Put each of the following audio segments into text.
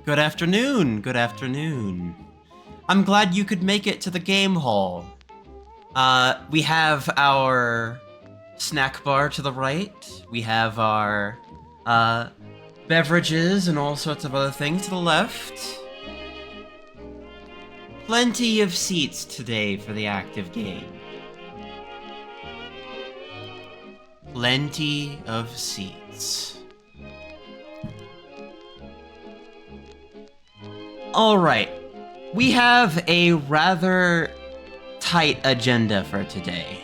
Good afternoon, good afternoon. I'm glad you could make it to the game hall. We have our snack bar to the right. We have our beverages and all sorts of other things to the left. Plenty of seats today for the active game. Plenty of seats. Alright, we have a rather tight agenda for today.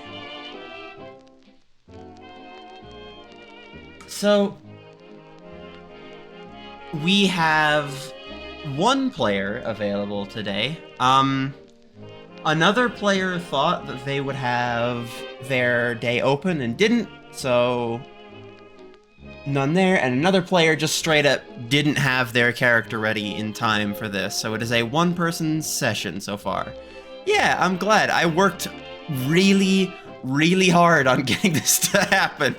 So, we have one player available today. Another player thought that they would have their day open and didn't, so none there, and another player just straight up didn't have their character ready in time for this, so it is a one-person session so far. Yeah, I'm glad. I worked really, really hard on getting this to happen.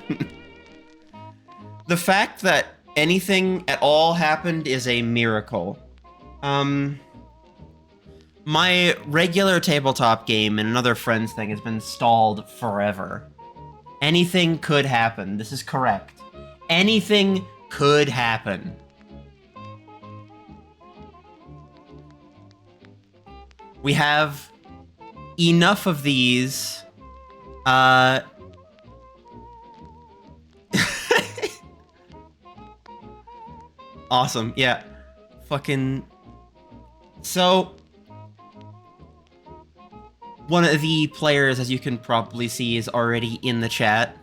The fact that anything at all happened is a miracle. My regular tabletop game and another friend's thing has been stalled forever. Anything could happen. This is correct. Anything could happen. We have enough of these. Awesome, yeah. Fucking... So... One of the players, as you can probably see, is already in the chat.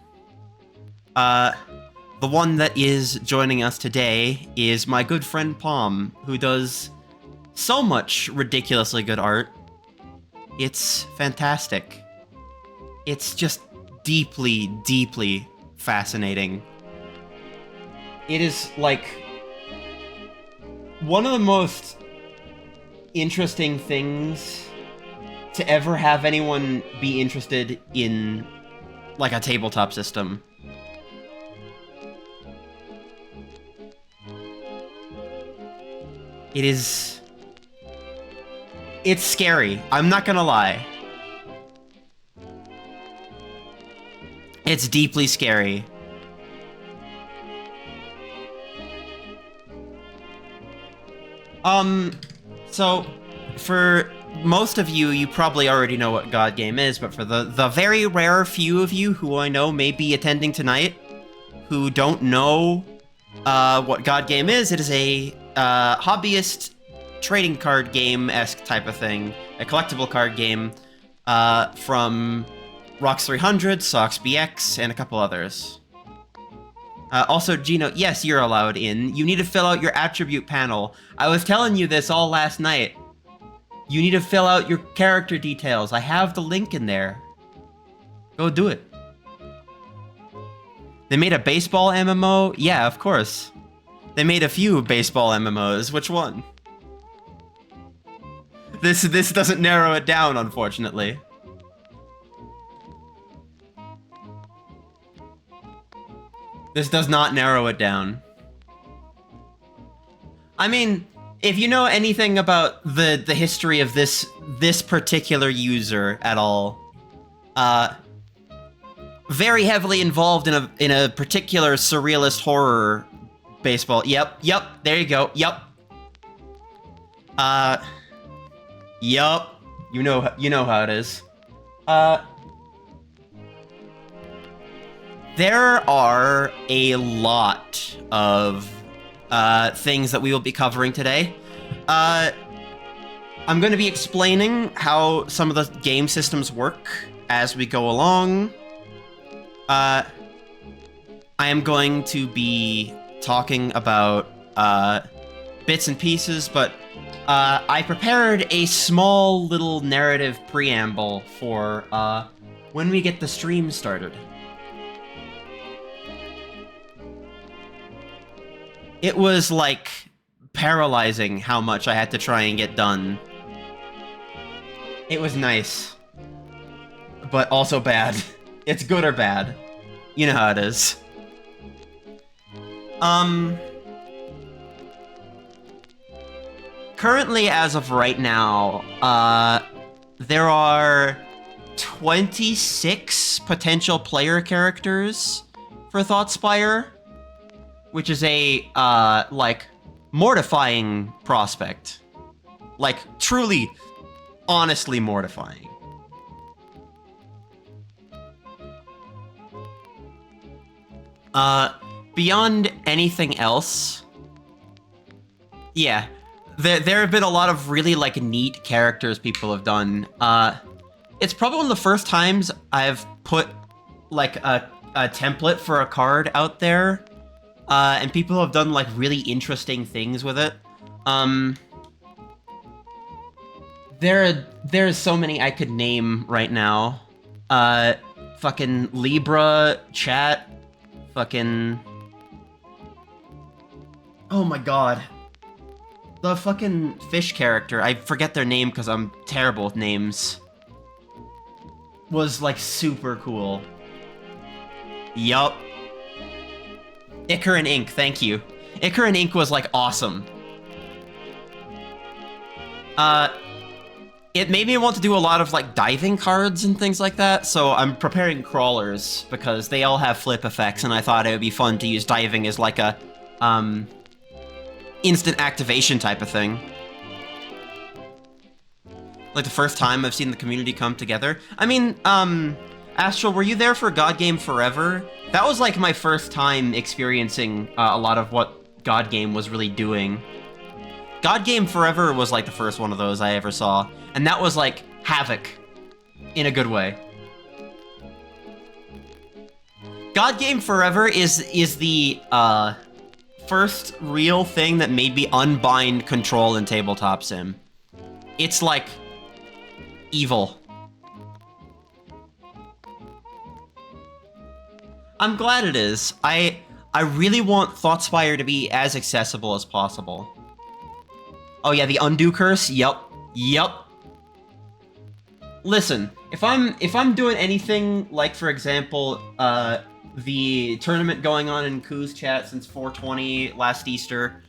The one that is joining us today is my good friend Palm, who does so much ridiculously good art. It's fantastic. It's just deeply, deeply fascinating. It is, like, one of the most interesting things to ever have anyone be interested in, like, a tabletop system. It's scary. I'm not gonna lie. It's deeply scary. So, for most of you, you probably already know what God Game is, but for the very rare few of you who I know may be attending tonight, who don't know what God Game is, it is a hobbyist trading card game-esque type of thing, a collectible card game from Rocks 300, Sox BX, and a couple others. Also, Gino, yes, you're allowed in. You need to fill out your attribute panel. I was telling you this all last night. You need to fill out your character details. I have the link in there. Go do it. They made a baseball MMO? Yeah, of course. They made a few baseball MMOs. Which one? This doesn't narrow it down, unfortunately. This does not narrow it down. I mean, if you know anything about the history of this particular user at all, very heavily involved in a particular surrealist horror baseball. Yep, there you go. Yep. Yep. You know how it is. There are a lot of things that we will be covering today. I'm going to be explaining how some of the game systems work as we go along. I am going to be talking about bits and pieces, but I prepared a small little narrative preamble for when we get the stream started. It was, like, paralyzing how much I had to try and get done. It was nice. But also bad. It's good or bad. You know how it is. currently, as of right now, there are 26 potential player characters for Thoughtspire, which is a, like, mortifying prospect. Like, truly, honestly mortifying. Beyond anything else, yeah, there have been a lot of really, like, neat characters people have done. It's probably one of the first times I've put, like, a template for a card out there, and people have done, like, really interesting things with it. There's so many I could name right now. Fucking Libra, chat, fucking... Oh my god. The fucking fish character, I forget their name because I'm terrible with names, was, like, super cool. Yup. Ichor and Ink, thank you. Ichor and Ink was, like, awesome. It made me want to do a lot of, like, diving cards and things like that, so I'm preparing crawlers, because they all have flip effects, and I thought it would be fun to use diving as, like, a, instant activation type of thing. Like, the first time I've seen the community come together. I mean, Astral, were you there for God Game Forever? That was, like, my first time experiencing a lot of what God Game was really doing. God Game Forever was, like, the first one of those I ever saw, and that was, like, Havoc. In a good way. God Game Forever is the, first real thing that made me unbind control in tabletop sim. It's, like, evil. I'm glad it is. I really want Thoughtspire to be as accessible as possible. Oh yeah, the undo curse? Yup. Yup. Listen, if I'm doing anything like, for example, the tournament going on in Koo's chat since 420 last Easter,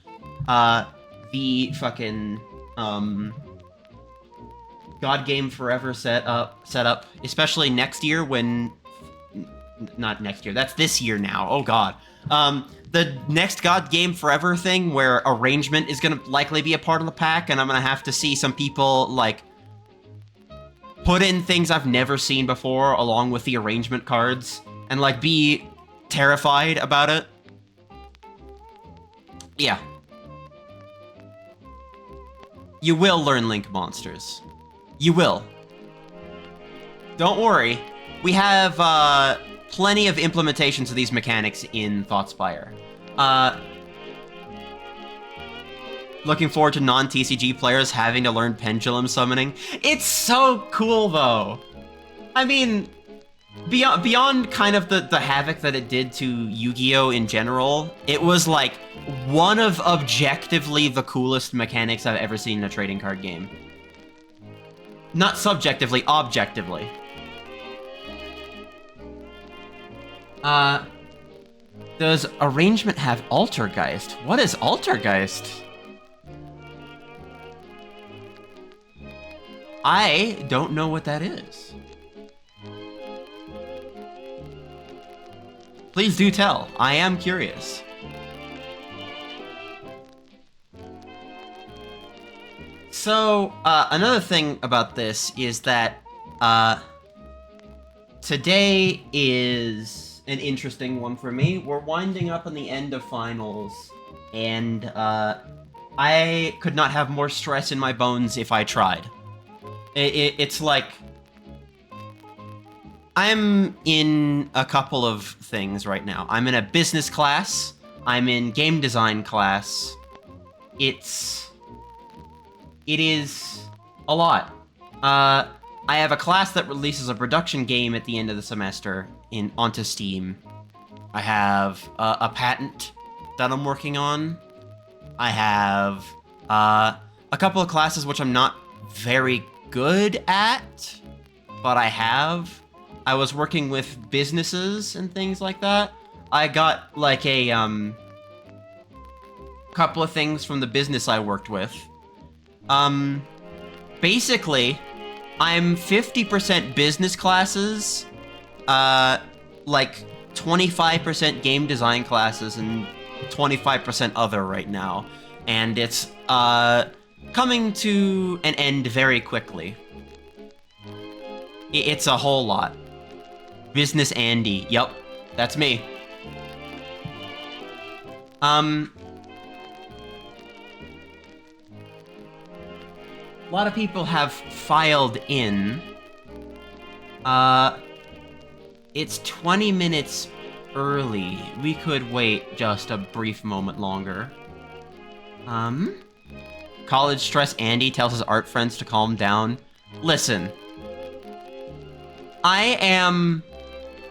the fucking, God Game Forever set up, especially next year when... Not next year, that's this year now, oh god. The next God Game Forever thing, where arrangement is gonna likely be a part of the pack, and I'm gonna have to see some people, like, put in things I've never seen before along with the arrangement cards, and, like, be terrified about it. Yeah. You will learn Link monsters. You will. Don't worry. We have, plenty of implementations of these mechanics in Thoughtspire. Looking forward to non-TCG players having to learn pendulum summoning. It's so cool, though! I mean, beyond kind of the havoc that it did to Yu-Gi-Oh! In general, it was, like, one of objectively the coolest mechanics I've ever seen in a trading card game. Not subjectively, objectively. Does arrangement have Altergeist? What is Altergeist? I don't know what that is. Please do tell. I am curious. So, another thing about this is that, today is an interesting one for me. We're winding up on the end of finals, and, I could not have more stress in my bones if I tried. It's like... I'm in a couple of things right now. I'm in a business class. I'm in game design class. It is a lot. I have a class that releases a production game at the end of the semester onto Steam. I have a patent that I'm working on. I have a couple of classes which I'm not very good at, but I was working with businesses and things like that. I got, like, a couple of things from the business I worked with, Basically, I'm 50% business classes, like 25% game design classes, and 25% other right now. And it's, coming to an end very quickly. It's a whole lot. Business Andy. Yup, that's me. A lot of people have filed in. It's 20 minutes early. We could wait just a brief moment longer. College stress Andy tells his art friends to calm down. Listen. I am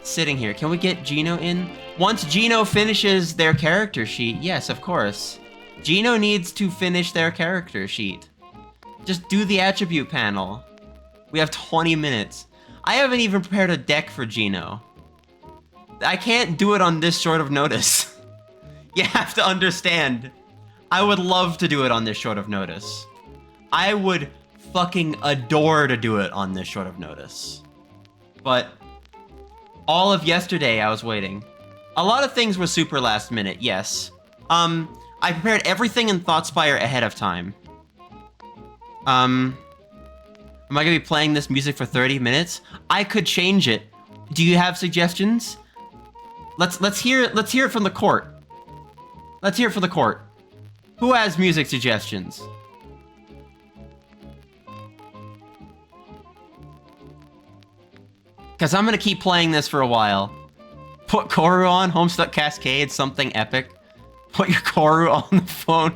sitting here. Can we get Gino in? Once Gino finishes their character sheet, yes, of course. Gino needs to finish their character sheet. Just do the attribute panel. We have 20 minutes. I haven't even prepared a deck for Gino. I can't do it on this short of notice. You have to understand. I would love to do it on this short of notice. I would fucking adore to do it on this short of notice. But all of yesterday I was waiting. A lot of things were super last minute, yes. I prepared everything in Thoughtspire ahead of time. Am I gonna be playing this music for 30 minutes? I could change it. Do you have suggestions? Let's hear it from the court. Let's hear it from the court. Who has music suggestions? Cause I'm gonna keep playing this for a while. Put Koru on, Homestuck Cascade, something epic. Put your Koru on the phone.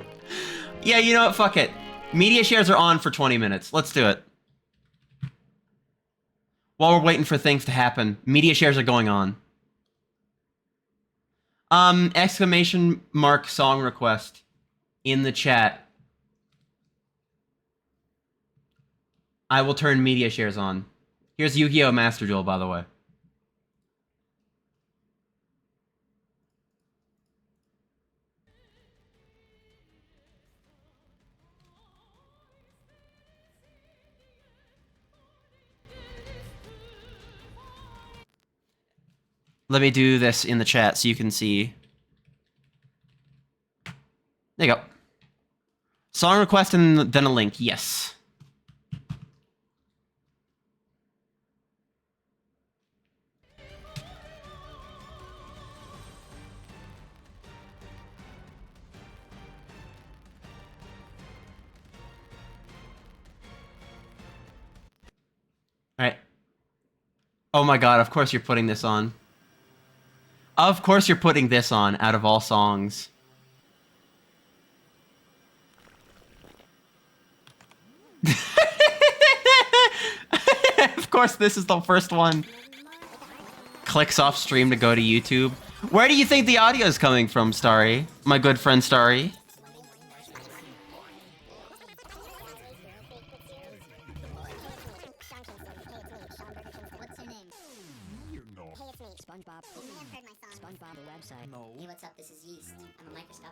Yeah, you know what, fuck it. Media shares are on for 20 minutes. Let's do it. While we're waiting for things to happen, media shares are going on. Exclamation mark song request in the chat. I will turn media shares on. Here's Yu-Gi-Oh! Master Duel, by the way. Let me do this in the chat so you can see. There you go. Song request and then a link, yes. Alright. Oh my god, of course you're putting this on. Of course you're putting this on, out of all songs. Of course this is the first one. Clicks off stream to go to YouTube. Where do you think the audio is coming from, Starry? My good friend Starry?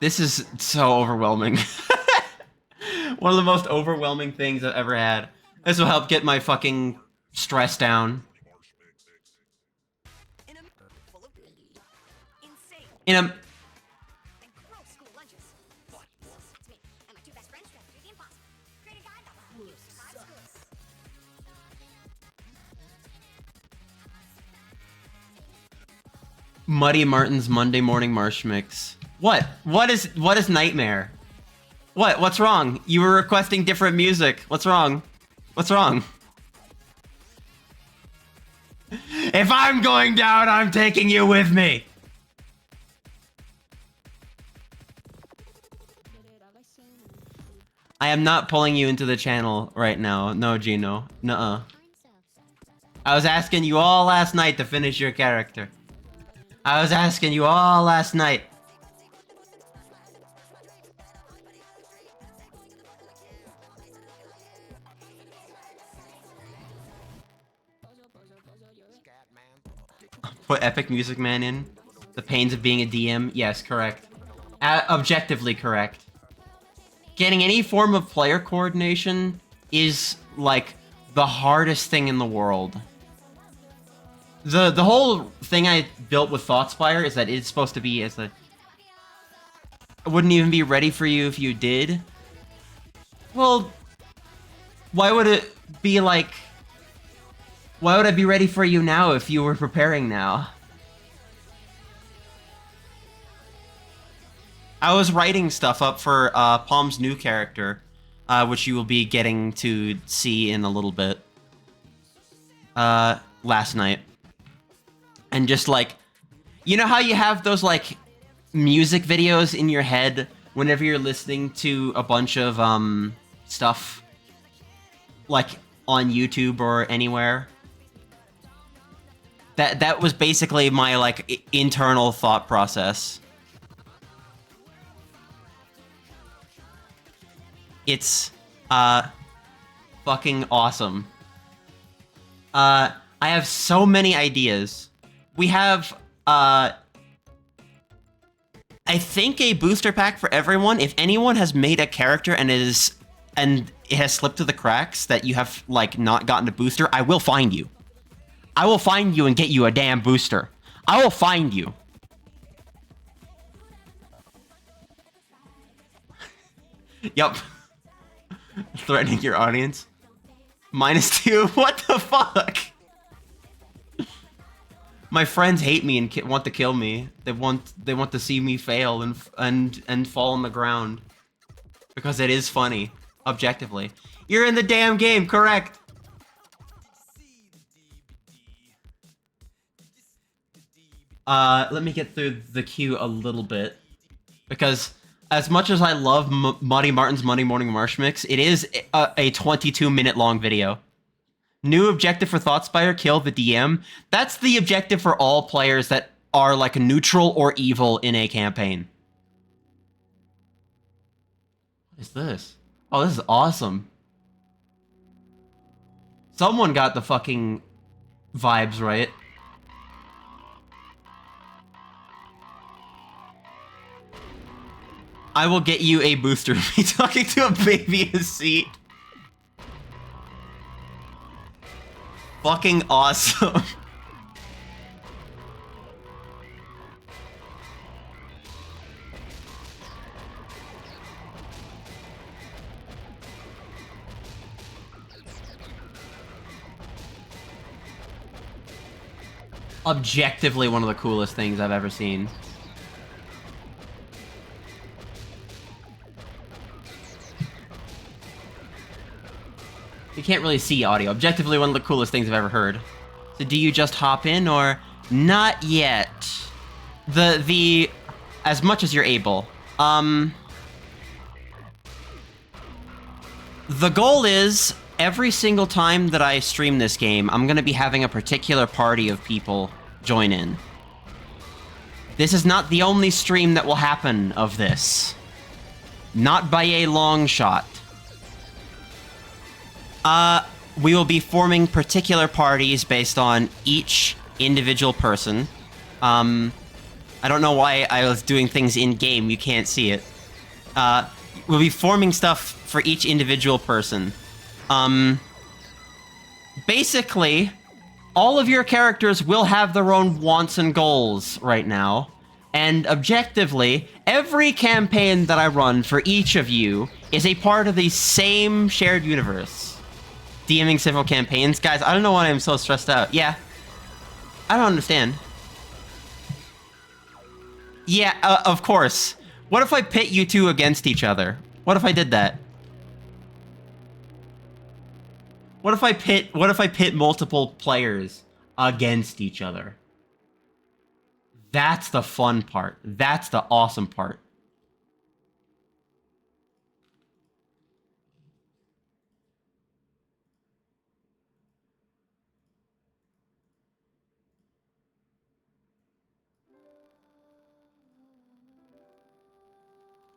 This is so overwhelming. One of the most overwhelming things I've ever had. This will help get my fucking stress down. In a... Muddy Martin's Monday Morning Marsh Mix. What? What is Nightmare? What's wrong? You were requesting different music. What's wrong? What's wrong? If I'm going down, I'm taking you with me. I am not pulling you into the channel right now. No, Gino. Nuh-uh. I was asking you all last night to finish your character. I was asking you all last night. Put Epic Music Man in. The pains of being a DM. Yes, correct. Objectively correct. Getting any form of player coordination is, like, the hardest thing in the world. The whole thing I built with Thoughtspire is that it's supposed to be as a... I wouldn't even be ready for you if you did. Well, why would it be like... Why would I be ready for you now if you were preparing now? I was writing stuff up for Palm's new character, which you will be getting to see in a little bit. Last night. And just like... You know how you have those, like, music videos in your head whenever you're listening to a bunch of, stuff? Like, on YouTube or anywhere? That was basically my, like, internal thought process. It's, fucking awesome. I have so many ideas. We have, I think a booster pack for everyone. If anyone has made a character and it has slipped through the cracks that you have, like, not gotten a booster, I will find you. I will find you and get you a damn booster. I will find you. Yup. Threatening your audience. -2? What the fuck? My friends hate me and want to kill me. They want to see me fail and fall on the ground. Because it is funny, objectively. You're in the damn game, correct? Let me get through the queue a little bit. Because as much as I love Muddy Martin's Monday Morning Marsh Mix, it is a 22-minute long video. New objective for Thoughtspire, kill the DM. That's the objective for all players that are, like, neutral or evil in a campaign. What is this? Oh, this is awesome. Someone got the fucking vibes right. I will get you a booster. Me talking to a baby in a seat. Fucking awesome. Objectively one of the coolest things I've ever seen. You can't really see audio. Objectively one of the coolest things I've ever heard. So do you just hop in or not yet? The as much as you're able. The goal is every single time that I stream this game, I'm gonna be having a particular party of people join in. This is not the only stream that will happen of this. Not by a long shot. We will be forming particular parties based on each individual person. I don't know why I was doing things in-game, you can't see it. We'll be forming stuff for each individual person. Basically, all of your characters will have their own wants and goals right now. And objectively, every campaign that I run for each of you is a part of the same shared universe. DMing several campaigns. Guys, I don't know why I'm so stressed out. Yeah. I don't understand. Yeah, of course. What if I pit you two against each other? What if I did that? What if I pit multiple players against each other? That's the fun part. That's the awesome part.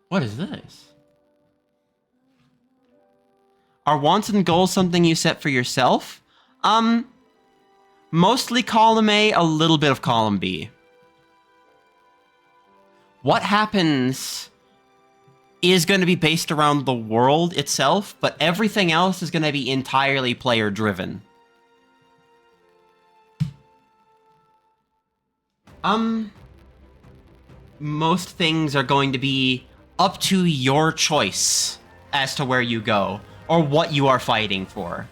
What is this? Are wants and goals something you set for yourself? Mostly column A, a little bit of column B. What happens is going to be based around the world itself, but everything else is going to be entirely player-driven. Most things are going to be up to your choice as to where you go, or what you are fighting for.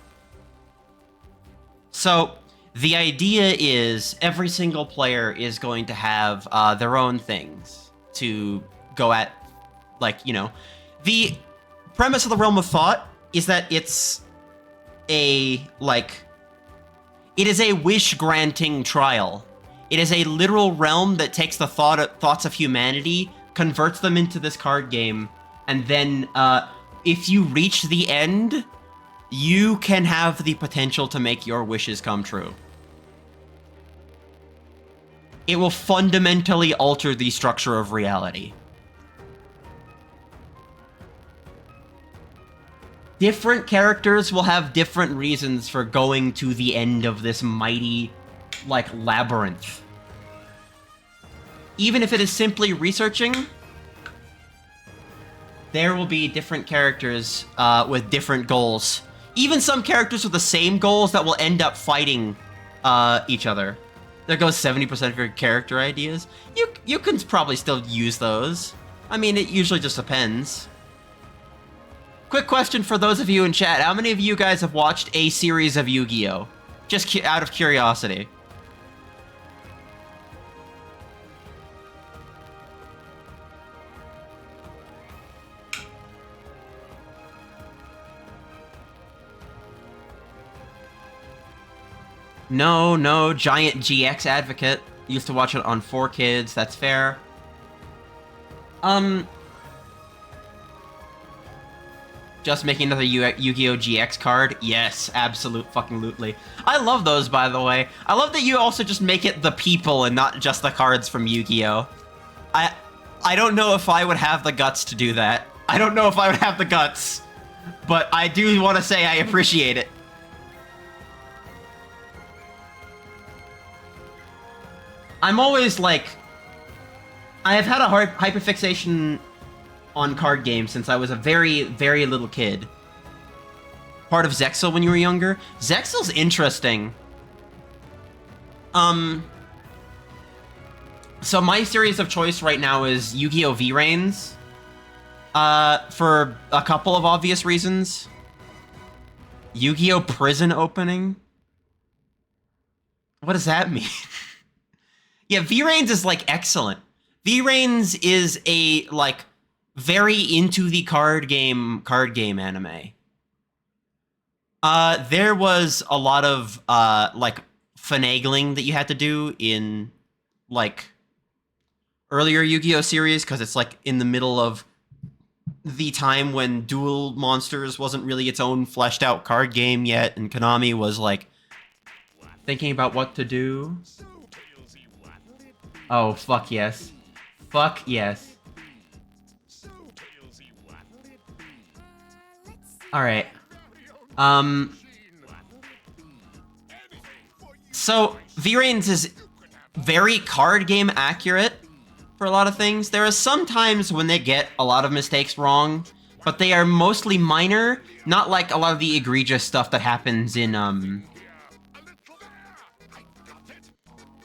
So, the idea is every single player is going to have their own things to go at, like, you know. The premise of the Realm of Thought is that it's a, like, it is a wish-granting trial. It is a literal realm that takes the thoughts of humanity, converts them into this card game, and then, if you reach the end, you can have the potential to make your wishes come true. It will fundamentally alter the structure of reality. Different characters will have different reasons for going to the end of this mighty, like, labyrinth. Even if it is simply researching, there will be different characters with different goals. Even some characters with the same goals that will end up fighting each other. There goes 70% of your character ideas. You can probably still use those. I mean, it usually just depends. Quick question for those of you in chat. How many of you guys have watched a series of Yu-Gi-Oh? Just out of curiosity. No, giant GX advocate. Used to watch it on 4Kids, that's fair. Just making another Yu-Gi-Oh! GX card? Yes, absolutely. I love those, by the way. I love that you also just make it the people and not just the cards from Yu-Gi-Oh! I don't know if I would have the guts to do that. I don't know if I would have the guts. But I do want to say I appreciate it. I'm always, like... I have had a hyperfixation on card games since I was a very, very little kid. Part of Zexal when you were younger. Zexal's interesting. So my series of choice right now is Yu-Gi-Oh! V-Rains. For a couple of obvious reasons. Yu-Gi-Oh! Prison Opening? What does that mean? Yeah, V-Rains is, like, excellent. V-Rains is a, like, very into the card game anime. There was a lot of, like, finagling that you had to do in, like, earlier Yu-Gi-Oh! Series, because it's, like, in the middle of the time when Duel Monsters wasn't really its own fleshed-out card game yet, and Konami was, like, thinking about what to do. Oh, fuck yes. Fuck yes. Alright. So, V-Rains is very card game accurate for a lot of things. There are some times when they get a lot of mistakes wrong, but they are mostly minor, not like a lot of the egregious stuff that happens in,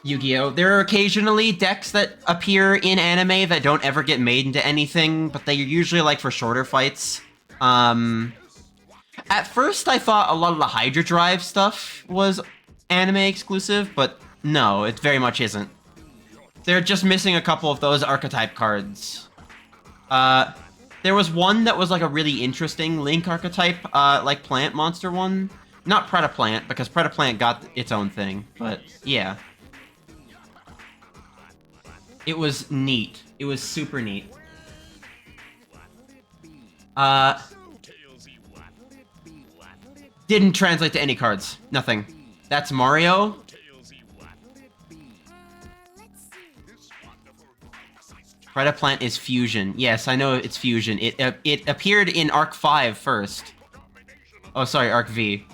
Yu-Gi-Oh! There are occasionally decks that appear in anime that don't ever get made into anything, but they're usually, like, for shorter fights. At first I thought a lot of the Hydra Drive stuff was anime exclusive, but no, it very much isn't. They're just missing a couple of those archetype cards. There was one that was, like, a really interesting Link archetype, like, plant monster one. Not Predaplant, because Predaplant got its own thing, but yeah. It was neat. It was super neat. Didn't translate to any cards. Nothing. That's Mario. Predaplant is fusion. Yes, I know it's fusion. It appeared in Arc 5 first. Oh, sorry, Arc V.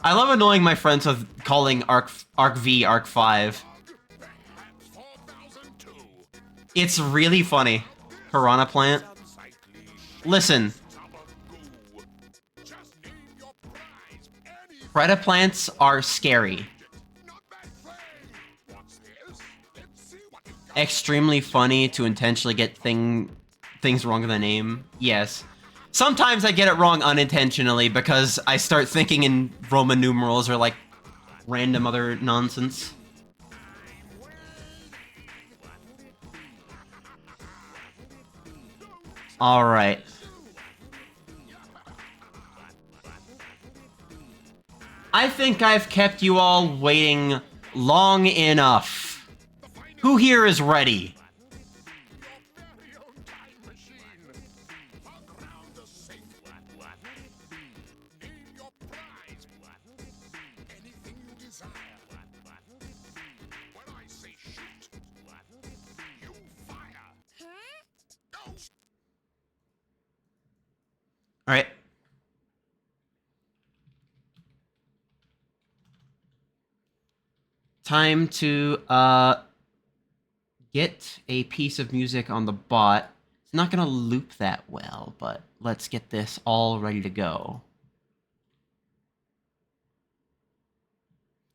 I love annoying my friends with calling Arc V Arc 5. It's really funny. Piranha Plant. Listen. Predaplants are scary. Extremely funny to intentionally get things wrong in the name. Yes. Sometimes I get it wrong unintentionally because I start thinking in Roman numerals or like random other nonsense. All right. I think I've kept you all waiting long enough. Who here is ready? All right. Time to get a piece of music on the bot. It's not gonna loop that well, but let's get this all ready to go.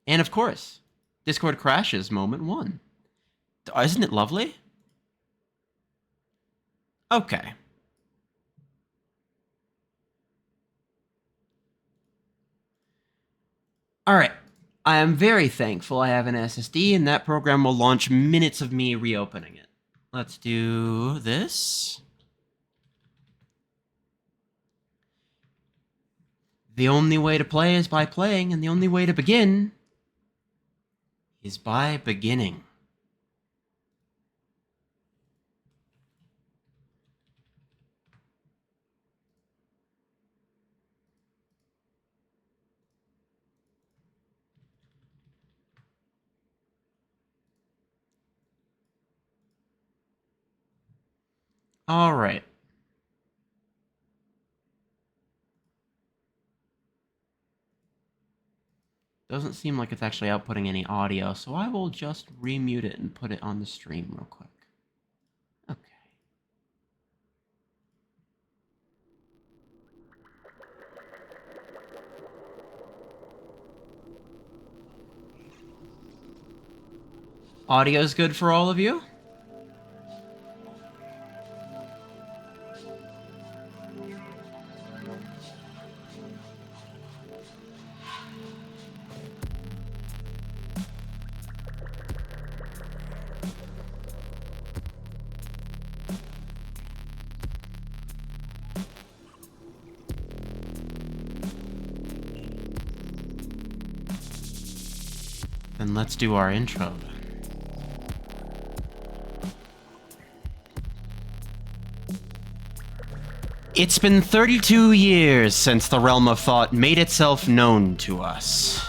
And of course, Discord crashes moment 1. Isn't it lovely? Okay. All right. I am very thankful I have an SSD, and that program will launch minutes of me reopening it. Let's do this. The only way to play is by playing, and the only way to begin is by beginning. All right. Doesn't seem like it's actually outputting any audio, so I will just remute it and put it on the stream real quick. Okay. Audio's good for all of you? Then let's do our intro. It's been 32 years since the Realm of Thought made itself known to us.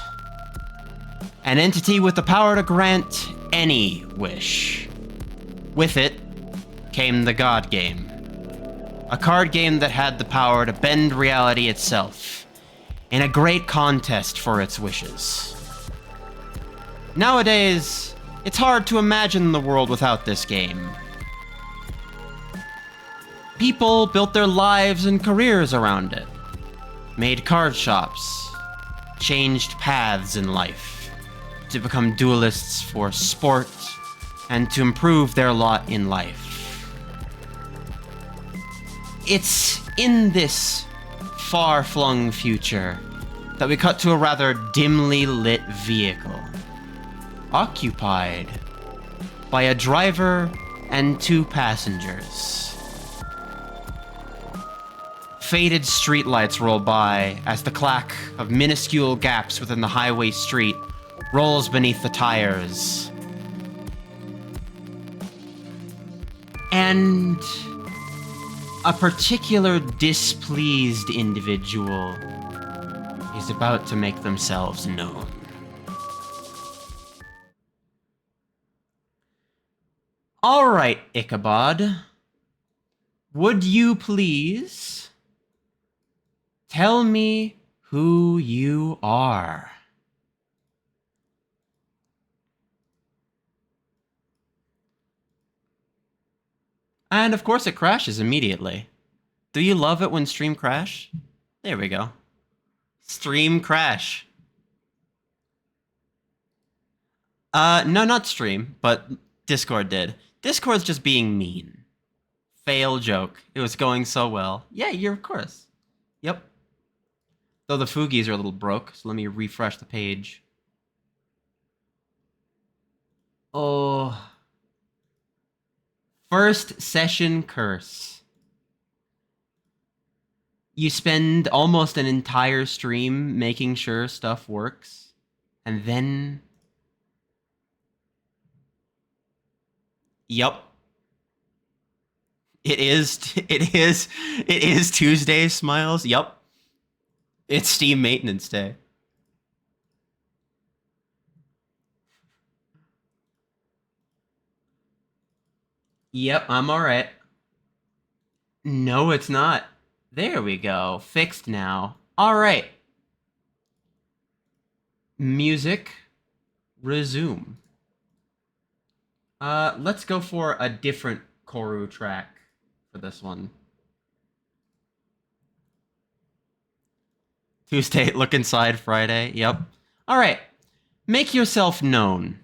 An entity with the power to grant any wish. With it came the God Game. A card game that had the power to bend reality itself, in a great contest for its wishes. Nowadays, it's hard to imagine the world without this game. People built their lives and careers around it, made card shops, changed paths in life, to become duelists for sport, and to improve their lot in life. It's in this far-flung future that we cut to a rather dimly lit vehicle, occupied by a driver and 2 passengers. Faded streetlights roll by as the clack of minuscule gaps within the highway street rolls beneath the tires. And a particular displeased individual is about to make themselves known. All right, Ichabod. Would you please tell me who you are? And of course it crashes immediately. Do you love it when stream crash? There we go. Stream crash. No, not stream, but Discord did. Discord's just being mean. Fail joke. It was going so well. Yeah, you're of course. Yep. Though the Foogies are a little broke, so let me refresh the page. Oh. First session curse. You spend almost an entire stream making sure stuff works, and then... Yep. It is Tuesday, Smiles. Yep. It's Steam Maintenance Day. Yep, I'm alright. No, it's not. There we go. Fixed now. Alright. Music. Resume. Let's go for a different Koru track for this one. Tuesday, look inside Friday. Yep. Alright. Make yourself known.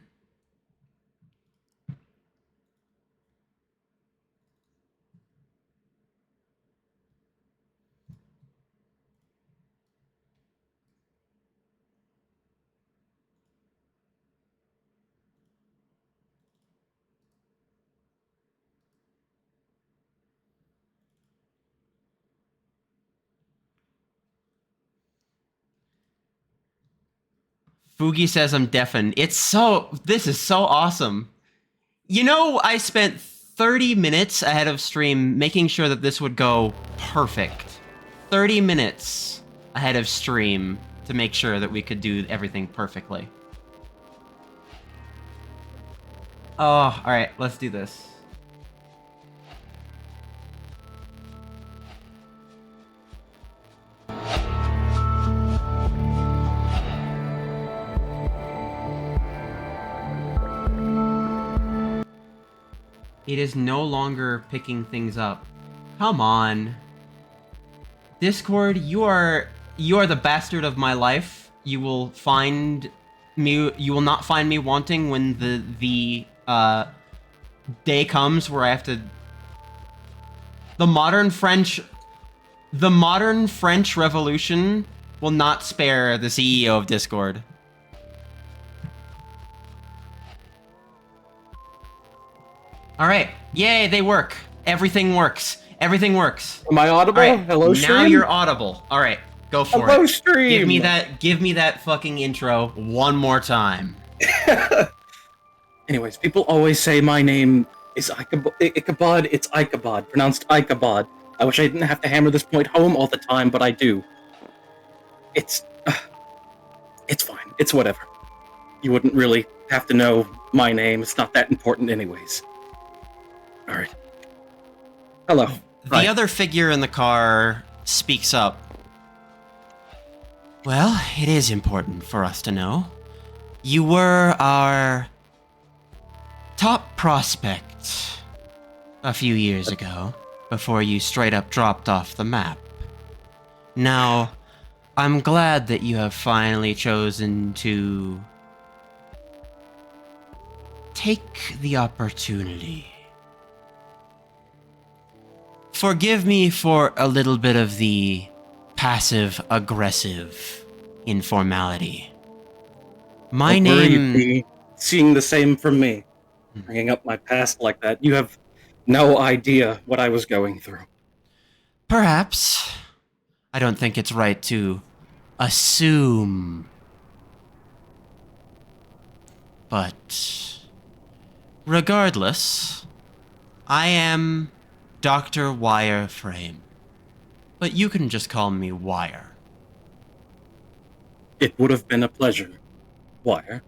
Fugi says I'm deafened. This is so awesome. You know, I spent 30 minutes ahead of stream making sure that this would go perfect. 30 minutes ahead of stream to make sure that we could do everything perfectly. Oh, alright, let's do this. It is no longer picking things up. Come on. Discord, you are the bastard of my life. You will not find me wanting when the day comes where I have to... The modern French Revolution will not spare the CEO of Discord. Alright. Yay, they work. Everything works. Everything works. Am I audible? Right. Hello, stream? Now you're audible. Alright, go for Hello, it. stream! Give me that fucking intro one more time. Anyways, people always say my name is Ichabod. It's Ichabod, pronounced Ichabod. I wish I didn't have to hammer this point home all the time, but I do. It's fine. It's whatever. You wouldn't really have to know my name. It's not that important anyways. Alright. Hello. The other figure in the car speaks up. Well, it is important for us to know. You were our top prospect a few years ago, before you straight up dropped off the map. Now, I'm glad that you have finally chosen to take the opportunity. Forgive me for a little bit of the passive-aggressive informality. My Don't name... worry, B. Seeing the same from me. Bringing up my past like that. You have no idea what I was going through. Perhaps. I don't think it's right to assume. But regardless, I am Dr. Wireframe. But you can just call me Wire. It would have been a pleasure. Wire.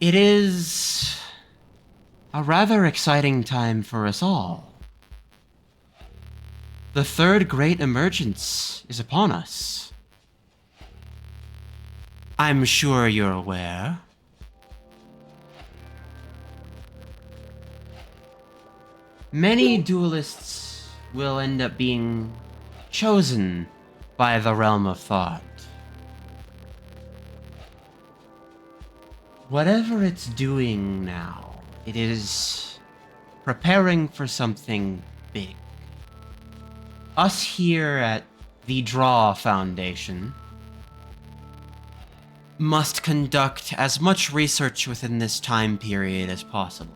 It is a rather exciting time for us all. The third great emergence is upon us. I'm sure you're aware. Many duelists will end up being chosen by the realm of thought. Whatever it's doing now, it is preparing for something big. Us here at the Draw Foundation must conduct as much research within this time period as possible.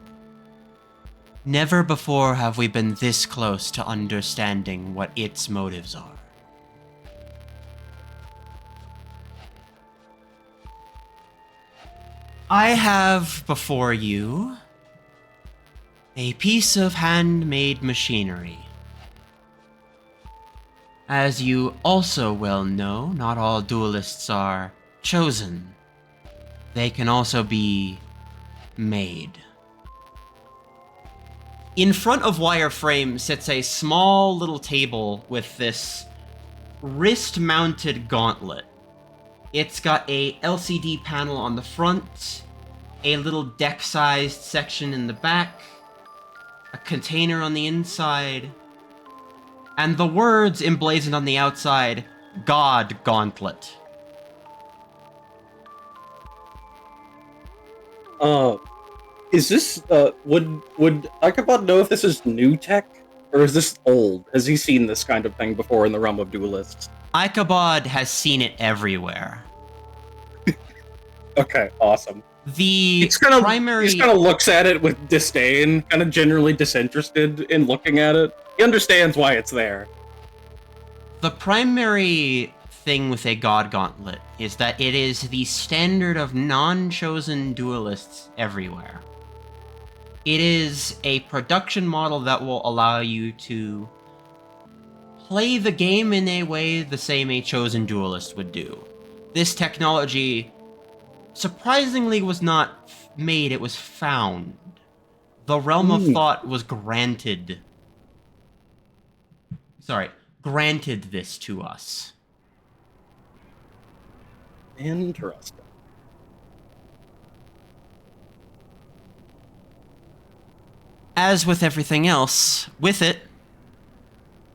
Never before have we been this close to understanding what its motives are. I have before you a piece of handmade machinery. As you also well know, not all duelists are chosen. They can also be made. In front of Wireframe sits a small little table with this wrist-mounted gauntlet. It's got a LCD panel on the front, a little deck-sized section in the back, a container on the inside, and the words emblazoned on the outside, God Gauntlet. Is this, would Ichabod know if this is new tech? Or is this old? Has he seen this kind of thing before in the realm of duelists? Ichabod has seen it everywhere. Okay, awesome. The He just kind of looks at it with disdain, kind of generally disinterested in looking at it. He understands why it's there. The primary thing with a God Gauntlet is that it is the standard of non-chosen duelists everywhere. It is a production model that will allow you to play the game in a way the same a chosen duelist would do. This technology, surprisingly, was not made, it was found. The realm of thought was granted this to us. Interesting. As with everything else, with it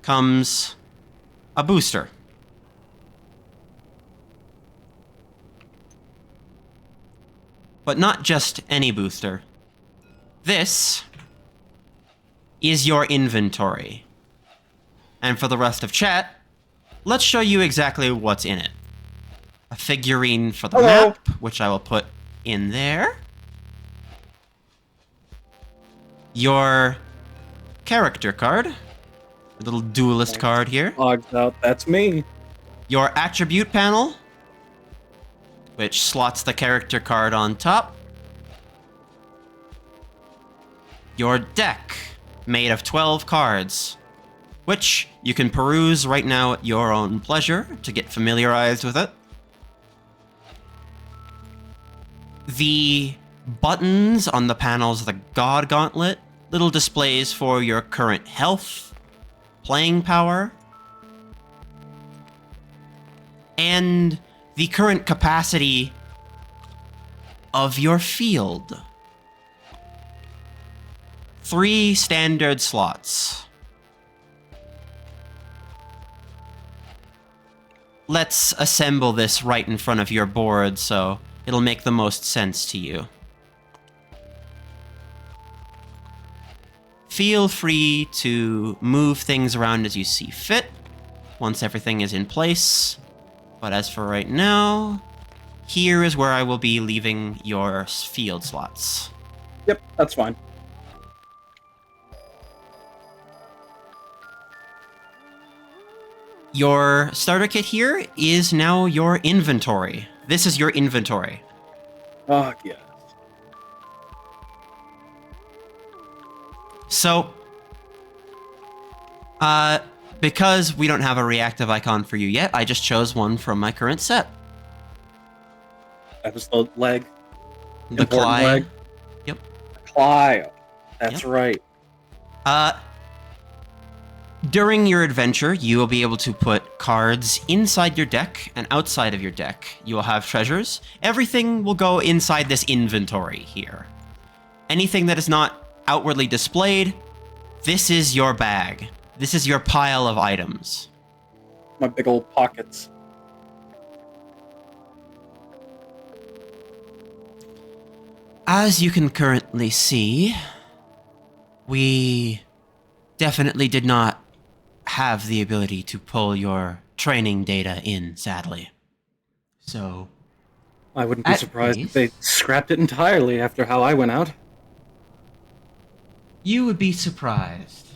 comes a booster. But not just any booster. This is your inventory. And for the rest of chat, let's show you exactly what's in it. A figurine for the map, which I will put in there. Your character card. A little duelist card here. Logged out, that's me. Your attribute panel, which slots the character card on top. Your deck, made of 12 cards, which you can peruse right now at your own pleasure to get familiarized with it. The buttons on the panels of the God Gauntlet, little displays for your current health, playing power, and the current capacity of your field. 3 standard slots. Let's assemble this right in front of your board so it'll make the most sense to you. Feel free to move things around as you see fit once everything is in place. But as for right now, here is where I will be leaving your field slots. Yep, that's fine. Your starter kit here is now your inventory. This is your inventory. Oh, yes. So, because we don't have a reactive icon for you yet, I just chose one from my current set. That was the leg. The Important Cly. leg. Yep. Cly. That's Yep. right. During your adventure, you will be able to put cards inside your deck and outside of your deck. You will have treasures. Everything will go inside this inventory here. Anything that is not outwardly displayed, This is your bag. This is your pile of items. My big old pockets. As you can currently see, we definitely did not have the ability to pull your training data in, sadly. So, I wouldn't be at surprised if least they scrapped it entirely after how I went out. you would be surprised.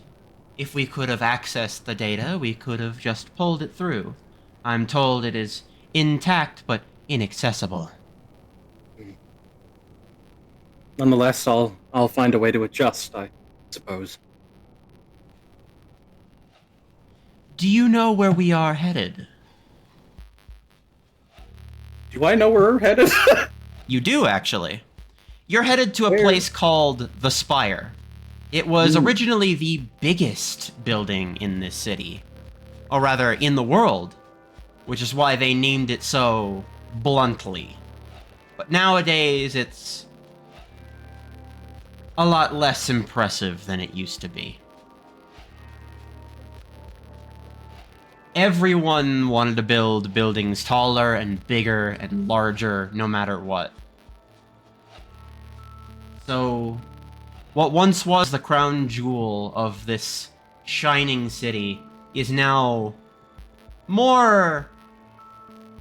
If we could have accessed the data, we could have just pulled it through. I'm told it is intact but inaccessible. Nonetheless, I'll find a way to adjust, I suppose. Do you know where we are headed? Do I know where we're headed? You do, actually. You're headed to a Where? place called the Spire. It was originally the biggest building in this city. Or rather, in the world. Which is why they named it so bluntly. But nowadays, it's a lot less impressive than it used to be. Everyone wanted to build buildings taller and bigger and larger, no matter what. So, what once was the crown jewel of this shining city is now more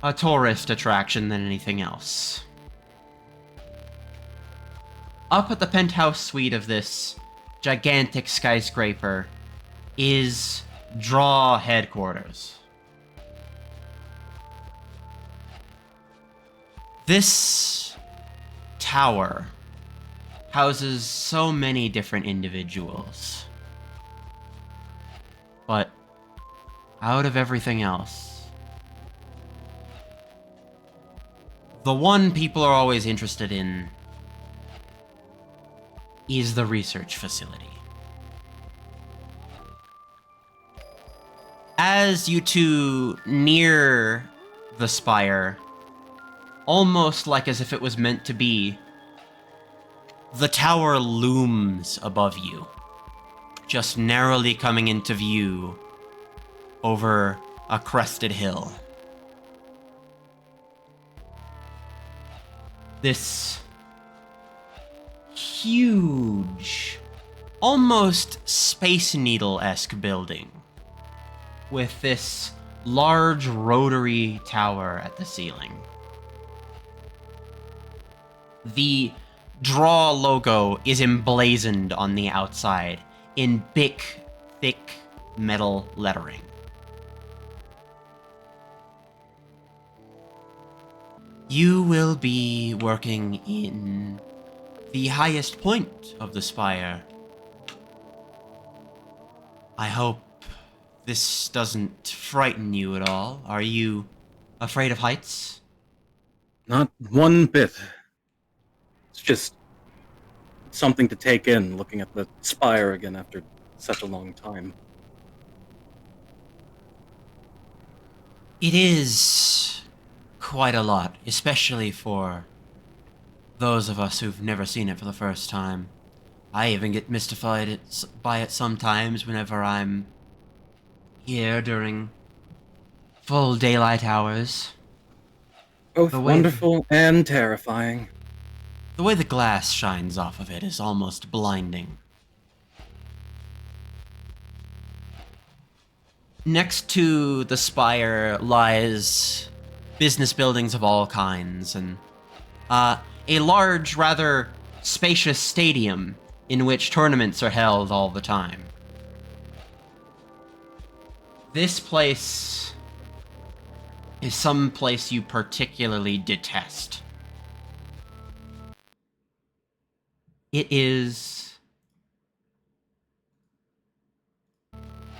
a tourist attraction than anything else. Up at the penthouse suite of this gigantic skyscraper is Draw headquarters. This tower houses so many different individuals. But out of everything else, the one people are always interested in is the research facility. As you two near the spire, almost like as if it was meant to be, the tower looms above you, just narrowly coming into view over a crested hill. This huge, almost Space Needle-esque building with this large rotary tower at the ceiling. The Draw logo is emblazoned on the outside in big, thick metal lettering. You will be working in the highest point of the spire. I hope this doesn't frighten you at all. Are you afraid of heights? Not one bit. It's just something to take in, looking at the spire again after such a long time. It is quite a lot, especially for those of us who've never seen it for the first time. I even get mystified by it sometimes whenever I'm here during full daylight hours. Both wonderful and terrifying. The way the glass shines off of it is almost blinding. Next to the spire lies business buildings of all kinds, and a large, rather spacious stadium in which tournaments are held all the time. This place is some place you particularly detest. It is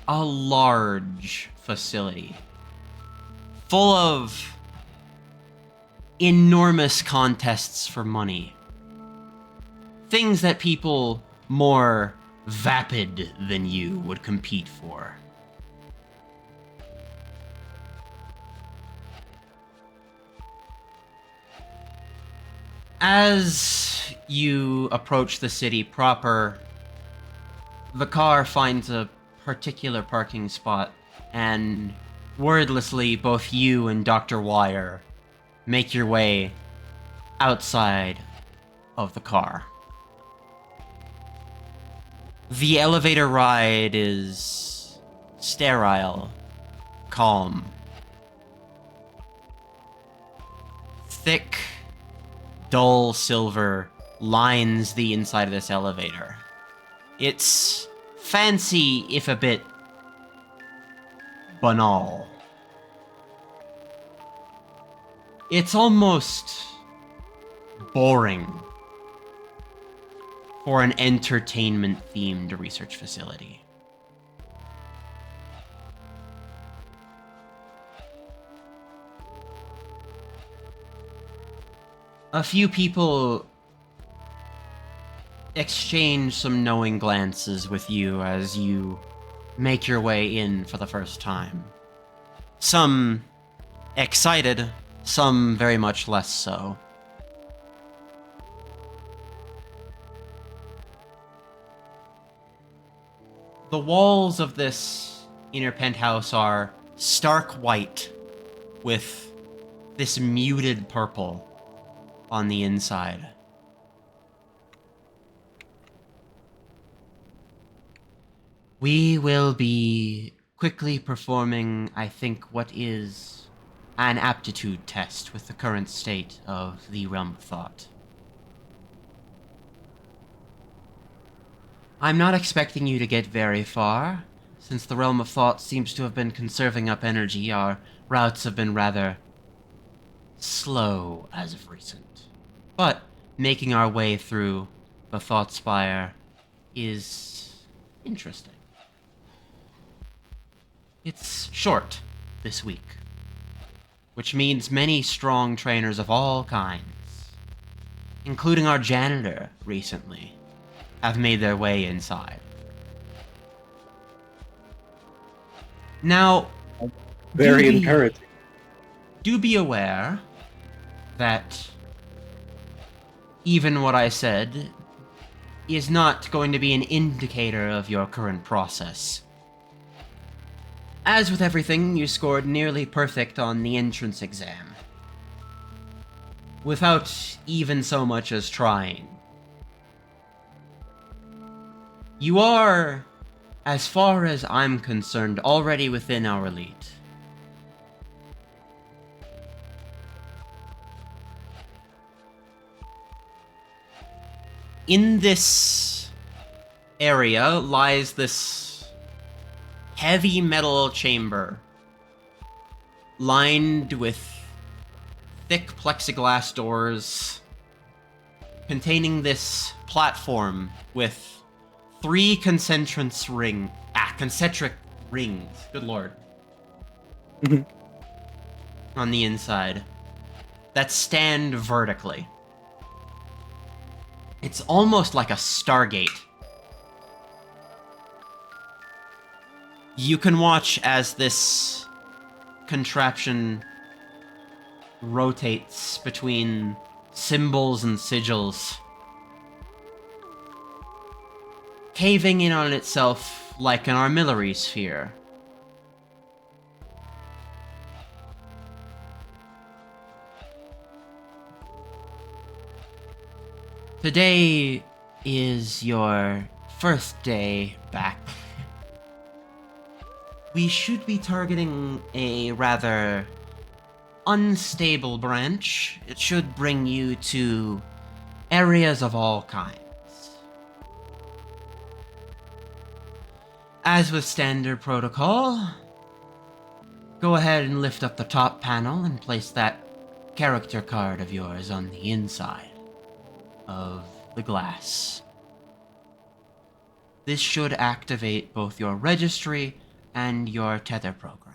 a large facility full of enormous contests for money. Things that people more vapid than you would compete for. As you approach the city proper, The car finds a particular parking spot, and wordlessly, both you and Dr. Wire make your way outside of the car. The elevator ride is sterile, calm. Thick, dull silver lines the inside of this elevator. It's fancy, if a bit banal. It's almost boring for an entertainment-themed research facility. A few people exchange some knowing glances with you as you make your way in for the first time. Some excited, some very much less so. The walls of this inner penthouse are stark white with this muted purple on the inside. We will be quickly performing, I think, what is an aptitude test with the current state of the Realm of Thought. I'm not expecting you to get very far. Since the Realm of Thought seems to have been conserving up energy, our routes have been rather slow as of recent. But making our way through the Thoughtspire is interesting. It's short this week, which means many strong trainers of all kinds, including our janitor recently, have made their way inside. Now, Very encouraging. do be aware that even what I said is not going to be an indicator of your current process. As with everything, you scored nearly perfect on the entrance exam, without even so much as trying. You are, as far as I'm concerned, already within our elite. In this area lies this heavy metal chamber, lined with thick plexiglass doors, containing this platform with three concentric rings, good lord, on the inside, that stand vertically. It's almost like a Stargate. You can watch as this contraption rotates between symbols and sigils, caving in on itself like an armillary sphere. Today is your first day back. We should be targeting a rather unstable branch. It should bring you to areas of all kinds. As with standard protocol, go ahead and lift up the top panel and place that character card of yours on the inside of the glass. This should activate both your registry and your tether program.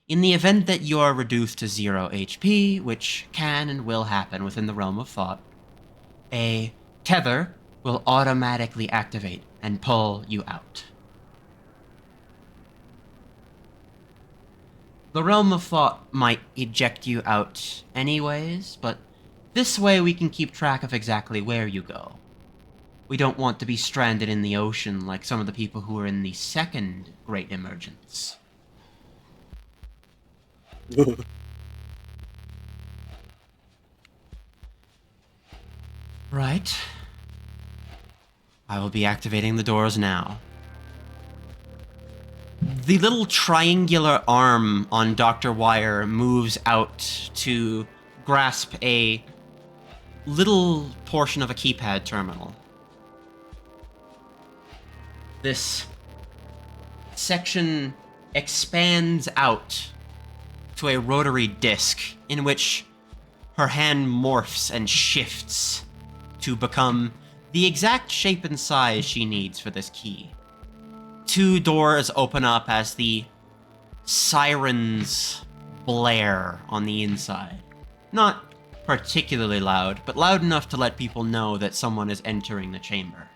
In the event that you are reduced to 0 HP, which can and will happen within the realm of thought, a tether will automatically activate and pull you out. The realm of thought might eject you out anyways, but this way we can keep track of exactly where you go. We don't want to be stranded in the ocean like some of the people who were in the second Great Emergence. Right. I will be activating the doors now. The little triangular arm on Dr. Wire moves out to grasp a little portion of a keypad terminal. This section expands out to a rotary disc in which her hand morphs and shifts to become the exact shape and size she needs for this key. 2 doors open up as the sirens blare on the inside. Not particularly loud, but loud enough to let people know that someone is entering the chamber.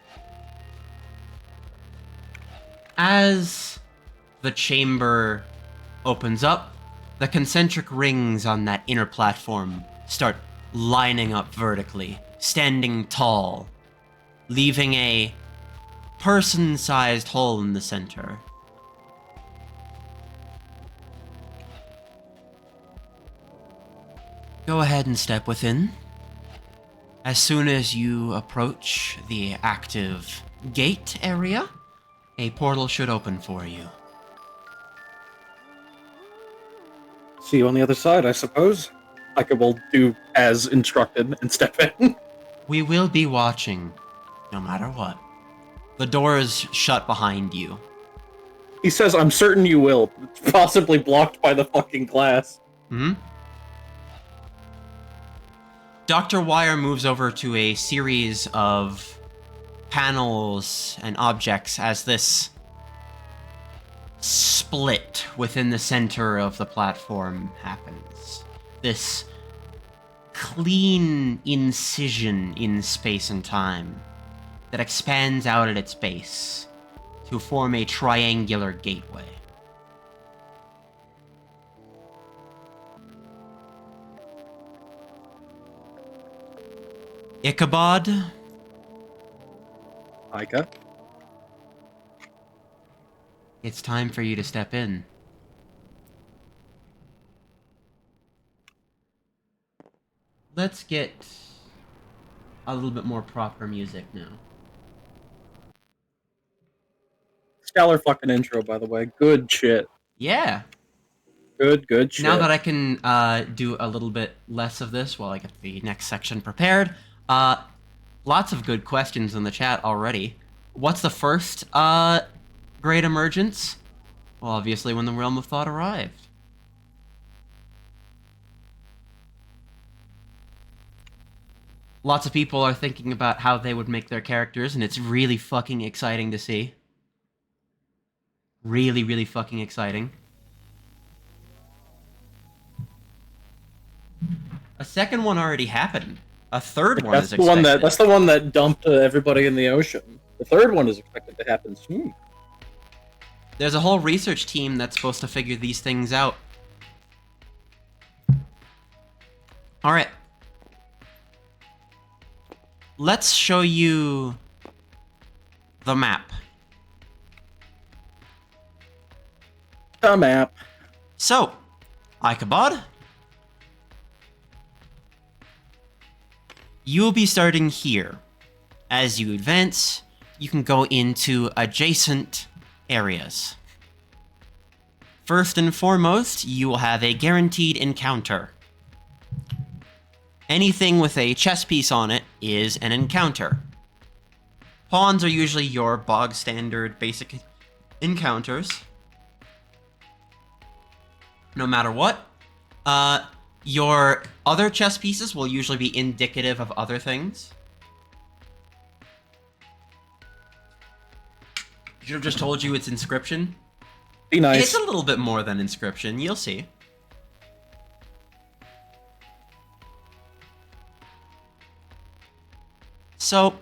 As the chamber opens up, the concentric rings on that inner platform start lining up vertically, standing tall, leaving a person-sized hole in the center. Go ahead and step within. As soon as you approach the active gate area, a portal should open for you. See you on the other side, I suppose. I will do as instructed and step in. We will be watching, no matter what. The door is shut behind you. He says, I'm certain you will. It's possibly blocked by the fucking glass. Hmm? Dr. Wire moves over to a series of panels and objects as this split within the center of the platform happens. This clean incision in space and time that expands out at its base to form a triangular gateway. Ichabod? Ica? It's time for you to step in. Let's get a little bit more proper music now. Stellar fucking intro, by the way. Good shit. Yeah. Good shit. Now that I can do a little bit less of this while I get the next section prepared, lots of good questions in the chat already. What's the first great emergence? Well, obviously when the Realm of Thought arrived. Lots of people are thinking about how they would make their characters, and it's really fucking exciting to see. Really, really fucking exciting. A second one already happened. A third one is expected. That's the one that dumped everybody in the ocean. The third one is expected to happen soon. There's a whole research team that's supposed to figure these things out. Alright. Let's show you the map. The map. So, Ichabod, you will be starting here. As you advance, you can go into adjacent areas. First and foremost, you will have a guaranteed encounter. Anything with a chess piece on it is an encounter. Pawns are usually your bog standard basic encounters. No matter what. Your other chess pieces will usually be indicative of other things. Should have just told you it's inscription. Be nice. It's a little bit more than inscription, you'll see. So,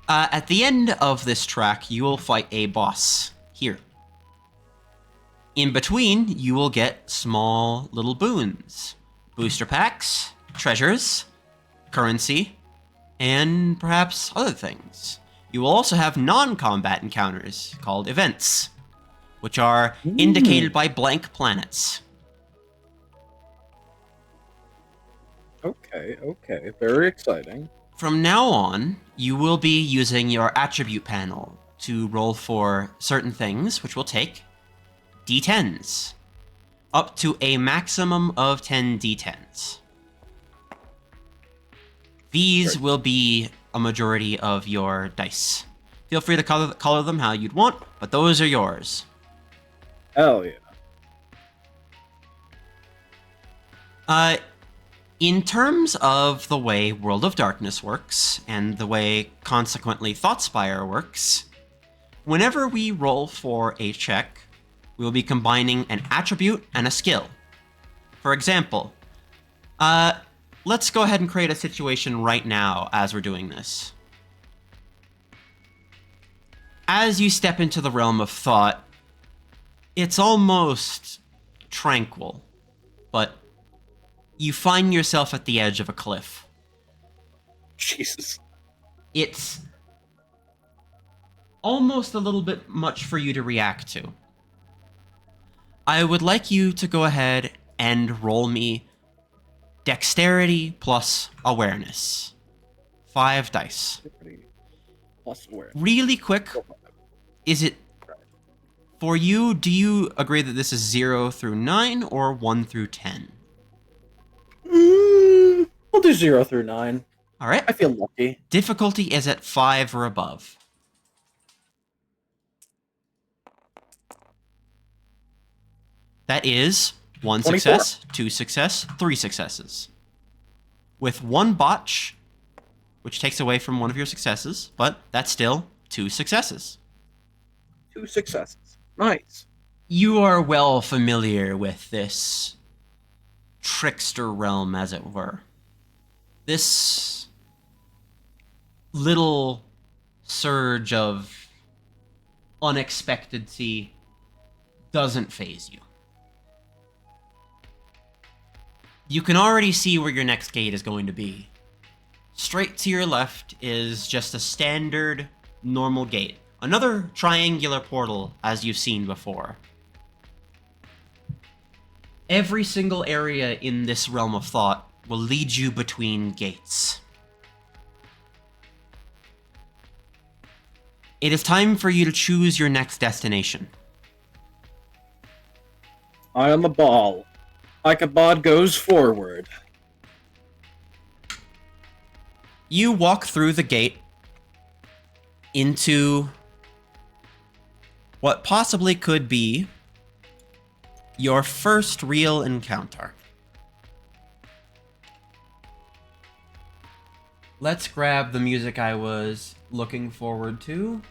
at the end of this track, you will fight a boss here. In between, you will get small little boons. Booster packs, treasures, currency, and perhaps other things. You will also have non-combat encounters called events, which are indicated by blank planets. Okay, okay. Very exciting. From now on, you will be using your attribute panel to roll for certain things, which will take d10s, up to a maximum of 10 d10s. These will be a majority of your dice. Feel free to color them how you'd want, but those are yours. Hell yeah. In terms of the way World of Darkness works, and the way, consequently, Thoughtspire works, whenever we roll for a check, we will be combining an attribute and a skill. For example, let's go ahead and create a situation right now as we're doing this. As you step into the realm of thought, it's almost tranquil, but you find yourself at the edge of a cliff. Jesus. It's almost a little bit much for you to react to. I would like you to go ahead and roll me dexterity plus awareness. 5 dice. Plus awareness. Really quick, is it... For you, do you agree that this is 0 through 9 or 1 through 10? We'll do 0 through 9. All right. I feel lucky. Difficulty is at 5 or above. That is 1 24. success, 2 success, 3 successes. With 1 botch, which takes away from one of your successes, but that's still 2 successes. 2 successes. Nice. You are well familiar with this trickster realm, as it were. This little surge of unexpectancy doesn't faze you. You can already see where your next gate is going to be. Straight to your left is just a standard, normal gate. Another triangular portal, as you've seen before. Every single area in this realm of thought will lead you between gates. It is time for you to choose your next destination. Eye on the ball. Ichabod goes forward. You walk through the gate into what possibly could be your first real encounter. Let's grab the music I was looking forward to.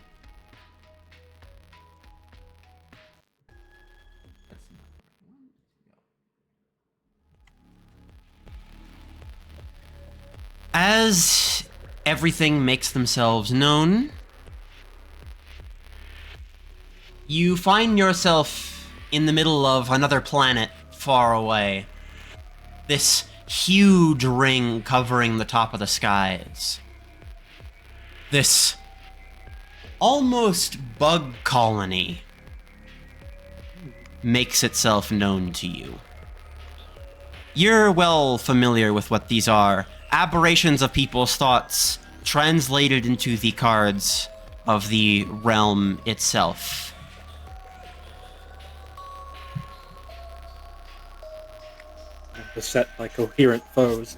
As everything makes themselves known, you find yourself in the middle of another planet far away. This huge ring covering the top of the skies. This almost bug colony makes itself known to you. You're well familiar with what these are. Aberrations of people's thoughts translated into the cards of the realm itself. Beset by coherent foes.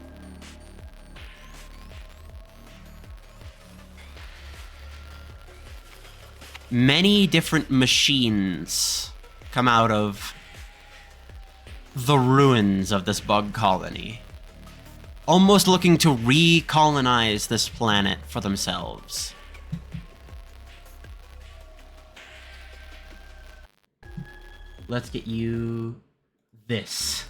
Many different machines come out of the ruins of this bug colony, almost looking to recolonize this planet for themselves. Let's get you this.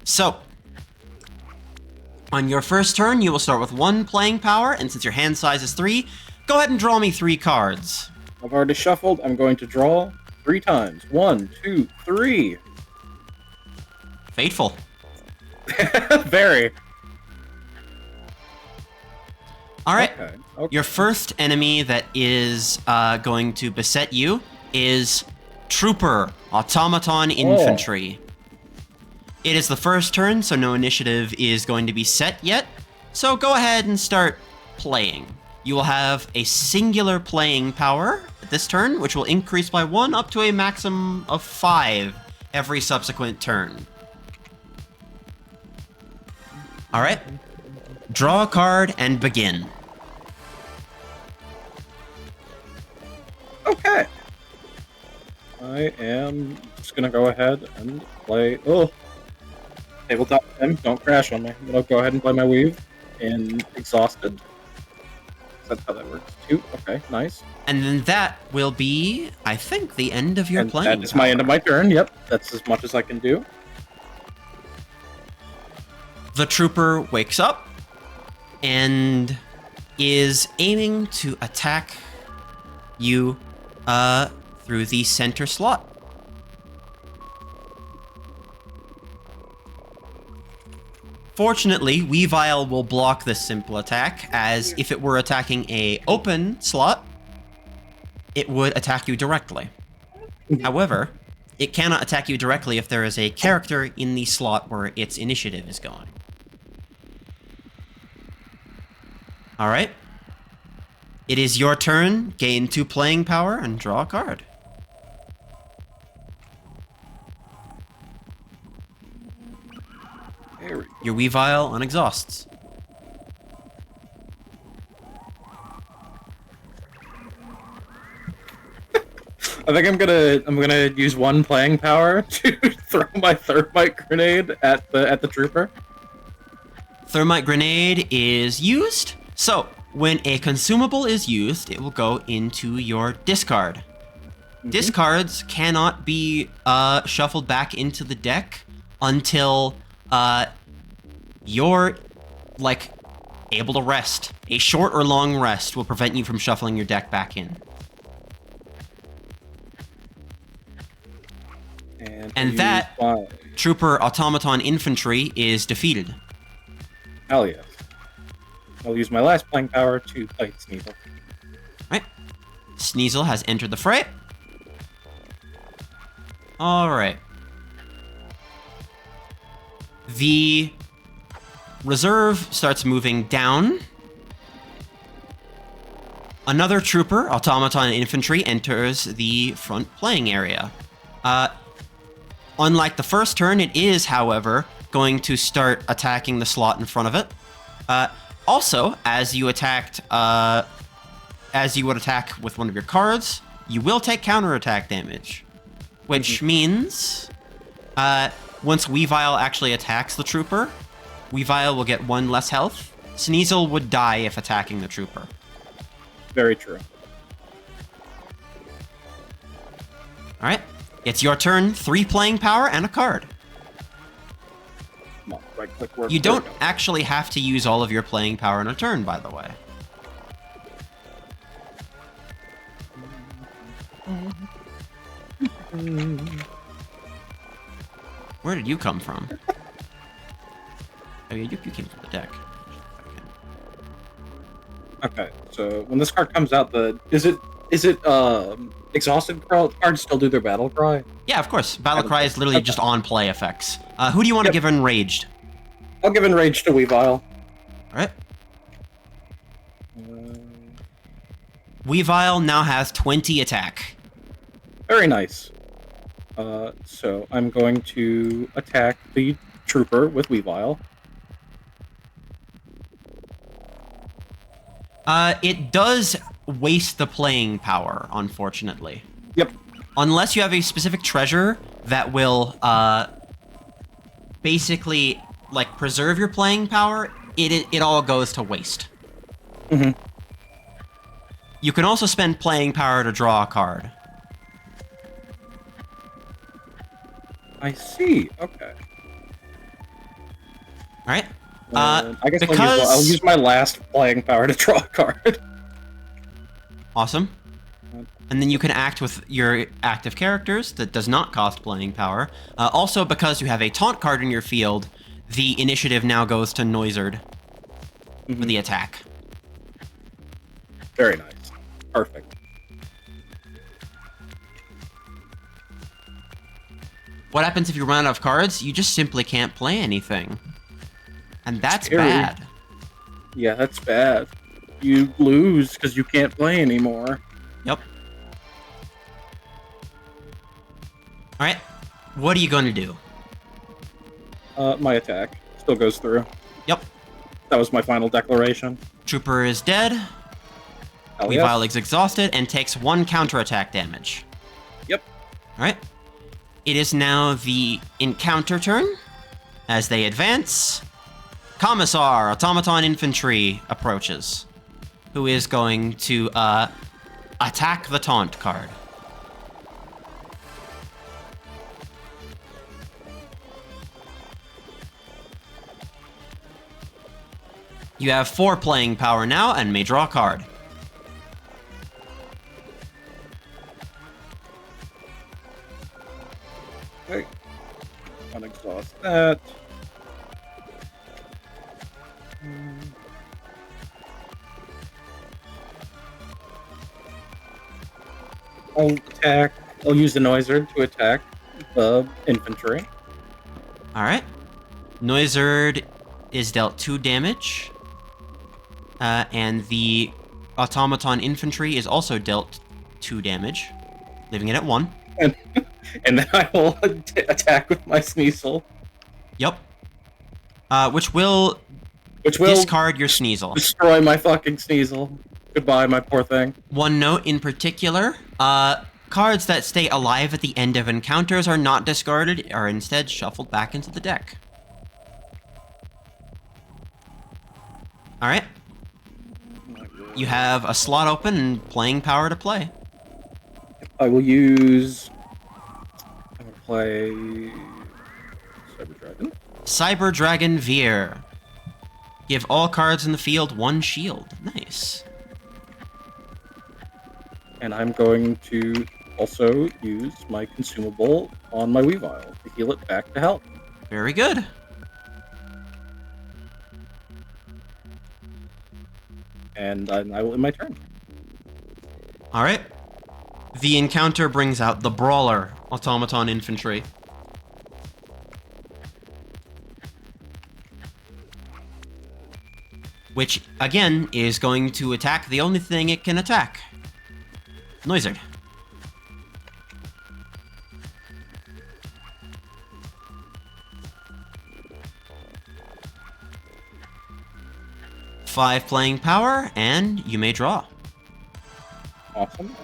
So, on your first turn, you will start with 1 playing power, and since your hand size is 3, Go ahead and draw me 3 cards. I've already shuffled. I'm going to draw 3 times. 1, 2, 3. Fateful. Very. All right. Okay. Your first enemy that is going to beset you is Trooper, Automaton Infantry. It is the first turn, so no initiative is going to be set yet. So go ahead and start playing. You will have a singular playing power at this turn, which will increase by 1 up to a maximum of 5 every subsequent turn. All right. Draw a card and begin. Okay. I am just gonna go ahead and play. Oh, tabletop sim. Don't crash on me. I'm gonna go ahead and play my weave in exhausted. That's how that works too. Okay, nice. And then that will be, I think, the end of your And playing that is my end of my turn. Yep, that's as much as I can do. The Trooper wakes up and is aiming to attack you through the center slot. Fortunately, Weavile will block this simple attack, as if it were attacking a open slot, it would attack you directly. However, it cannot attack you directly if there is a character in the slot where its initiative is going. Alright. It is your turn. Gain 2 playing power and draw a card. Your Weavile on exhausts. I think I'm gonna use 1 playing power to throw my thermite grenade at the trooper. Thermite grenade is used. So, when a consumable is used, it will go into your discard. Mm-hmm. Discards cannot be shuffled back into the deck until you're, like, able to rest. A short or long rest will prevent you from shuffling your deck back in. And that Trooper Automaton Infantry is defeated. Hell yes. I'll use my last playing power to play Sneasel. Right. Sneasel has entered the fray. Alright. The reserve starts moving down. Another Trooper, Automaton Infantry, enters the front playing area. Unlike the first turn, it is, however, going to start attacking the slot in front of it. Also, as you would attack with one of your cards, you will take counterattack damage. Which means, once Weavile actually attacks the Trooper, Weavile will get 1 less health. Sneasel would die if attacking the Trooper. Very true. Alright. It's your turn. 3 playing power and a card. Come on, right click where You don't actually have to use all of your playing power in a turn, by the way. Where did you come from? Oh yeah, you came from the deck. Okay, so when this card comes out, is it exhausted cards still do their battle cry? Yeah, of course. Battle cry is literally just on play effects. Who do you want to give enraged? I'll give enraged to Weavile. Alright. Weavile now has 20 attack. Very nice. So I'm going to attack the Trooper with Weavile. It does waste the playing power, unfortunately. Yep. Unless you have a specific treasure that will, basically, like, preserve your playing power, it all goes to waste. Mm-hmm. You can also spend playing power to draw a card. I see. Okay. Alright. I guess because I'll use my last playing power to draw a card. Awesome. And then you can act with your active characters that does not cost playing power. Also, because you have a taunt card in your field, the initiative now goes to Noizard for the attack. Very nice. Perfect. What happens if you run out of cards? You just simply can't play anything. And that's Scary. bad. Yeah, that's bad. You lose because you can't play anymore. Yep. Alright, what are you going to do? My attack still goes through. Yep. That was my final declaration. Trooper is dead. Hell Weavile yes. is exhausted and takes 1 counterattack damage. Yep. Alright. It is now the encounter turn. As they advance, Commissar, Automaton Infantry, approaches. Who is going to attack the taunt card. You have 4 playing power now and may draw a card. Okay. Unexhaust that. I'll attack. I'll use the Noizard to attack the infantry. Alright. Noizard is dealt 2 damage. And the Automaton Infantry is also dealt 2 damage, leaving it at 1. And then I will attack with my Sneasel. Yep. Which will discard your Sneasel. Destroy my fucking Sneasel. Goodbye, my poor thing. One note in particular, cards that stay alive at the end of encounters are not discarded, are instead shuffled back into the deck. Alright. You have a slot open and playing power to play. I will use... I'm gonna play... Cyber Dragon. Cyber Dragon Veer. Give all cards in the field 1 shield. Nice. And I'm going to also use my consumable on my Weavile to heal it back to health. Very good. And I will end my turn. Alright. The encounter brings out the Brawler, Automaton Infantry. Which, again, is going to attack the only thing it can attack. Noizard. Five playing power, and you may draw. Awesome.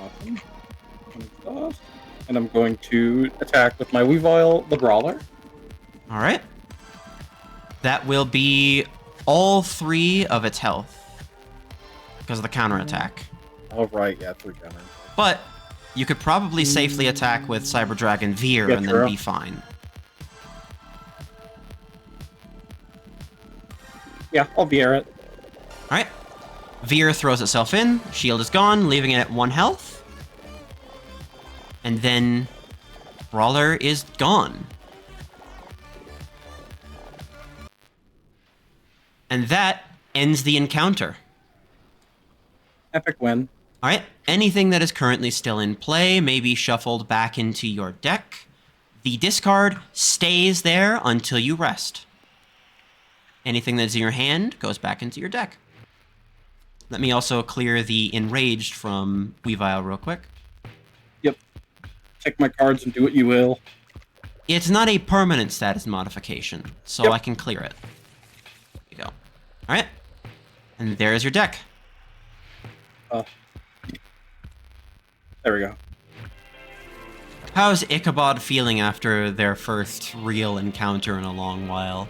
And I'm going to attack with my Weavile, the Brawler. Alright. That will be all 3 of its health. Because of the counterattack. Oh, right, yeah, 3 counters. But you could probably safely attack with Cyber Dragon Veer Yeah, and true. then be fine. Yeah, I'll Veer it. Alright. Veer throws itself in, shield is gone, leaving it at 1 health. And then Brawler is gone. And that ends the encounter. Epic win. Alright, anything that is currently still in play may be shuffled back into your deck. The discard stays there until you rest. Anything that's in your hand goes back into your deck. Let me also clear the Enraged from Weavile real quick. Yep. Take my cards and do what you will. It's not a permanent status modification, so Yep. I can clear it. There you go. Alright. And there's your deck. There we go. How's Ichabod feeling after their first real encounter in a long while?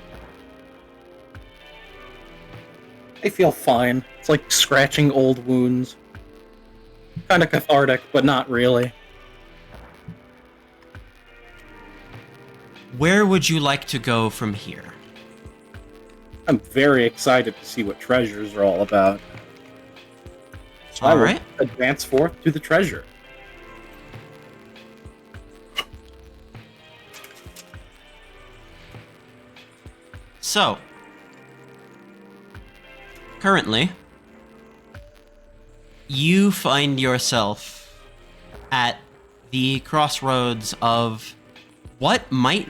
I feel fine. It's like scratching old wounds. Kind of cathartic, but not really. Where would you like to go from here? I'm very excited to see what treasures are all about. So I will Alright. advance forth to the treasure. So, currently, you find yourself at the crossroads of what might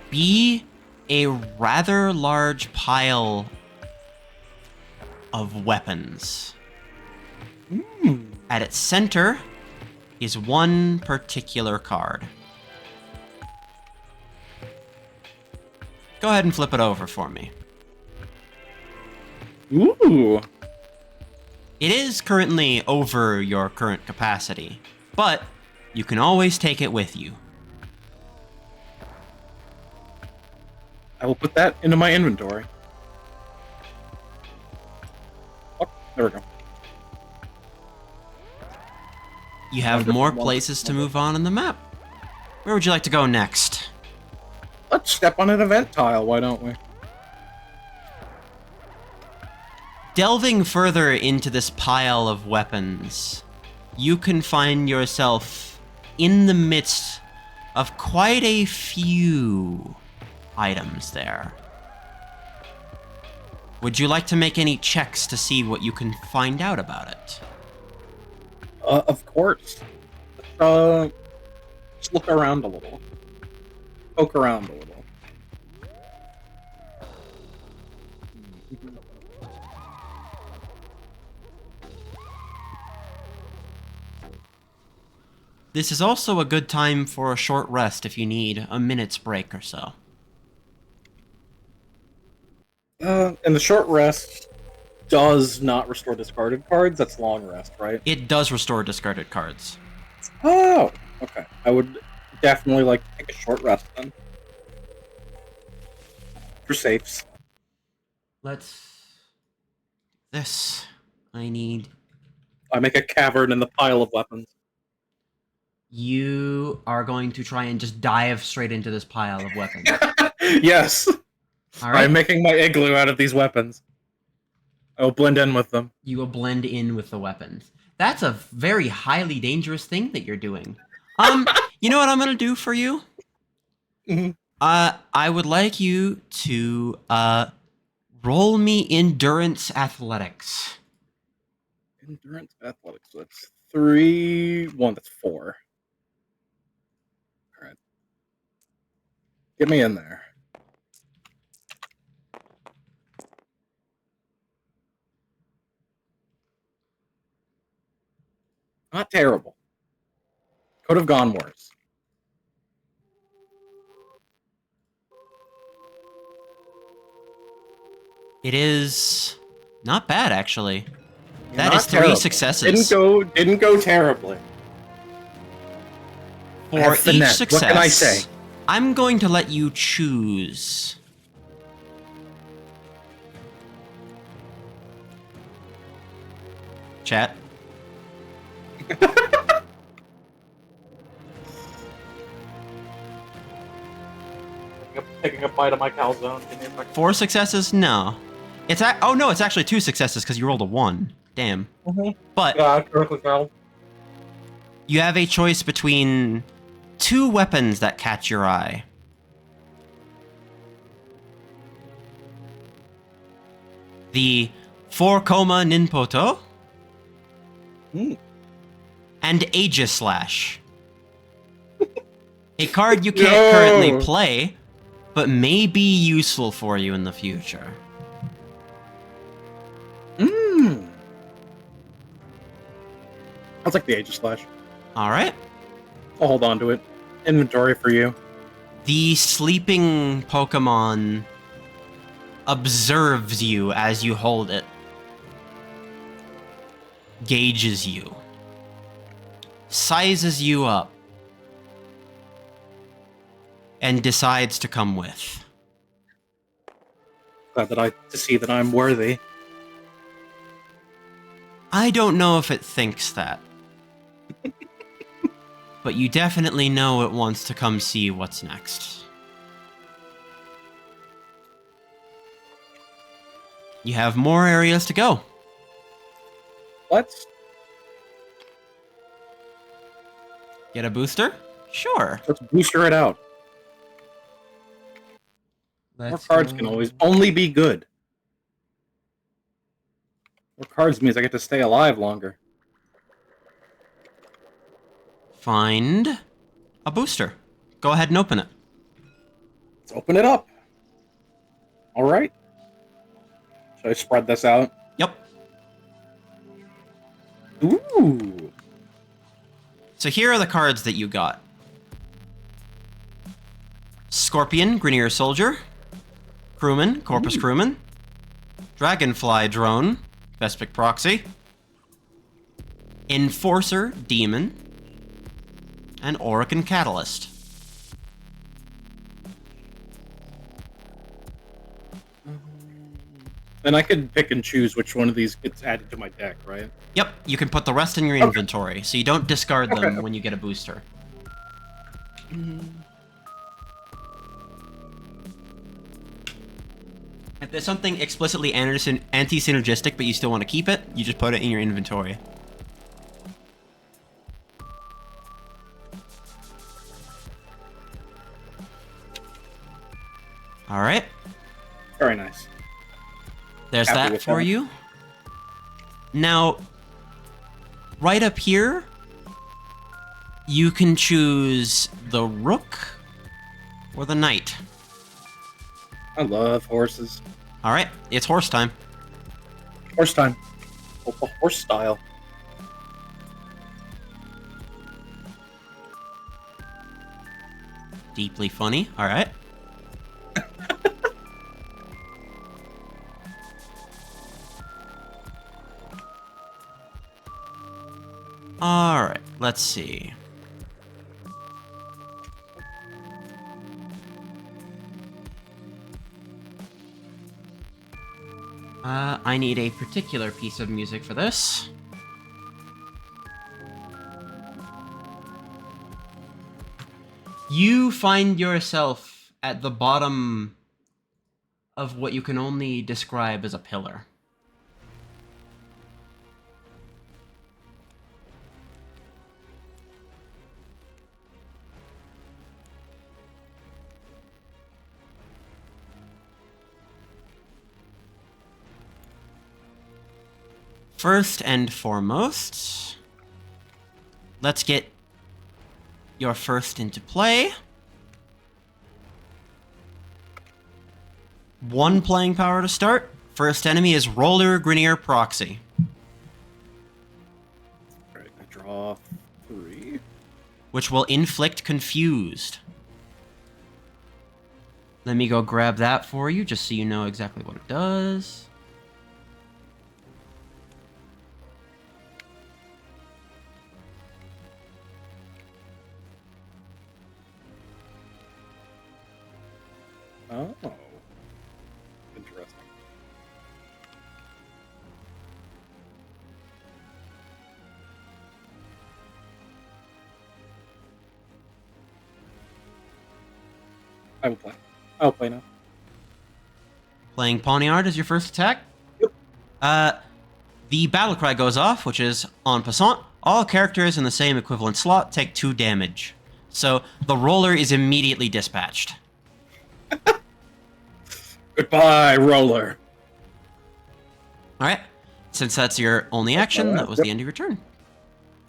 be a rather large pile of weapons. At its center is one particular card. Go ahead and flip it over for me. Ooh. It is currently over your current capacity, but you can always take it with you. I will put that into my inventory. Oh, there we go. You have more places to move on in the map. Where would you like to go next? Let's step on an event tile, why don't we? Delving further into this pile of weapons, you can find yourself in the midst of quite a few items there. Would you like to make any checks to see what you can find out about it? Of course. Let's look around a little. Poke around a little. This is also a good time for a short rest if you need a minute's break or so. And the short rest does not restore discarded cards. That's long rest, right? It does restore discarded cards. Oh, okay. I would definitely like to take a short rest then. For safes. Let's... This. I need... I make a cavern in the pile of weapons. You are going to try and just dive straight into this pile of weapons. Yes! All right. I'm making my igloo out of these weapons. I will blend in with them. You will blend in with the weapons. That's a very highly dangerous thing that you're doing. You know what I'm gonna do for you? Mm-hmm. I would like you to roll me endurance athletics. Endurance athletics. So that's 3... 1, that's 4. Alright. Get me in there. Not terrible. Could have gone worse. It is not bad, actually. You're That not is 3 terrible. successes. Didn't go terribly. I For have each finesse. success, What can I say? I'm going to let you choose. Chat. Taking a bite of my calzone. 4 successes? No. Oh no, it's actually 2 successes because you rolled a 1. Damn. But correctly called. you have a choice between 2 weapons that catch your eye. The 4-Koma Ninpoto and Aegislash. A card you can't currently play, but may be useful for you in the future. I'll take the Aegislash. Alright. I'll hold on to it. Inventory for you. The sleeping Pokemon observes you as you hold it. Gauges you. Sizes you up. And decides to come with. Glad to see that I'm worthy. I don't know if it thinks that. But you definitely know it wants to come see what's next. You have more areas to go. Let's Get a booster? Sure. Let's booster it out. More cards can always only be good. More cards means I get to stay alive longer. Find a booster. Go ahead and open it. Let's open it up. All right. Should I spread this out? Yep. Ooh. So here are the cards that you got. Scorpion, Grineer Soldier. Crewman, Corpus Crewman. Dragonfly Drone, Vespic Proxy. Enforcer, Demon. And Orokin Catalyst. And I could pick and choose which one of these gets added to my deck, right? Yep, you can put the rest in your inventory, so you don't discard them when you get a booster. If there's something explicitly anti-synergistic, but you still want to keep it, you just put it in your inventory. Alright. Very nice. There's Happy that with for that. you. Now, right up here, you can choose the Rook or the Knight. I love horses. Alright, it's horse time. Horse time. Horse style. Deeply funny. Alright. Alright, let's see. I need a particular piece of music for this. You find yourself at the bottom of what you can only describe as a pillar. First and foremost, let's get your first into play. 1 playing power to start. First enemy is Roller Grineer Proxy. Alright, I draw 3. Which will inflict Confused. Let me go grab that for you, just so you know exactly what it does. Oh. Interesting. I will play. I'll play now. Playing Poniard as your first attack. Yep. The battle cry goes off, which is en passant. All characters in the same equivalent slot take 2 damage. So the roller is immediately dispatched. Goodbye, roller. Alright. Since that's your only action, that was the end of your turn.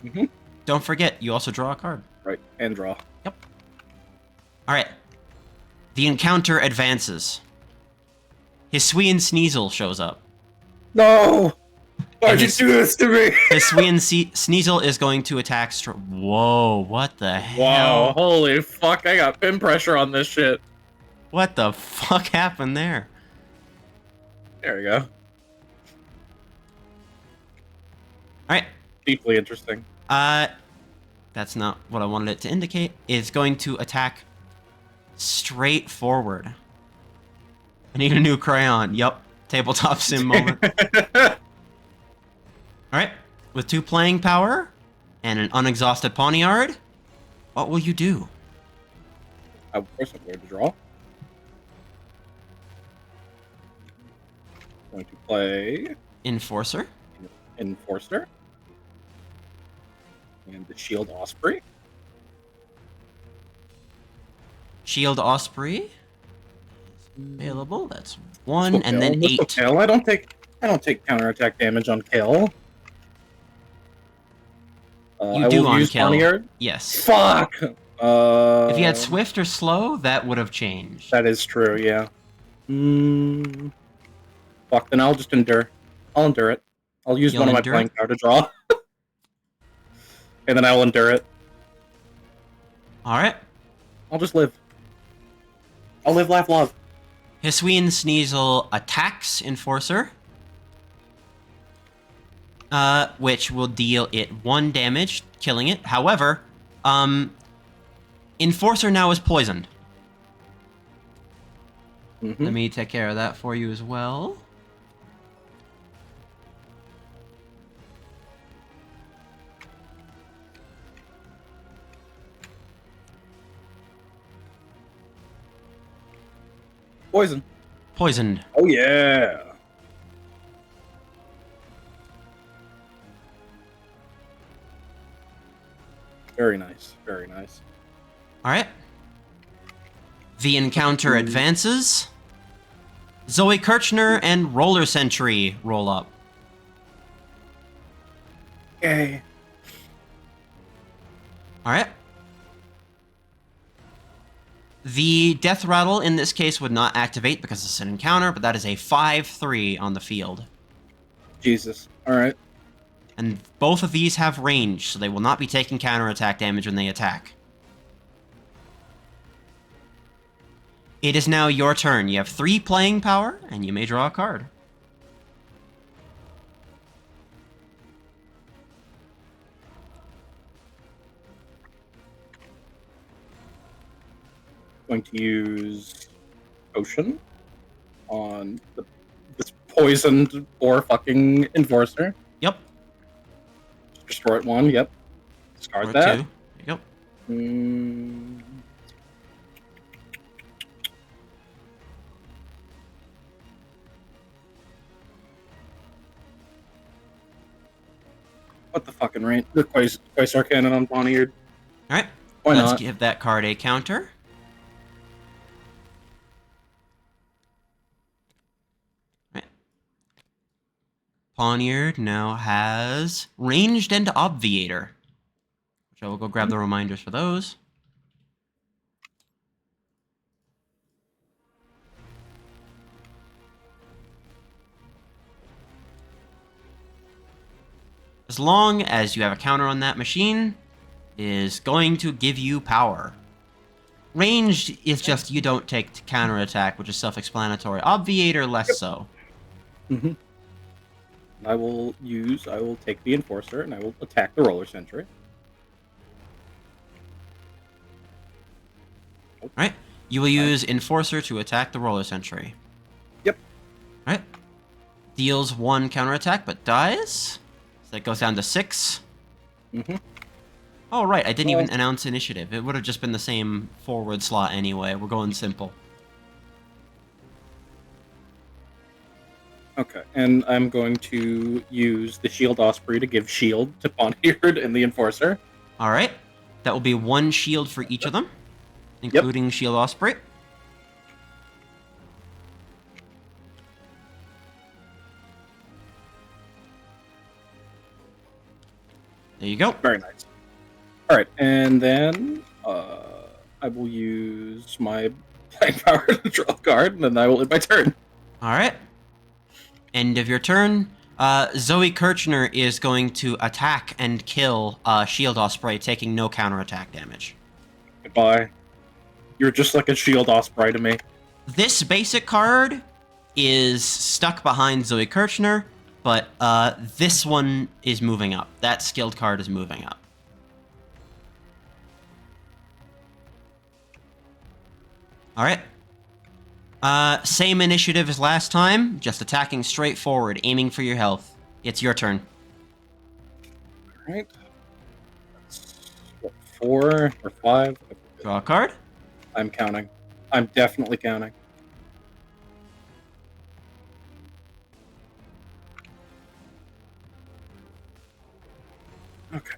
Mm-hmm. Don't forget, you also draw a card. Right, and draw. Yep. Alright. The encounter advances. Hisuian Sneasel shows up. No! Why'd you his- do this to me? Hisuian Sneasel is going to attack Whoa, what the hell? Wow, holy fuck, I got pin pressure on this shit. What the fuck happened there? There we go. Alright. Deeply interesting. That's not what I wanted it to indicate. It's going to attack straight forward. I need a new crayon. Yup. Tabletop sim moment. Alright. With 2 playing power and an unexhausted Poniard, what will you do? Of course I'm going to draw. Going to play Enforcer. Enforcer. And the Shield Osprey. Shield Osprey available. That's 1, and then Let's go 8. kill. I don't take counterattack damage on kill. You I do will on use kill. Poniard. Yes. Fuck! If you had Swift or Slow, that would have changed. That is true, yeah. Fuck, then I'll just endure. I'll endure it. I'll use one of my playing power to draw. And then I will endure it. Alright. I'll just live. I'll live, laugh, love. Hisuian Sneasel attacks Enforcer. Which will deal it 1 damage, killing it. However, Enforcer now is poisoned. Let me take care of that for you as well. Poison. Poisoned. Oh, yeah. Very nice. Very nice. Alright. The encounter advances. Zoe Kirchner and Roller Sentry roll up. Yay. Alright. The Death Rattle in this case would not activate because it's an encounter, but that is a 5-3 on the field. Jesus. Alright. And both of these have range, so they will not be taking counterattack damage when they attack. It is now your turn. You have 3 playing power, and you may draw a card. Going to use Potion on this poisoned or fucking Enforcer. Yep. Destroy it 1, yep. Discard Or that. 2. Yep. What the fucking range? The Quasar Cannon on Poniard. Alright. Why Let's not? give that card a counter. Alright. Poniard now has Ranged and Obviator. Which I will go grab the reminders for those. As long as you have a counter on that machine, it is going to give you power. Ranged is just you don't take counterattack, which is self-explanatory. Obviator, less so. I will take the Enforcer and I will attack the Roller Sentry. Alright. You will use Enforcer to attack the Roller Sentry. Yep. Alright. Deals 1 counterattack, but dies. So that goes down to 6. Oh, right. I didn't even announce initiative. It would have just been the same forward slot anyway. We're going simple. Okay, and I'm going to use the Shield Osprey to give shield to Poniard and the Enforcer. Alright. That will be 1 shield for each of them, including Shield Osprey. There you go. Very nice. Alright, and then I will use my playing power to draw a card, and then I will end my turn. Alright. End of your turn. Zoe Kirchner is going to attack and kill Shield Osprey, taking no counterattack damage. Goodbye. You're just like a Shield Osprey to me. This basic card is stuck behind Zoe Kirchner, but this one is moving up. That skilled card is moving up. Alright. Same initiative as last time, just attacking straight forward, aiming for your health. It's your turn. Alright. That's, what, 4 or 5? Draw a card. I'm counting. I'm definitely counting. Okay.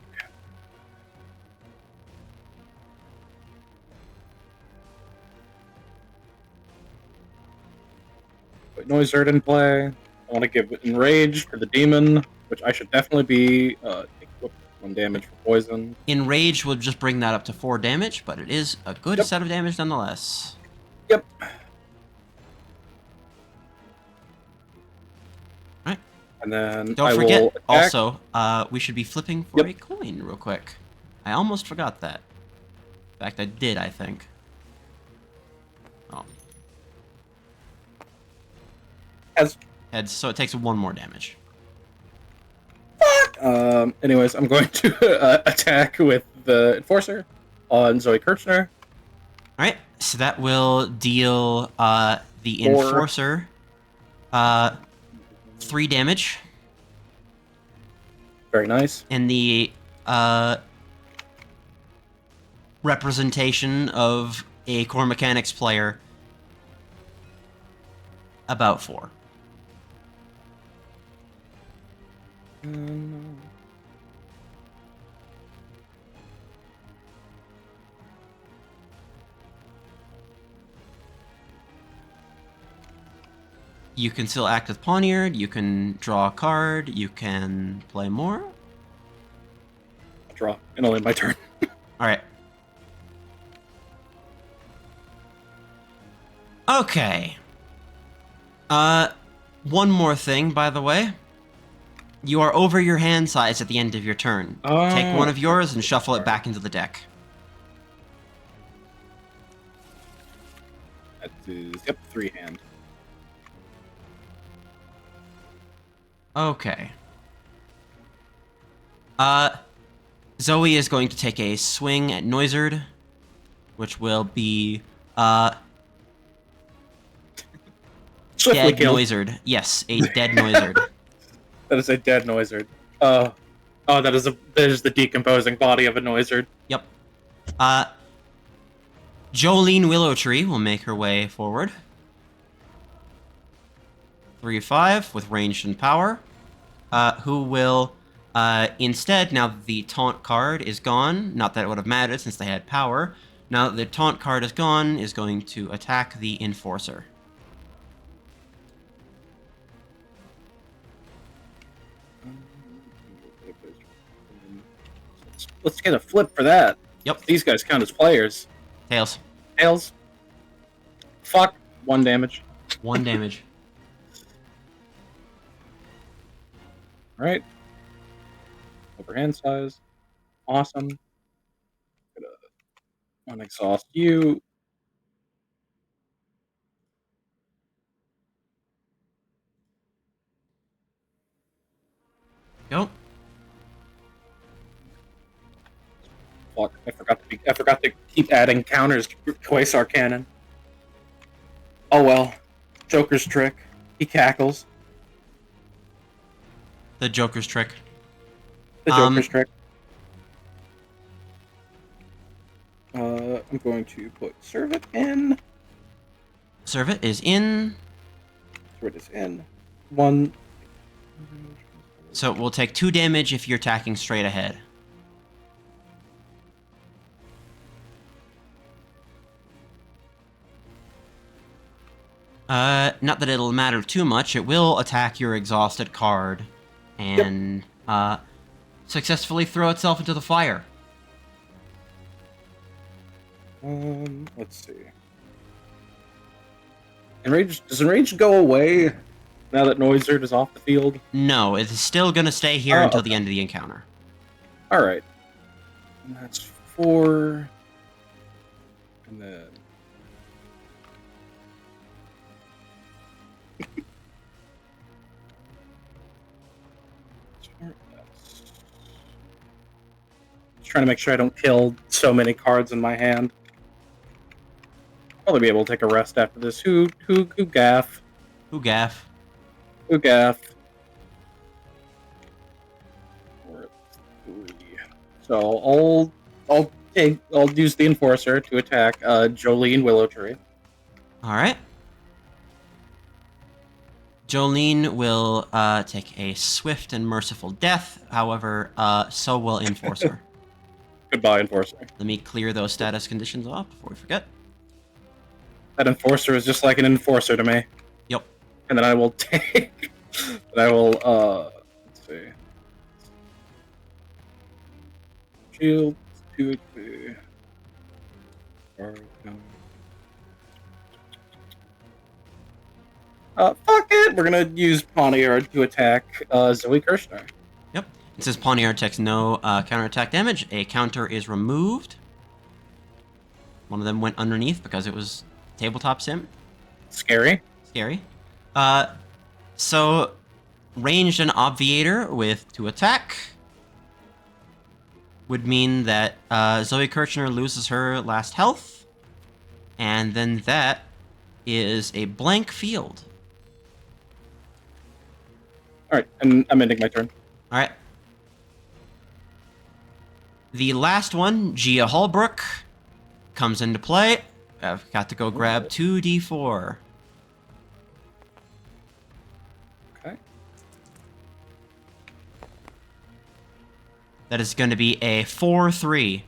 Put Noisert in play. I want to give Enrage for the demon, which I should definitely be take 1 damage for poison. Enrage will just bring that up to 4 damage, but it is a good Yep. set of damage nonetheless. Yep. Right. And then Don't I forget, will attack. also, we should be flipping for a coin real quick. I almost forgot that. In fact, I did, I think. Oh. Heads, so it takes 1 more damage. Anyways, I'm going to attack with the Enforcer on Zoe Kirchner. Alright, so that will deal the 4. Enforcer 3 damage. Very nice. And the representation of a core mechanics player about 4. You can still act with Poniard, you can draw a card, you can play more. I'll draw, and only my turn. Alright. Okay. One more thing, by the way. You are over your hand size at the end of your turn. Take one of yours and shuffle it back into the deck. That is, yep, 3 hand. Okay. Zoe is going to take a swing at Noizard, which will be, Swiftly dead killed. Noizard. Yes, a dead Noizard. That is a dead Noizard. Oh, that is the decomposing body of a Noizard. Yep. Jolene Willowtree will make her way forward. 3-5 with ranged and power. Who will, instead, now that the taunt card is gone, not that it would have mattered since they had power, now that the taunt card is gone, is going to attack the Enforcer. Let's get a flip for that. Yep. These guys count as players. Tails. Tails. Fuck. 1 damage. 1 damage. Right. Overhand size. Awesome. Gonna unexhaust you. Go. Fuck. I forgot to keep adding counters to Quasar Cannon. Oh well. Joker's trick. He cackles. The Joker's trick. The Joker's trick. I'm going to put Servant in. Servant is in. Servant is in. 1. So we'll take 2 damage if you're attacking straight ahead. Not that it'll matter too much. It will attack your exhausted card and successfully throw itself into the fire. Let's see. Does Enrage go away now that Noizard is off the field? No, it is still going to stay here until the end of the encounter. Alright. And that's 4. And then... Just trying to make sure I don't kill so many cards in my hand. Probably be able to take a rest after this. Who gaff? Who gaff? Who gaff? 4, 3. So I'll use the Enforcer to attack Jolene Willowtree. Alright. Jolene will take a swift and merciful death. However, so will Enforcer. Goodbye, Enforcer. Let me clear those status conditions off before we forget. That Enforcer is just like an Enforcer to me. Yep. And then I will take. And I will. Let's see. Shield 2 HP. Fuck it! We're gonna use Poniard to attack Zoe Kirshner. Yep. It says Poniard takes no counterattack damage. A counter is removed. One of them went underneath because it was tabletop sim. Scary. Scary. So ranged and obviator with 2 attack would mean that Zoe Kirchner loses her last health, and then that is a blank field. Alright, and I'm ending my turn. Alright. The last one, Gia Holbrook, comes into play. I've got to go grab 2d4. Okay. That is going to be a 4-3.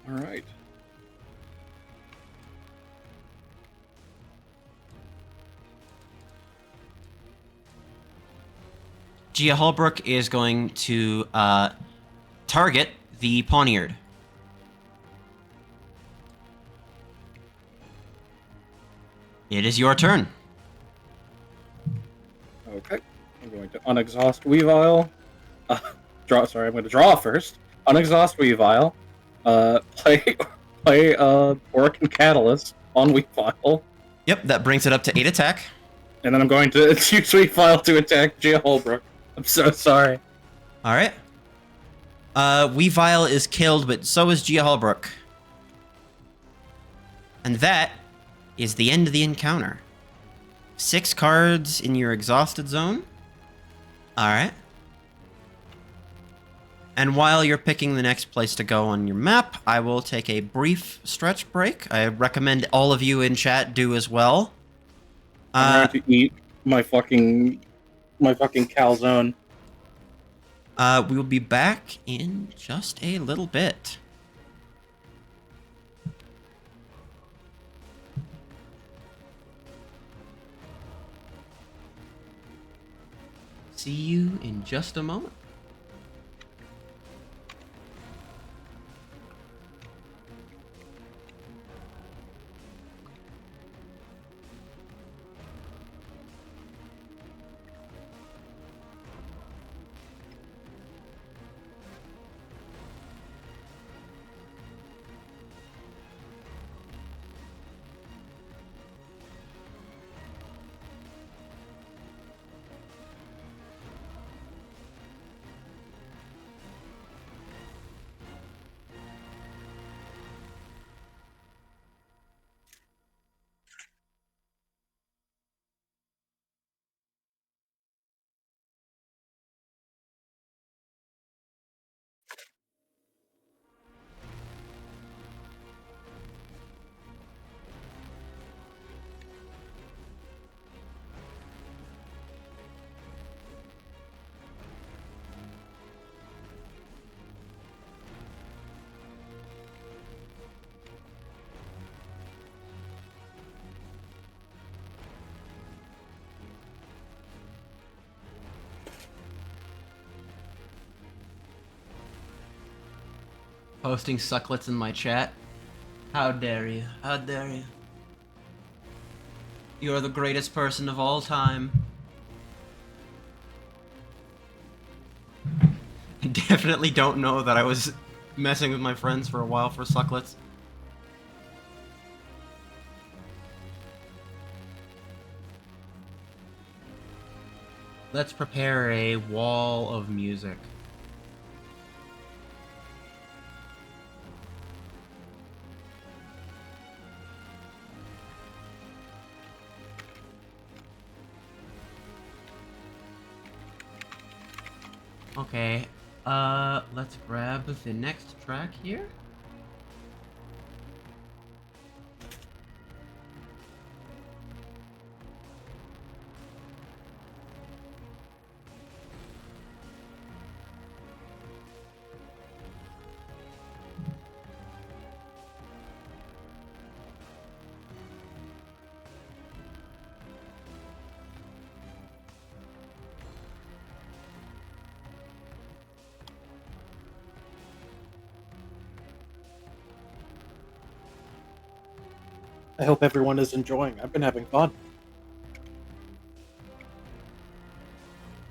Alright. Gia Holbrook is going to target the Poniard. It is your turn. Okay. I'm going to unexhaust Weavile. Sorry, I'm going to draw first. Unexhaust Weavile. Play Oracle Catalyst on Weavile. Yep, that brings it up to 8 attack. And then I'm going to use Weavile to attack Gia Holbrook. I'm so sorry. Alright. Weavile is killed, but so is Gia Holbrook. And that is the end of the encounter. 6 cards in your exhausted zone. Alright. And while you're picking the next place to go on your map, I will take a brief stretch break. I recommend all of you in chat do as well. I'm going to eat my fucking calzone. We will be back in just a little bit. See you in just a moment. Posting sucklets in my chat. How dare you? How dare you? You are the greatest person of all time. I definitely don't know that I was messing with my friends for a while for sucklets. Let's prepare a wall of music. Okay, let's grab the next track here. I hope everyone is enjoying. I've been having fun.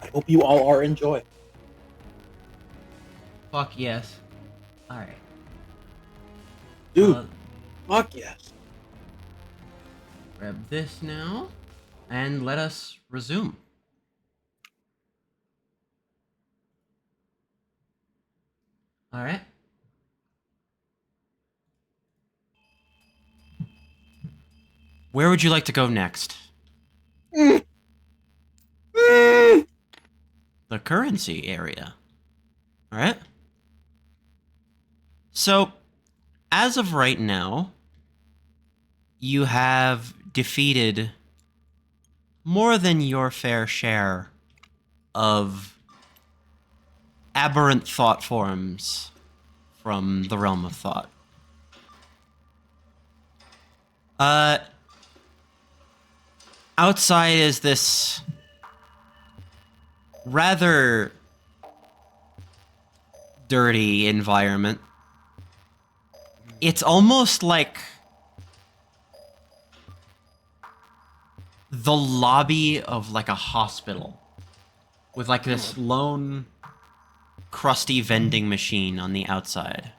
I hope you all are enjoying. Fuck yes. Alright. Dude, fuck yes. Grab this now, and let us resume. Alright. Where would you like to go next? The currency area. Alright. So, as of right now, you have defeated more than your fair share of aberrant thought forms from the realm of thought. Outside is this rather dirty environment. It's almost like the lobby of like a hospital with like this lone crusty vending machine on the outside.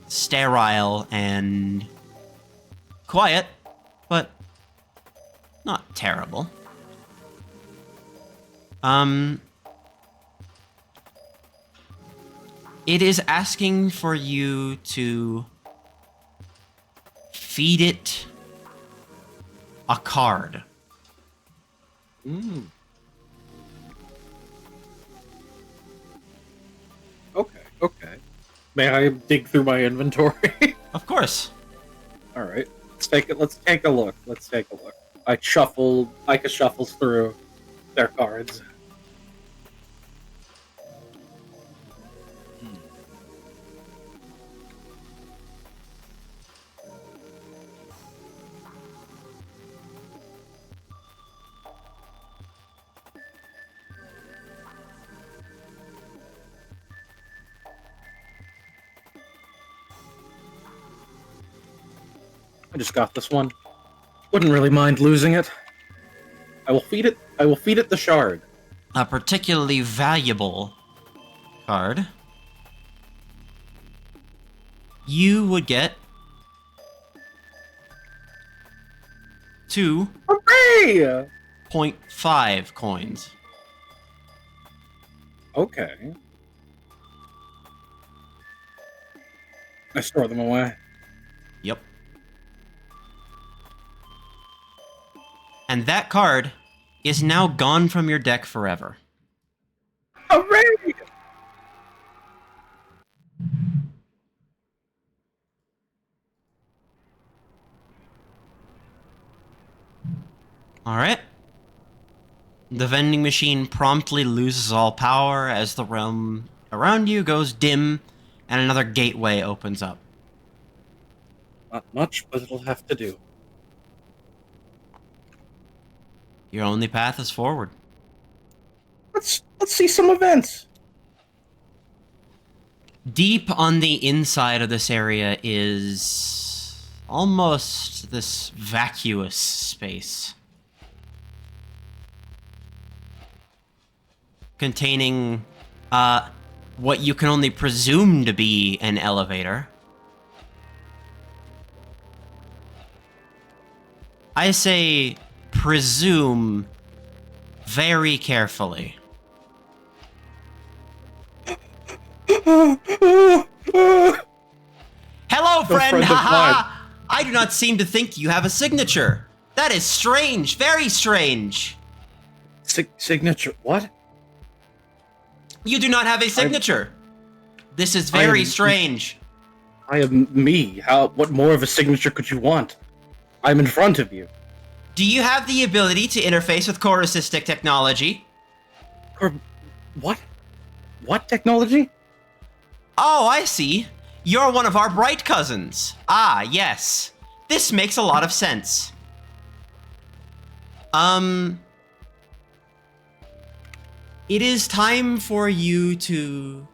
Sterile and quiet, but not terrible. It is asking for you to feed it a card. Okay. May I dig through my inventory? Of course. All right. Let's take a look. Ika shuffles through their cards. I just got this one. Wouldn't really mind losing it. I will feed it the shard. A particularly valuable card. You would get 2.5 Hooray! coins. Okay. I store them away. Yep. And that card is now gone from your deck forever. Hooray! Alright. The vending machine promptly loses all power as the realm around you goes dim and another gateway opens up. Not much, but it'll have to do. Your only path is forward. Let's see some events. Deep on the inside of this area is almost this vacuous space. Containing what you can only presume to be an elevator. I say presume very carefully. Hello, friend! Haha! I do not seem to think you have a signature. That is strange, very strange. Signature? What? You do not have a signature. This is very strange. I am me. What more of a signature could you want? I'm in front of you. Do you have the ability to interface with core assistic technology? What? What technology? Oh, I see. You're one of our bright cousins. Ah, yes. This makes a lot of sense. It is time for you to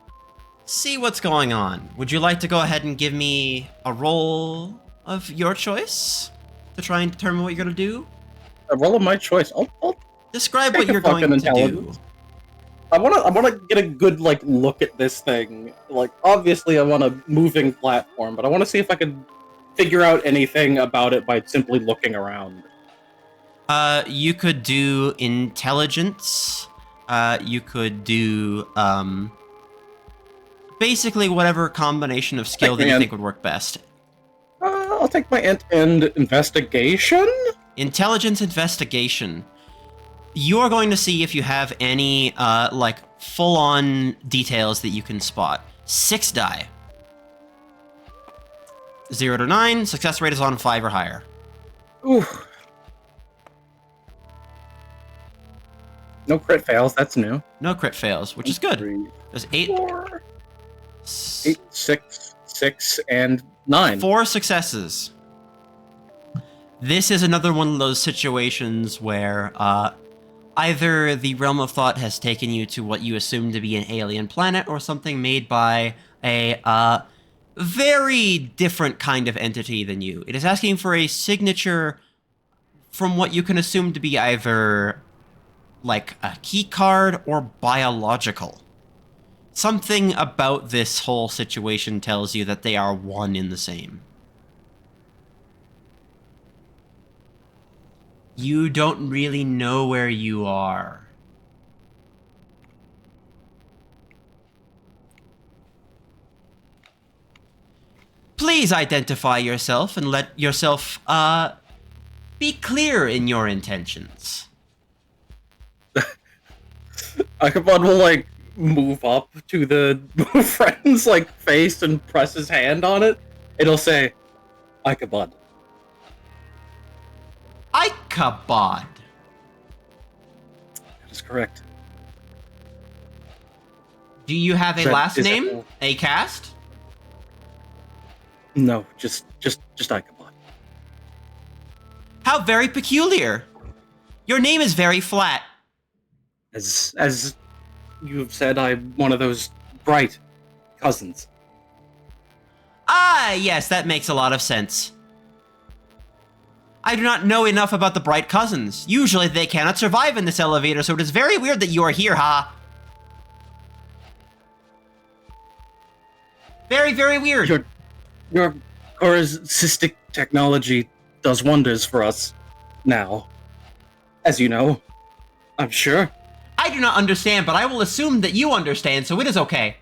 see what's going on. Would you like to go ahead and give me a roll of your choice to try and determine what you're going to do? A roll of my choice. I'll Describe take what a you're going fucking to do. intelligence. I wanna get a good like look at this thing. Like obviously I'm on a moving platform, but I want to see if I can figure out anything about it by simply looking around. You could do intelligence. You could do basically whatever combination of skill that you think would work best. I'll take my int and investigation. Intelligence investigation. You are going to see if you have any like full-on details that you can spot. 6 die. 0 to 9. Success rate is on 5 or higher. Ooh. No crit fails. That's new. No crit fails, which is good. 3, There's 8. 4, 8, 6, 6, and 9. 4 successes. This is another one of those situations where either the realm of thought has taken you to what you assume to be an alien planet or something made by a very different kind of entity than you. It is asking for a signature from what you can assume to be either like a key card or biological. Something about this whole situation tells you that they are one in the same. You don't really know where you are. Please identify yourself and let yourself, be clear in your intentions. Akabon will like move up to the friend's like face and press his hand on it. It'll say, Ichabod. Ichabod. That is correct. Do you have a That last is name? A cast? No, just Ichabod. How very peculiar. Your name is very flat. As you've said, I'm one of those bright cousins. Ah, yes, that makes a lot of sense. I do not know enough about the Bright Cousins. Usually they cannot survive in this elevator, so it is very weird that you are here, ha? Very, very weird. Your Cora's cystic technology does wonders for us now. As you know, I'm sure. I do not understand, but I will assume that you understand, so it is okay.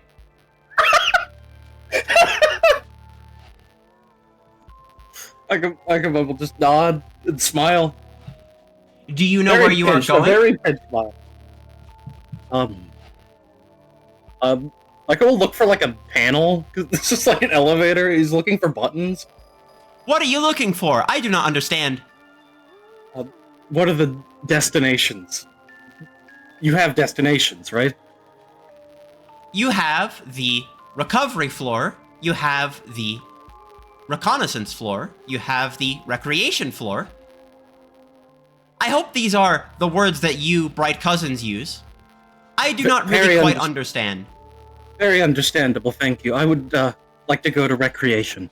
Ichabod will just nod and smile. Do you know where you are going? A very pinched smile. Like, we'll look for like a panel, because it's just like an elevator. He's looking for buttons. What are you looking for? I do not understand. What are the destinations? You have destinations, right? You have the recovery floor, you have the reconnaissance floor, you have the recreation floor. I hope these are the words that you Bright Cousins use. I do not really quite understand. Very understandable, thank you. I would like to go to recreation.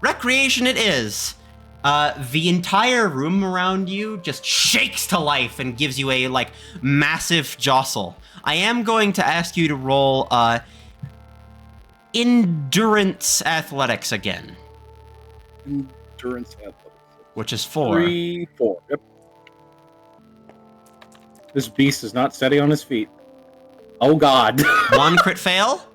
Recreation it is. The entire room around you just shakes to life and gives you a, like, massive jostle. I am going to ask you to roll, endurance athletics again. Endurance athletics. Which is 4. 3, 4, yep. This beast is not steady on his feet. Oh god. 1 crit fail,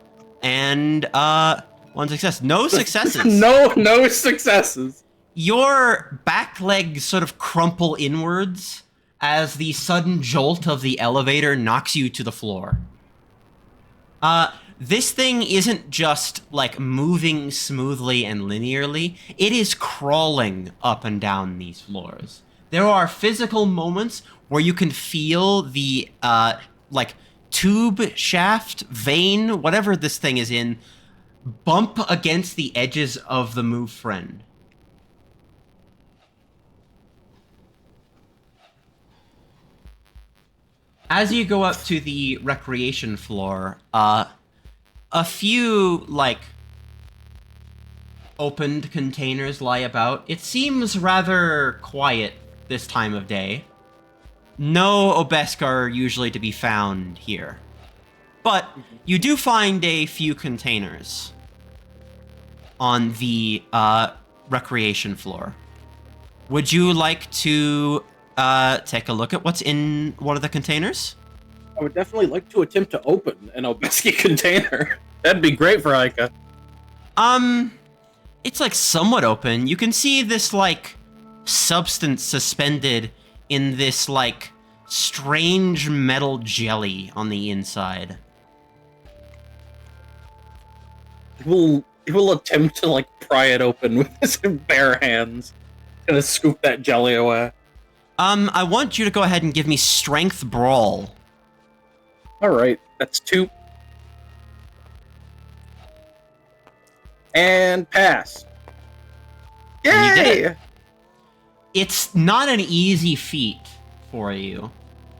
and, 1 success. No successes. No successes. Your back legs sort of crumple inwards as the sudden jolt of the elevator knocks you to the floor. This thing isn't just, like, moving smoothly and linearly. It is crawling up and down these floors. There are physical moments where you can feel the, like, tube, shaft, vein, whatever this thing is in, bump against the edges of the move friend. As you go up to the recreation floor, a few, like, opened containers lie about. It seems rather quiet this time of day. No Obeska are usually to be found here. But you do find a few containers on the recreation floor. Would you like to take a look at what's in one of the containers? I would definitely like to attempt to open an Obeski container. That'd be great for Ica. It's like somewhat open. You can see this like substance suspended in this like strange metal jelly on the inside. He will attempt to like pry it open with his bare hands. Gonna scoop that jelly away. I want you to go ahead and give me strength brawl. Alright, that's 2. And pass. Yay! And you did it. It's not an easy feat for you.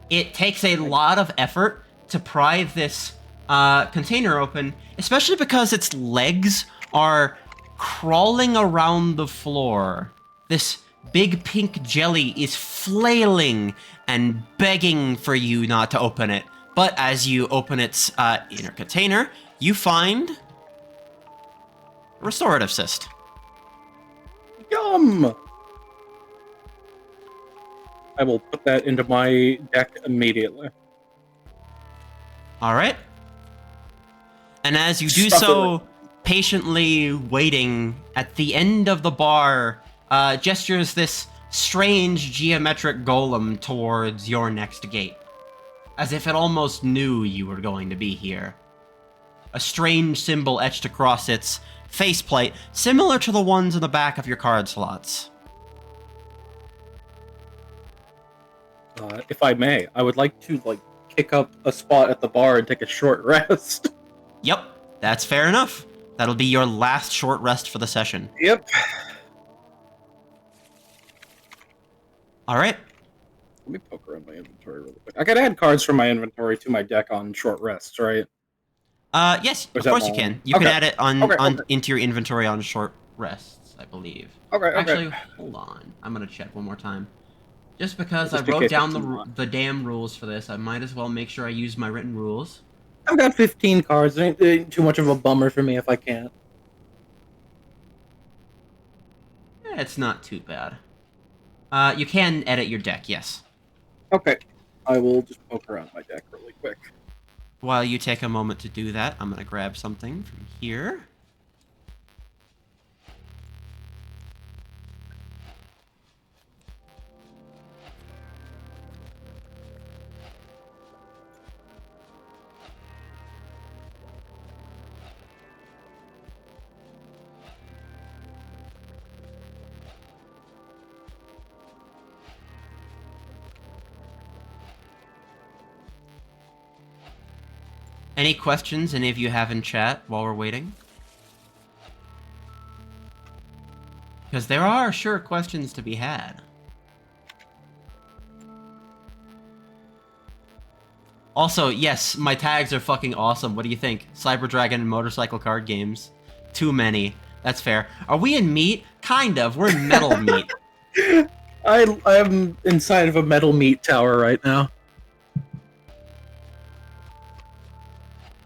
It takes a lot of effort to pry this container open, especially because its legs are crawling around the floor. This big pink jelly is flailing and begging for you not to open it. But as you open its inner container, you find a restorative cyst. Yum! I will put that into my deck immediately. All right. And as you do Stuff so, patiently waiting at the end of the bar, gestures this strange geometric golem towards your next gate, as if it almost knew you were going to be here. A strange symbol etched across its faceplate, similar to the ones in the back of your card slots. If I may, I would like to like kick up a spot at the bar and take a short rest. Yep, that's fair enough. That'll be your last short rest for the session. Yep. All right. Let me poke around my inventory really quick. I can add cards from my inventory to my deck on short rests, right? Yes, of course you can. You can add it into your inventory on short rests, I believe. Okay. Actually, hold on. I'm gonna check one more time. Just because Just I in wrote case down the damn rules for this, I might as well make sure I use my written rules. I've got 15 cards. It ain't too much of a bummer for me if I can't. It's not too bad. You can edit your deck, yes. Okay. I will just poke around my deck really quick. While you take a moment to do that, I'm gonna grab something from here. Any questions any of you have in chat while we're waiting? Because there are sure questions to be had. Also, yes, my tags are fucking awesome. What do you think? Cyber Dragon and motorcycle card games. Too many. That's fair. Are we in meat? Kind of. We're in metal meat. I am inside of a metal meat tower right now.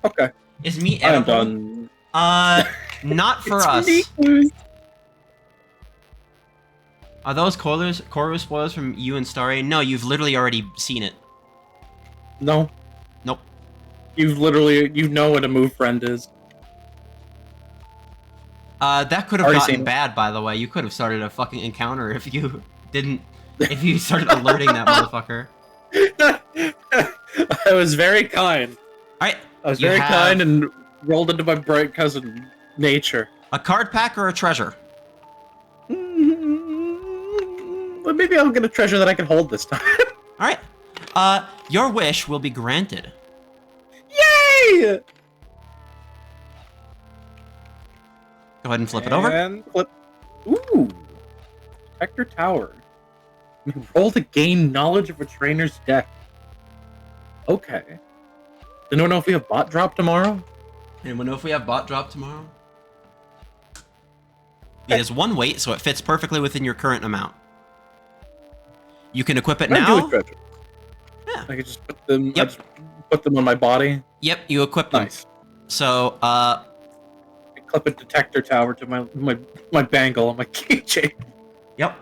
Okay. Is meat I'm edible? done. Not for us. Meat. Are those Koru spoilers from you and Starry? No, you've literally already seen it. No. Nope. You know what a move friend is. That could have Already gotten seen it. bad, by the way. You could have started a fucking encounter if you didn't... If you started alerting that motherfucker. I was very kind. Alright. I was very kind and rolled into my bright cousin, nature. A card pack or a treasure? Well, maybe I'll get a treasure that I can hold this time. Alright. Your wish will be granted. Yay! Go ahead and flip it over. And flip. Ooh. Protector Tower. You roll to gain knowledge of a trainer's deck. Okay. Does anyone know if we have bot drop tomorrow? Anyone know if we have bot drop tomorrow? It is 1 weight, so it fits perfectly within your current amount. You can equip it Can I now. do it, Frederick? Yeah. I could just put them. Yep. I just put them on my body. Yep, you equip them. Nice. So, I clip a detector tower to my bangle on my keychain. Yep.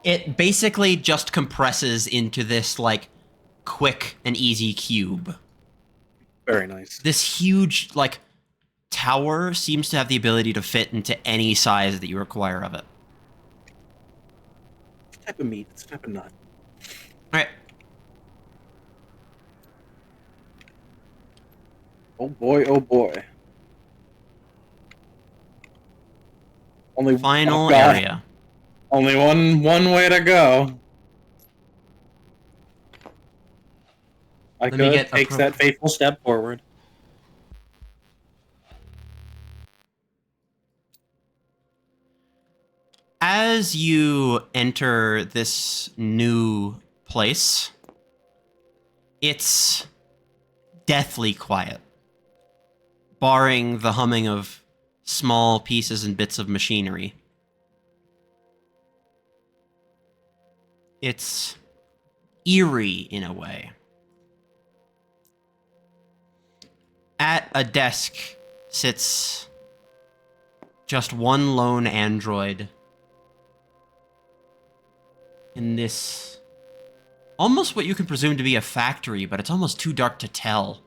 It basically just compresses into this, like, quick and easy cube. Very nice. This huge, like, tower seems to have the ability to fit into any size that you require of it. It's a type of meat. It's a type of nut. Alright. Oh boy, oh boy. Only Final oh God. area. Only one way to go. Let me get takes that fateful step forward. As you enter this new place, it's deathly quiet, barring the humming of small pieces and bits of machinery. It's eerie in a way. At a desk sits just one lone android in this almost what you can presume to be a factory, but it's almost too dark to tell.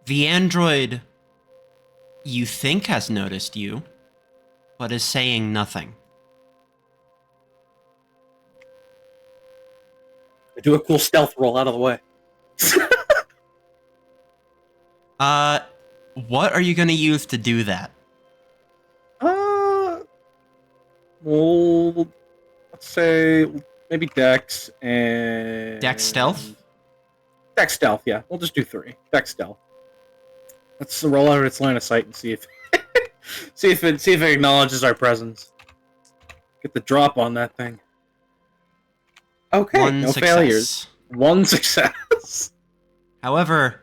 The android you think has noticed you, but is saying nothing. I do a cool stealth roll out of the way. What are you gonna use to do that? Well, let's say maybe Dex and Dex stealth? Dex stealth, yeah. We'll just do 3. Dex stealth. Let's roll out its line of sight and see if see if it acknowledges our presence. Get the drop on that thing. Okay, One no success. failures. 1 success. However,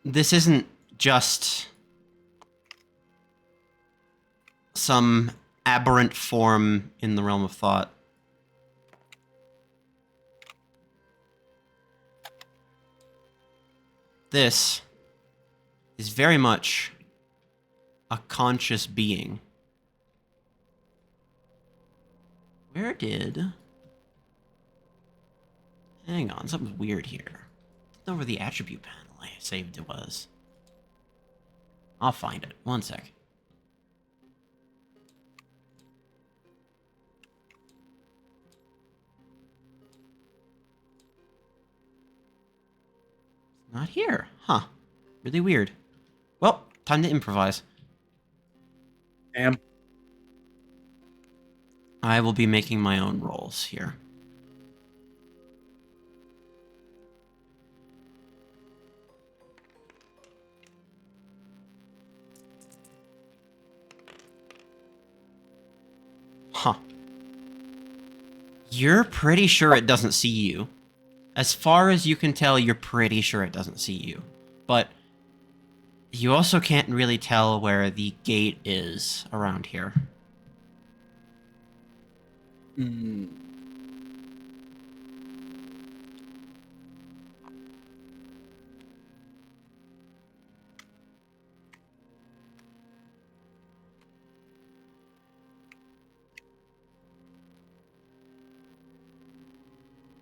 this isn't just some aberrant form in the realm of thought. This is very much a conscious being. Where did... Hang on, something's weird here. I don't know where the attribute panel I saved it was. I'll find it. 1 sec. Not here. Huh. Really weird. Well, time to improvise. Damn. I will be making my own rolls here. Huh. You're pretty sure it doesn't see you. As far as you can tell, you're pretty sure it doesn't see you. But you also can't really tell where the gate is around here. Hmm.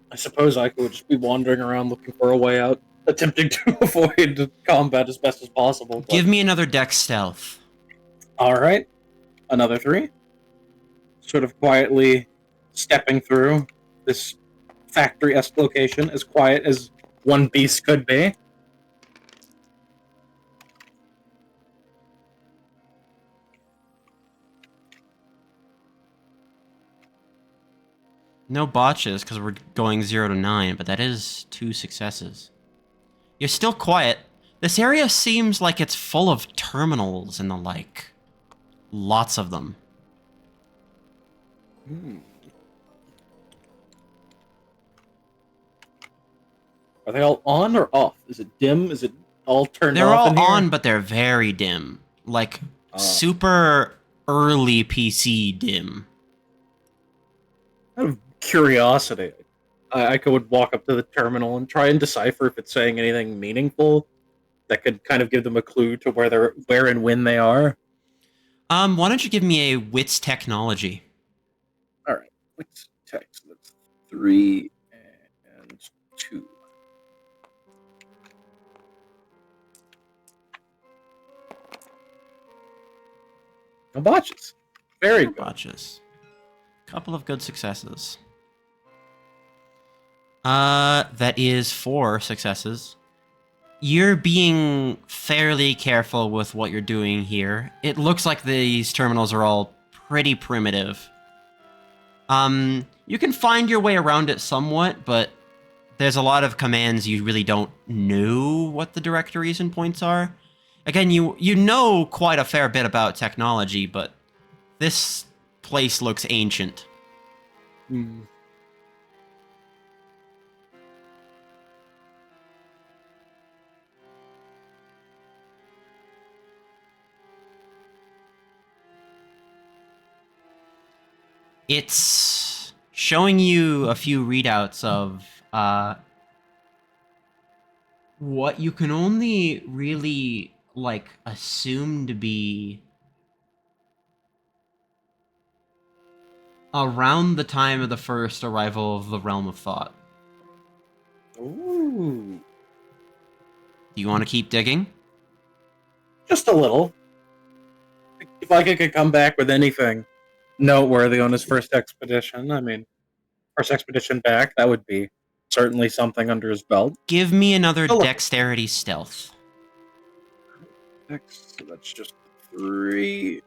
I suppose I could just be wandering around looking for a way out, attempting to avoid combat as best as possible. But... Give me another dex stealth. Alright. Another 3. Sort of quietly stepping through this factory-esque location, as quiet as one beast could be. No botches, because we're going 0 to 9, but that is 2 successes. You're still quiet. This area seems like it's full of terminals and the like. Lots of them. Are they all on or off? Is it dim? Is it all turned They're off all in here? on, but they're very dim. Like, Oh. super early PC dim. Out of curiosity, I could walk up to the terminal and try and decipher if it's saying anything meaningful that could kind of give them a clue to where and when they are. Why don't you give me a wits technology? All right, let's text. That's 3 and 2. No botches. Very good. Botches. Couple of good successes. That is 4 successes. You're being fairly careful with what you're doing here. It looks like these terminals are all pretty primitive. You can find your way around it somewhat, but there's a lot of commands you really don't know what the directories and points are. Again, you know quite a fair bit about technology, but this place looks ancient. Hmm. It's showing you a few readouts of what you can only really like assume to be around the time of the first arrival of the Realm of Thought. Ooh. Do you want to keep digging? Just a little. If I could come back with anything noteworthy on his first expedition, first expedition back, that would be certainly something under his belt. Give me another Oh, look. dexterity stealth. So that's just 3.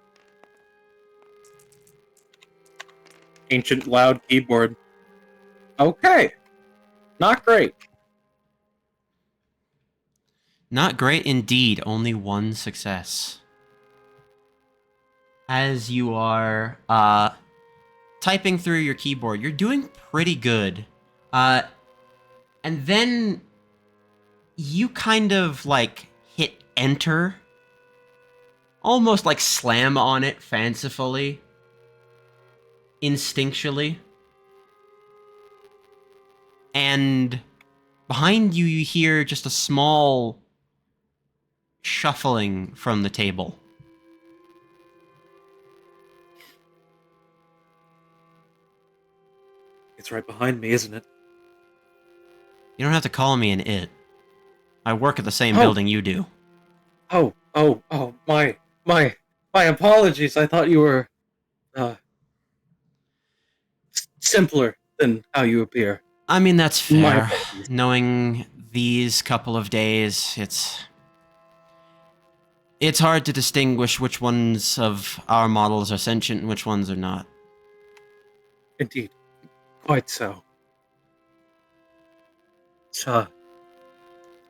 Ancient loud keyboard. Okay. Not great. Not great indeed, only 1 success. As you are typing through your keyboard, you're doing pretty good. And then you kind of like hit enter, almost like slam on it fancifully, instinctually. And behind you, you hear just a small shuffling from the table. It's right behind me, isn't it? You don't have to call me an it. I work at the same building you do. Oh, my apologies. I thought you were, simpler than how you appear. I mean, that's My fair. apologies. Knowing these couple of days, it's hard to distinguish which ones of our models are sentient and which ones are not. Indeed. Quite so.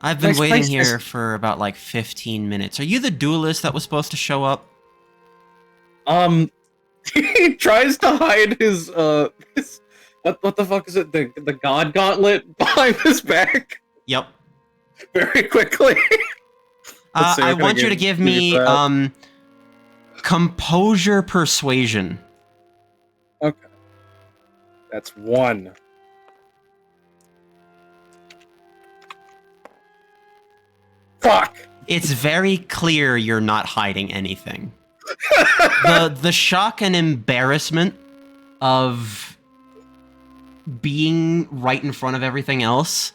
I've been Nice waiting place, here this- for about like 15 minutes. Are you the duelist that was supposed to show up? He tries to hide his what the fuck is it? The god gauntlet behind his back Yep. very quickly. Let's see, I what can I want you to give me you for that? composure persuasion. Okay. That's 1. Fuck. It's very clear you're not hiding anything. The shock and embarrassment of being right in front of everything else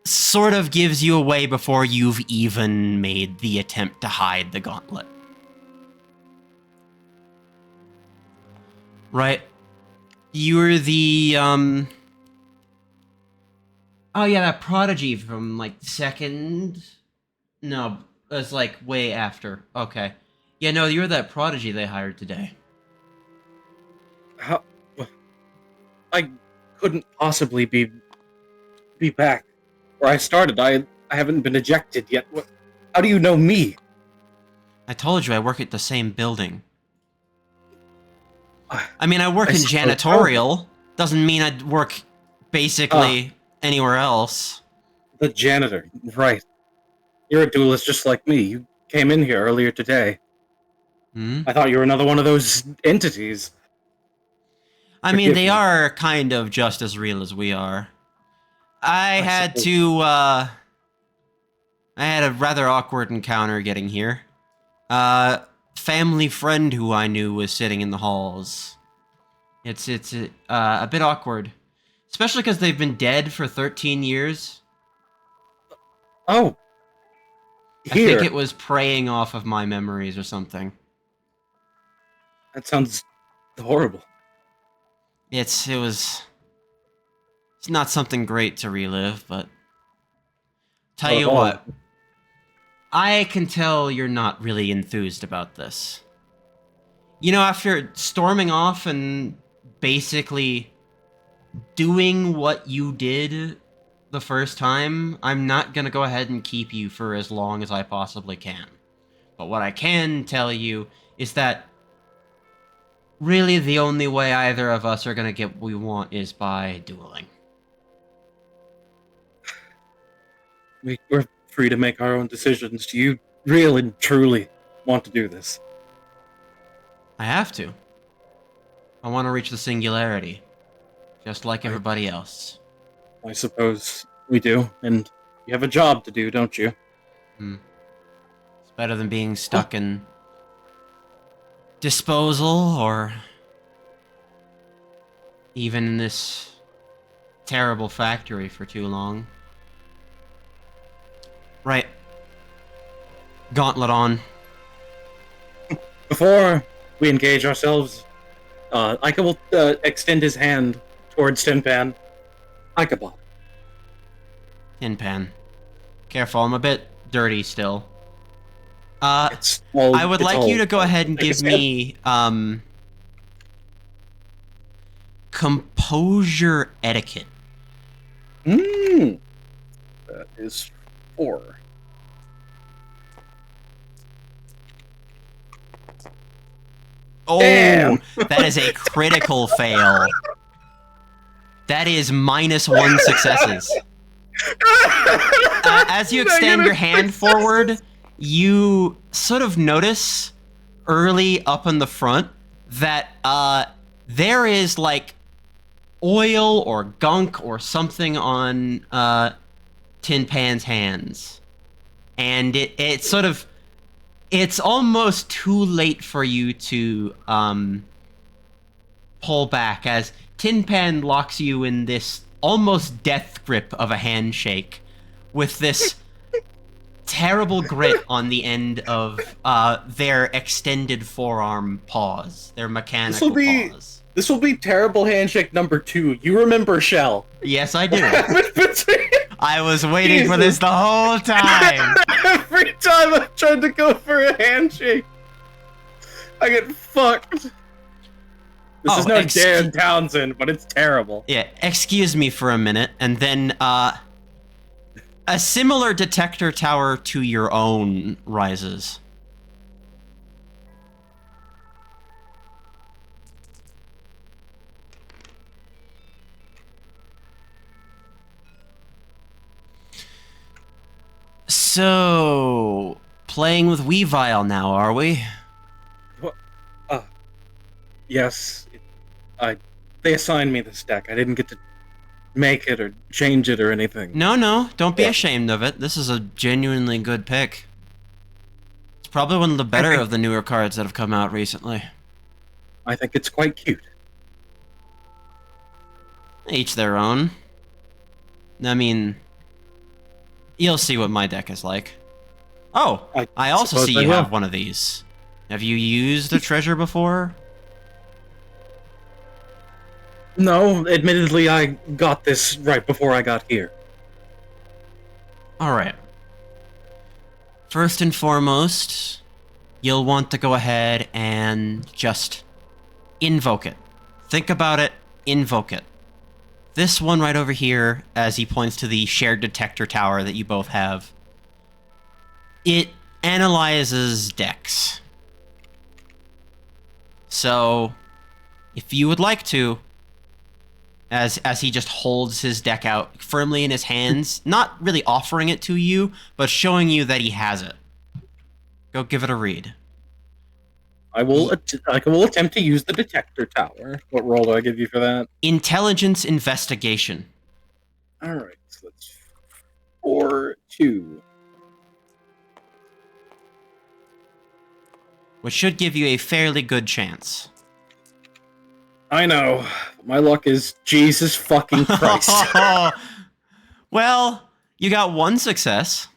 sort of gives you away before you've even made the attempt to hide the gauntlet. Right. You're the, oh yeah, that prodigy from, like, second... No, it's, like, way after. Okay. Yeah, no, you're that prodigy they hired today. How? I couldn't possibly be back where I started. I haven't been ejected yet. How do you know me? I told you I work at the same building. I mean, I work I in suppose- janitorial. Doesn't mean I work basically anywhere else. The janitor, right. You're a duelist just like me. You came in here earlier today. Hmm? I thought you were another one of those entities. I mean, Forgive they me. are kind of just as real as we are. I had suppose. to, I had a rather awkward encounter getting here. Family friend who I knew was sitting in the halls. It's a bit awkward. Especially because they've been dead for 13 years. Oh. I think Here. it was preying off of my memories or something. That sounds horrible. It's not something great to relive, but tell Not at you all. what, I can tell you're not really enthused about this. You know, after storming off and basically doing what you did the first time, I'm not gonna go ahead and keep you for as long as I possibly can. But what I can tell you is that really the only way either of us are gonna get what we want is by dueling. We're free to make our own decisions. Do you really and truly want to do this? I have to. I want to reach the singularity, just like everybody else. I suppose we do, and you have a job to do, don't you? It's better than being stuck in disposal or even in this terrible factory for too long. Right. Gauntlet on. Before we engage ourselves, Ika will extend his hand towards Tin Pan. Ichabod. Tin Pan. Careful, I'm a bit dirty still. It's all, I would it's like all- you to go ahead and take a give sip. me, composure etiquette. That is 4. Oh, Damn. that is a critical fail. That is -1 successes. As you extend your hand forward, you sort of notice early up in the front that there is like oil or gunk or something on Tin Pan's hands. And it's sort of, it's almost too late for you to pull back as Tin Pan locks you in this almost death grip of a handshake with this terrible grit on the end of their extended forearm paws, their mechanical paws. This will be terrible handshake number 2. You remember Shell? Yes, I do. Between I was waiting for this the whole time. every time I tried to go for a handshake, I get fucked. This is no Dan Townsend, but it's terrible. Yeah, excuse me for a minute, and then a similar detector tower to your own rises. So, playing with Weavile now, are we? Yes. They assigned me this deck. I didn't get to make it or change it or anything. No, don't be ashamed of it. This is a genuinely good pick. It's probably one of the better of the newer cards that have come out recently. I think it's quite cute. Each their own. I mean, you'll see what my deck is like. Oh, I also suppose see I you will. have one of these. Have you used a treasure before? No, admittedly, I got this right before I got here. Alright. First and foremost, you'll want to go ahead and just invoke it. Think about it, invoke it. This one right over here, as he points to the shared detector tower that you both have, it analyzes decks. So, if you would like to, as he just holds his deck out firmly in his hands, not really offering it to you, but showing you that he has it. Go give it a read. I will attempt to use the detector tower. What roll do I give you for that? Intelligence investigation. All right, so that's 4-2. Which should give you a fairly good chance. I know. My luck is Jesus fucking Christ. Well, you got one success.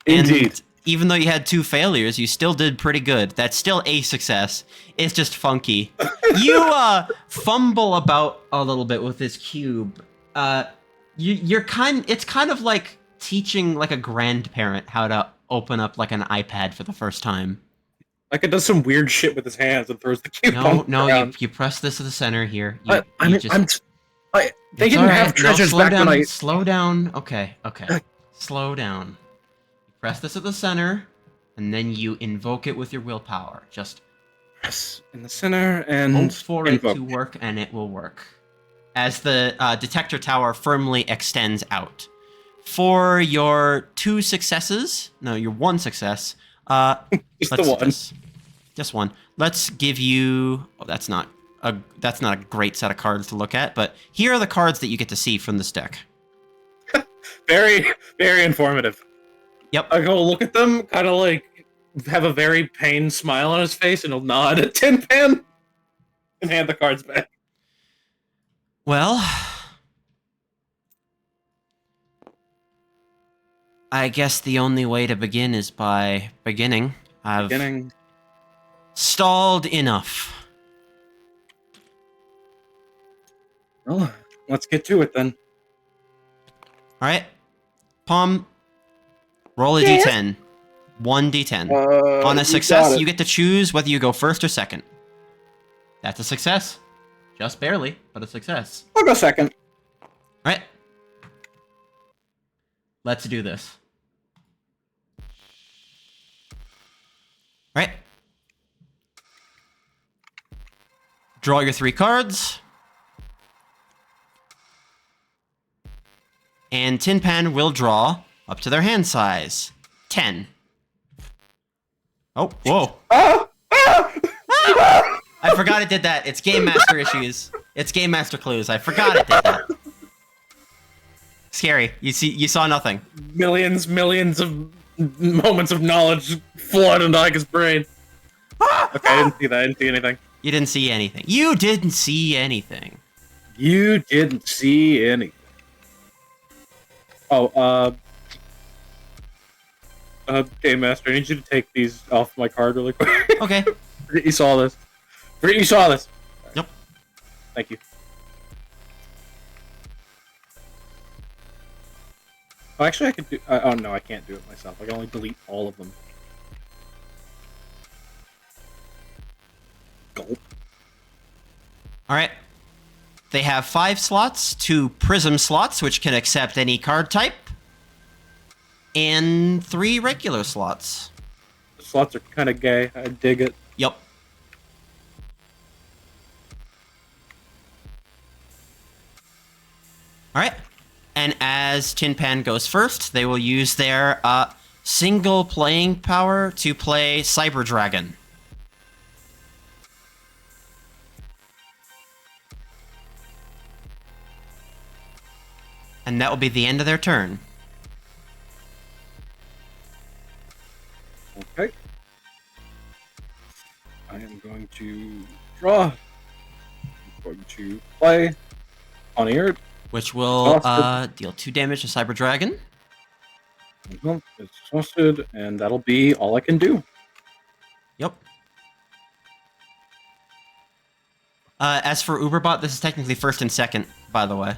Indeed. And even though you had 2 failures, you still did pretty good. That's still a success. It's just funky. You fumble about a little bit with this cube. It's kind of like teaching like a grandparent how to open up like an iPad for the first time. Like it does some weird shit with his hands and throws the cube on the ground. You press this to the center here. They didn't have treasures back when I... Slow down. Okay. Slow down. You press this at the center, and then you invoke it with your willpower. Just press in the center and hope for it to work, and it will work. As the detector tower firmly extends out. For your 2 successes, no, your 1 success, just the one. Just one. Let's give you... Oh, that's not a great set of cards to look at, but here are the cards that you get to see from this deck. Very, very informative. Yep. I go look at them, kind of like have a very pained smile on his face, and he'll nod at Tin Pan and hand the cards back. Well, I guess the only way to begin is by beginning. I've stalled enough. Well, let's get to it then. All right, Palm, roll a d10. 1 d10. On a success, you get to choose whether you go first or second. That's a success. Just barely, but a success. I'll go second. All right. Let's do this. All right. Draw your 3 cards. And Tin Pan will draw up to their hand size. 10. Oh, whoa. I forgot it did that. It's Game Master issues. It's Game Master clues. I forgot it did that. Scary. You saw nothing. Millions of moments of knowledge flood into Ika's brain. Okay, I didn't see that. I didn't see anything. You didn't see anything. You didn't see anything. You didn't see anything. Oh, Game Master, I need you to take these off my card really quick. Okay. Forget you saw this. Forget you saw this. Yep. Thank you. Oh, actually, I could do... oh, no, I can't do it myself. I can only delete all of them. Gulp. Alright. They have 5 slots, 2 prism slots, which can accept any card type, and 3 regular slots. The slots are kind of gay. I dig it. Yep. Alright. And as Tin Pan goes first, they will use their single playing power to play Cyber Dragon. And that will be the end of their turn. Okay. I am going to draw. I'm going to play on ear. Which will deal 2 damage to Cyber Dragon. It's exhausted, and that'll be all I can do. Yep. As for Uberbot, this is technically first and second, by the way.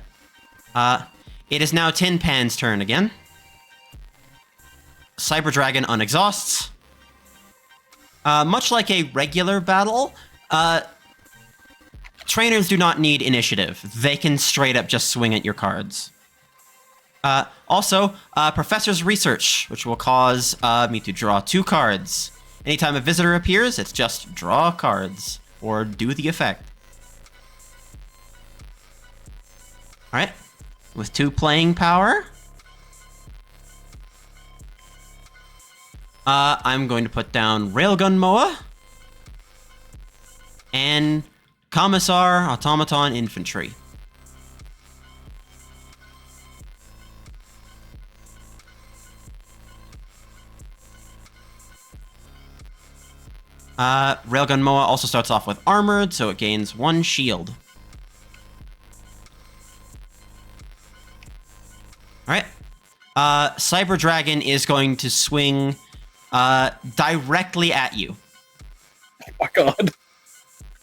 It is now Tin Pan's turn again. Cyber Dragon unexhausts. Much like a regular battle, trainers do not need initiative. They can straight up just swing at your cards. Also, Professor's Research, which will cause me to draw 2 cards. Anytime a visitor appears, it's just draw cards, or do the effect. Alright. With 2 playing power. I'm going to put down Railgun Moa. And Commissar Automaton Infantry. Railgun Moa also starts off with Armored, so it gains 1 shield. Alright. Cyber Dragon is going to swing directly at you. Oh my god.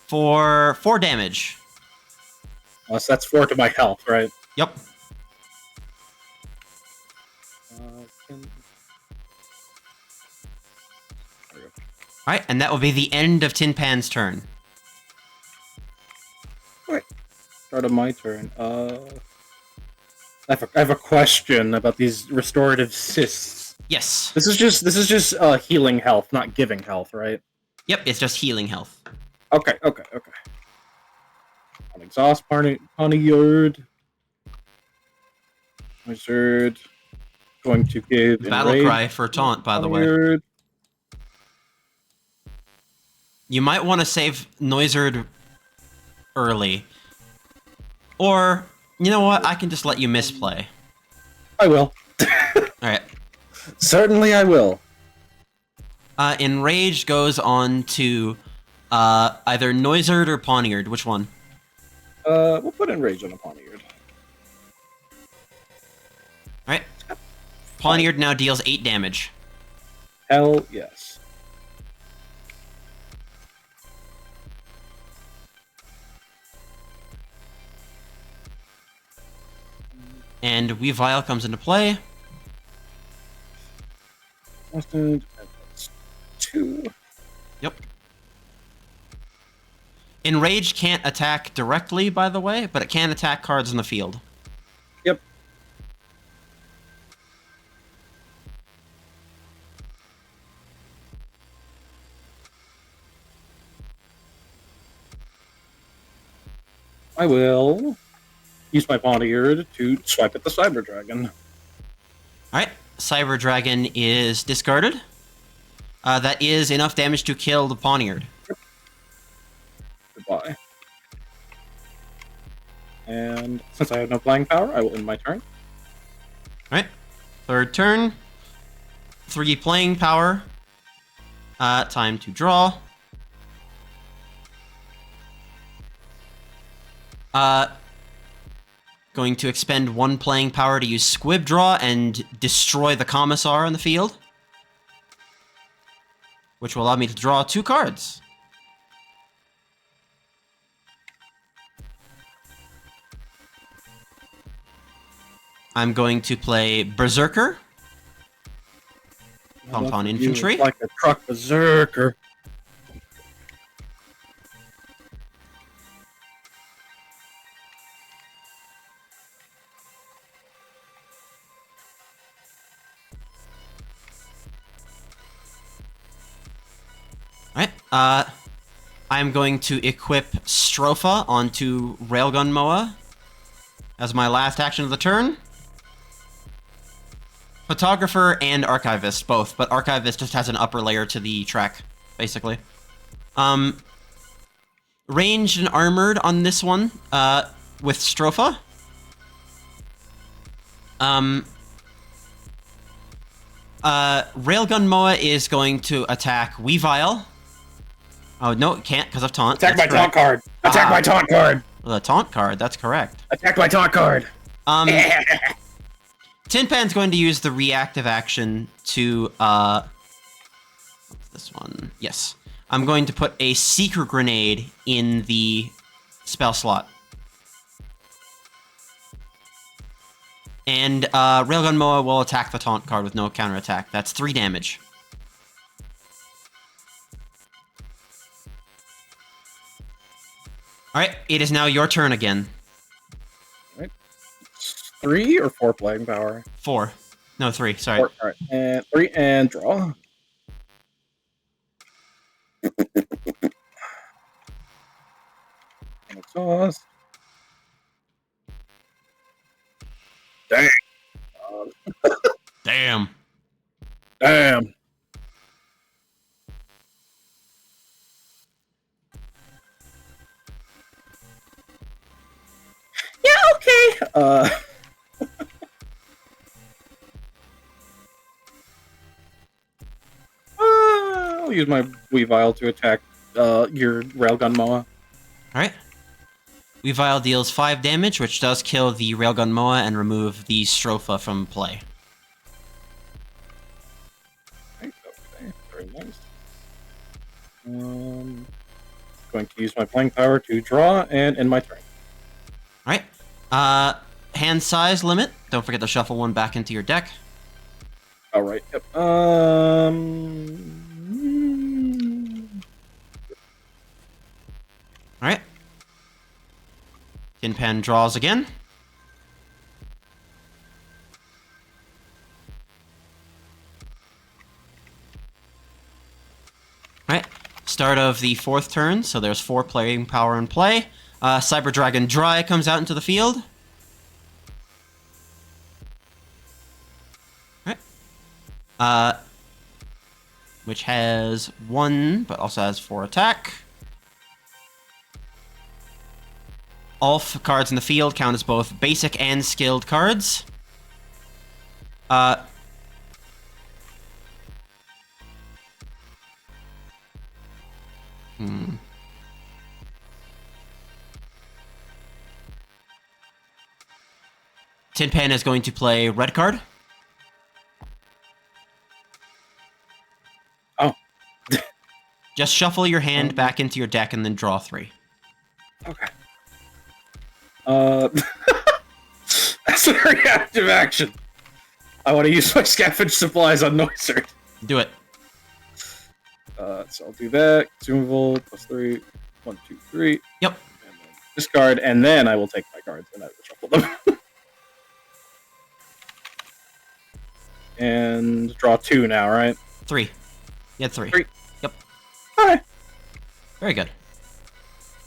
For 4 damage. So that's 4 to my health, right? Yep. Alright, and that will be the end of Tin Pan's turn. Alright. Start of my turn. I have a question about these restorative cysts. Yes. This is just healing health, not giving health, right? Yep, it's just healing health. Okay. On exhaust Poniard. Wizard. Going to give Battle enraged cry for taunt, by the way. Poniard. You might want to save Noizard early. Or, you know what? I can just let you misplay. I will. Alright. Certainly I will. Enraged goes on to either Noizard or Poniard. Which one? We'll put enraged on a Poniard. Alright. Poniard now deals 8 damage. Hell yes. And Weavile comes into play. That's 2. Yep. Enraged can't attack directly, by the way, but it can attack cards in the field. Yep. I will use my Poniard to swipe at the Cyber Dragon. Alright, Cyber Dragon is discarded. That is enough damage to kill the Poniard. Goodbye. And since I have no flying power, I will end my turn. Alright, 3rd turn. 3 playing power. Time to draw. Going to expend 1 playing power to use Squib Draw and destroy the Commissar on the field. Which will allow me to draw 2 cards. I'm going to play Berserker. Compound Infantry. Like a truck berserker. Alright, I'm going to equip Stropha onto Railgun Moa as my last action of the turn. Photographer and Archivist, both, but Archivist just has an upper layer to the track, basically. Ranged and armored on this one, with Stropha. Railgun Moa is going to attack Weavile. Oh, no, it can't because of taunt. Attack my taunt card! Attack my taunt card! The taunt card, that's correct. Attack my taunt card! Tin Pan's going to use the reactive action to, what's this one? Yes. I'm going to put a Seeker Grenade in the spell slot. And, Railgun Moa will attack the taunt card with no counterattack. That's 3 damage. Alright, it is now your turn again. 3 or 4 playing power? 4. No, 3, sorry. 4, alright. And 3 and draw. And exhaust. Dang. Damn. Damn. Yeah, okay. I'll use my Weavile to attack your Railgun Moa. Alright. Weavile deals 5 damage, which does kill the Railgun Moa and remove the Stropha from play. Okay, very nice. Going to use my playing power to draw and end my turn. Alright. Hand size limit. Don't forget to shuffle one back into your deck. All right. Yep. Alright. Tin Pan draws again. Alright. Start of the 4th turn, so there's 4 playing power in play. Cyber Dragon Dry comes out into the field. Alright. Which has 1, but also has 4 attack. All cards in the field count as both basic and skilled cards. Tin Pan is going to play red card. Oh. Just shuffle your hand back into your deck and then draw 3. Okay. That's a reactive action. I want to use my scavenge supplies on Noiser. Do it. So I'll do that. Consumable +3. 1, 2, 3. Yep. And then discard, and then I will take my cards and I will shuffle them. And draw 2 now, right? 3. You had 3. 3. Yep. Alright. Very good.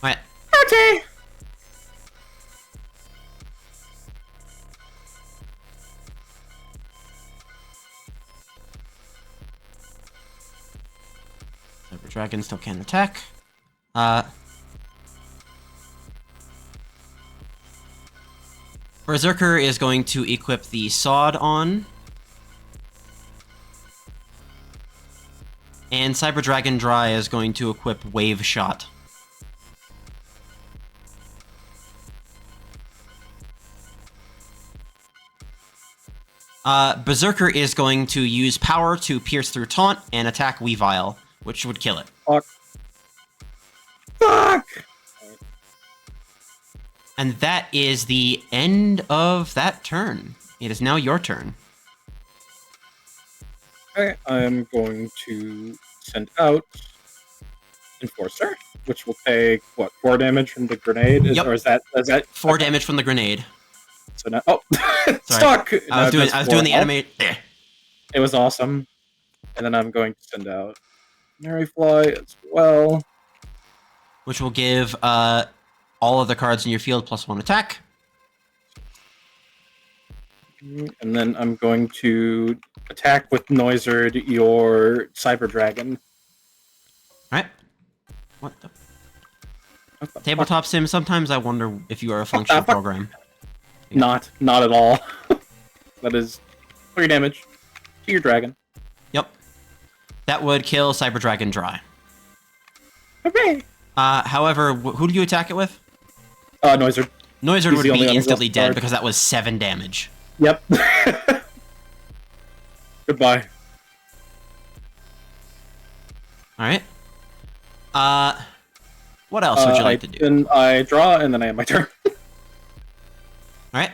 Alright. Okay. Cyber Dragon still can't attack. Berserker is going to equip the Sod on. And Cyber Dragon Dry is going to equip Wave Shot. Berserker is going to use power to pierce through Taunt and attack Weavile, which would kill it. Fuck. Fuck! And that is the end of that turn. It is now your turn. Okay, I'm going to send out Enforcer, which will take, what, 4 damage from the grenade? Yep. Or is that... 4 damage from the grenade. So now... Oh! Sorry. Stuck! I was doing the animate... It was awesome. And then I'm going to send out Mary Fly as well. Which will give all of the cards in your field +1 attack. And then I'm going to attack with Noizard your Cyber Dragon. Alright. What the... Tabletop Sim, sometimes I wonder if you are a functional program. Not at all. That is 3 damage to your dragon. Yep. That would kill Cyber Dragon Dry. Okay. However, who do you attack it with? Noizard. Noizard He's would the only be one instantly who's dead left because that was 7 damage. Yep. Goodbye. Alright. What else would you like to do? Then I draw, and then I have my turn. Alright.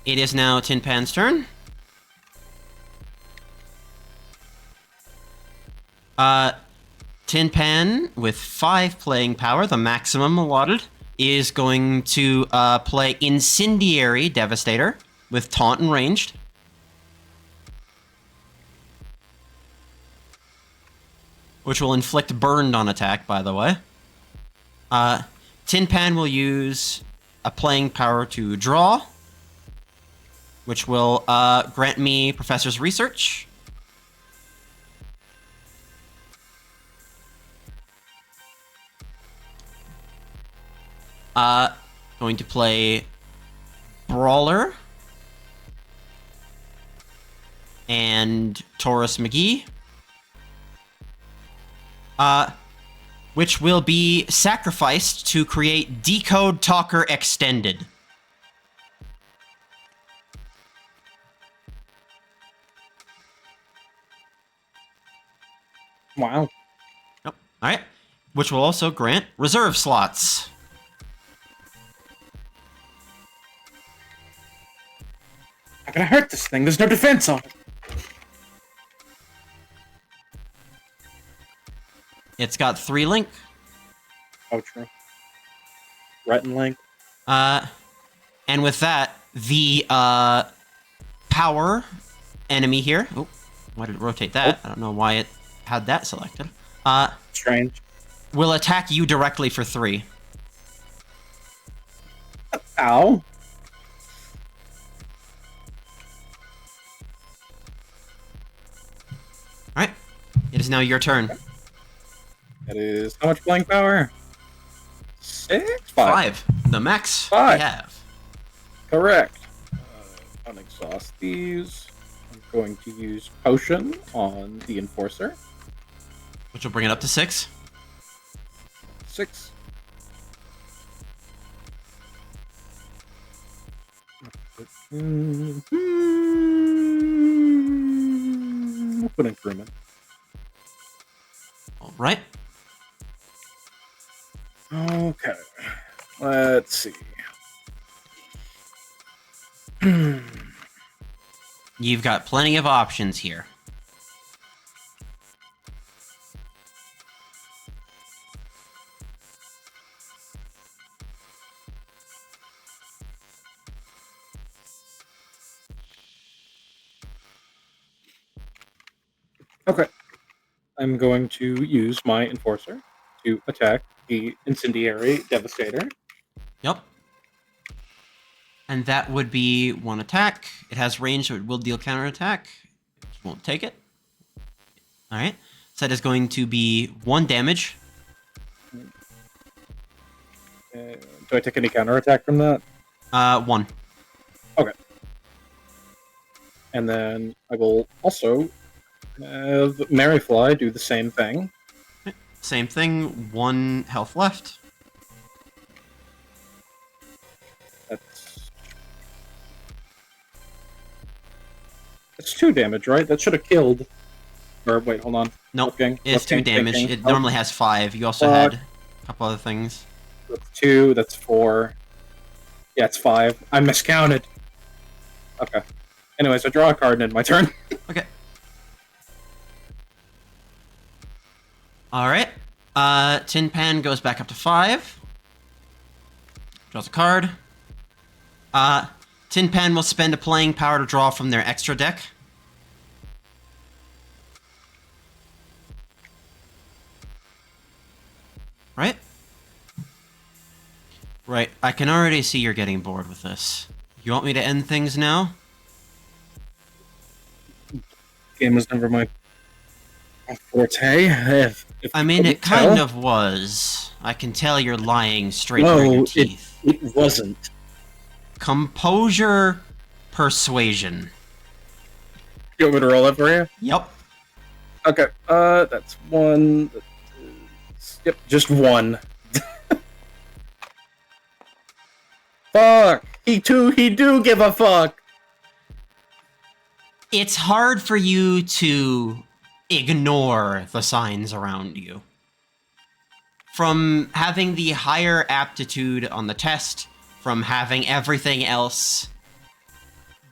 It is now Tin Pan's turn. Tin Pan, with 5 playing power, the maximum allotted, is going to play Incendiary Devastator with Taunt and Ranged. Which will inflict burned on attack, by the way. Tin Pan will use a playing power to draw. which will grant me Professor's Research. Going to play Brawler and Taurus McGee, which will be sacrificed to create Decode Talker Extended. Wow. Yep. All right, which will also grant reserve slots. Not gonna hurt this thing. There's no defense on it. It's got 3 link. Oh, true. Ret and Link. And with that, the power enemy here. Oh, why did it rotate that? I don't know why it had that selected. Strange. Will attack you directly for 3. Ow. All right, it is now your turn. That is how much flying power? 6? 5. The max 5. we have. Correct. Unexhaust these. I'm going to use potion on the enforcer. Which will bring it up to 6. 6. We'll put in crewman. All right. Okay. Let's see. You've got plenty of options here. Okay. I'm going to use my enforcer to attack the incendiary devastator. Yep. And that would be 1 attack. It has range, so it will deal counterattack. Just won't take it. All right. So that is going to be 1 damage. Do I take any counterattack from that? 1. Okay. And then I will also have Maryfly do the same thing. Same thing. 1 health left. That's 2 damage, right? That should have killed. Or wait, hold on. Nope. Looking, It's 2 looking, damage. thinking. It normally has 5. You also had a couple other things. That's 2. That's 4. Yeah, it's 5. I miscounted. Okay. Anyways, I draw a card and end my turn. Okay. All right. Tin Pan goes back up to 5. Draws a card. Tin Pan will spend a playing power to draw from their extra deck. Right? Right. I can already see you're getting bored with this. You want me to end things now? Game was never my forte. I mean, it kind of was. I can tell you're lying straight through your teeth. It wasn't. Composure, persuasion. You want me to roll that for you? Yep. Okay. That's 1. Yep, just 1. Fuck. He do give a fuck. It's hard for you to ignore the signs around you. From having the higher aptitude on the test, from having everything else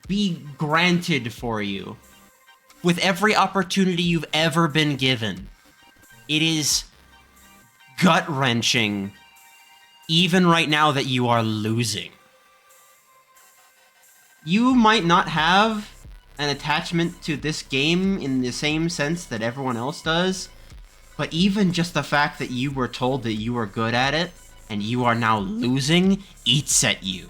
be granted for you, with every opportunity you've ever been given, it is gut-wrenching, even right now that you are losing. You might not have an attachment to this game in the same sense that everyone else does, but even just the fact that you were told that you were good at it, and you are now losing, eats at you.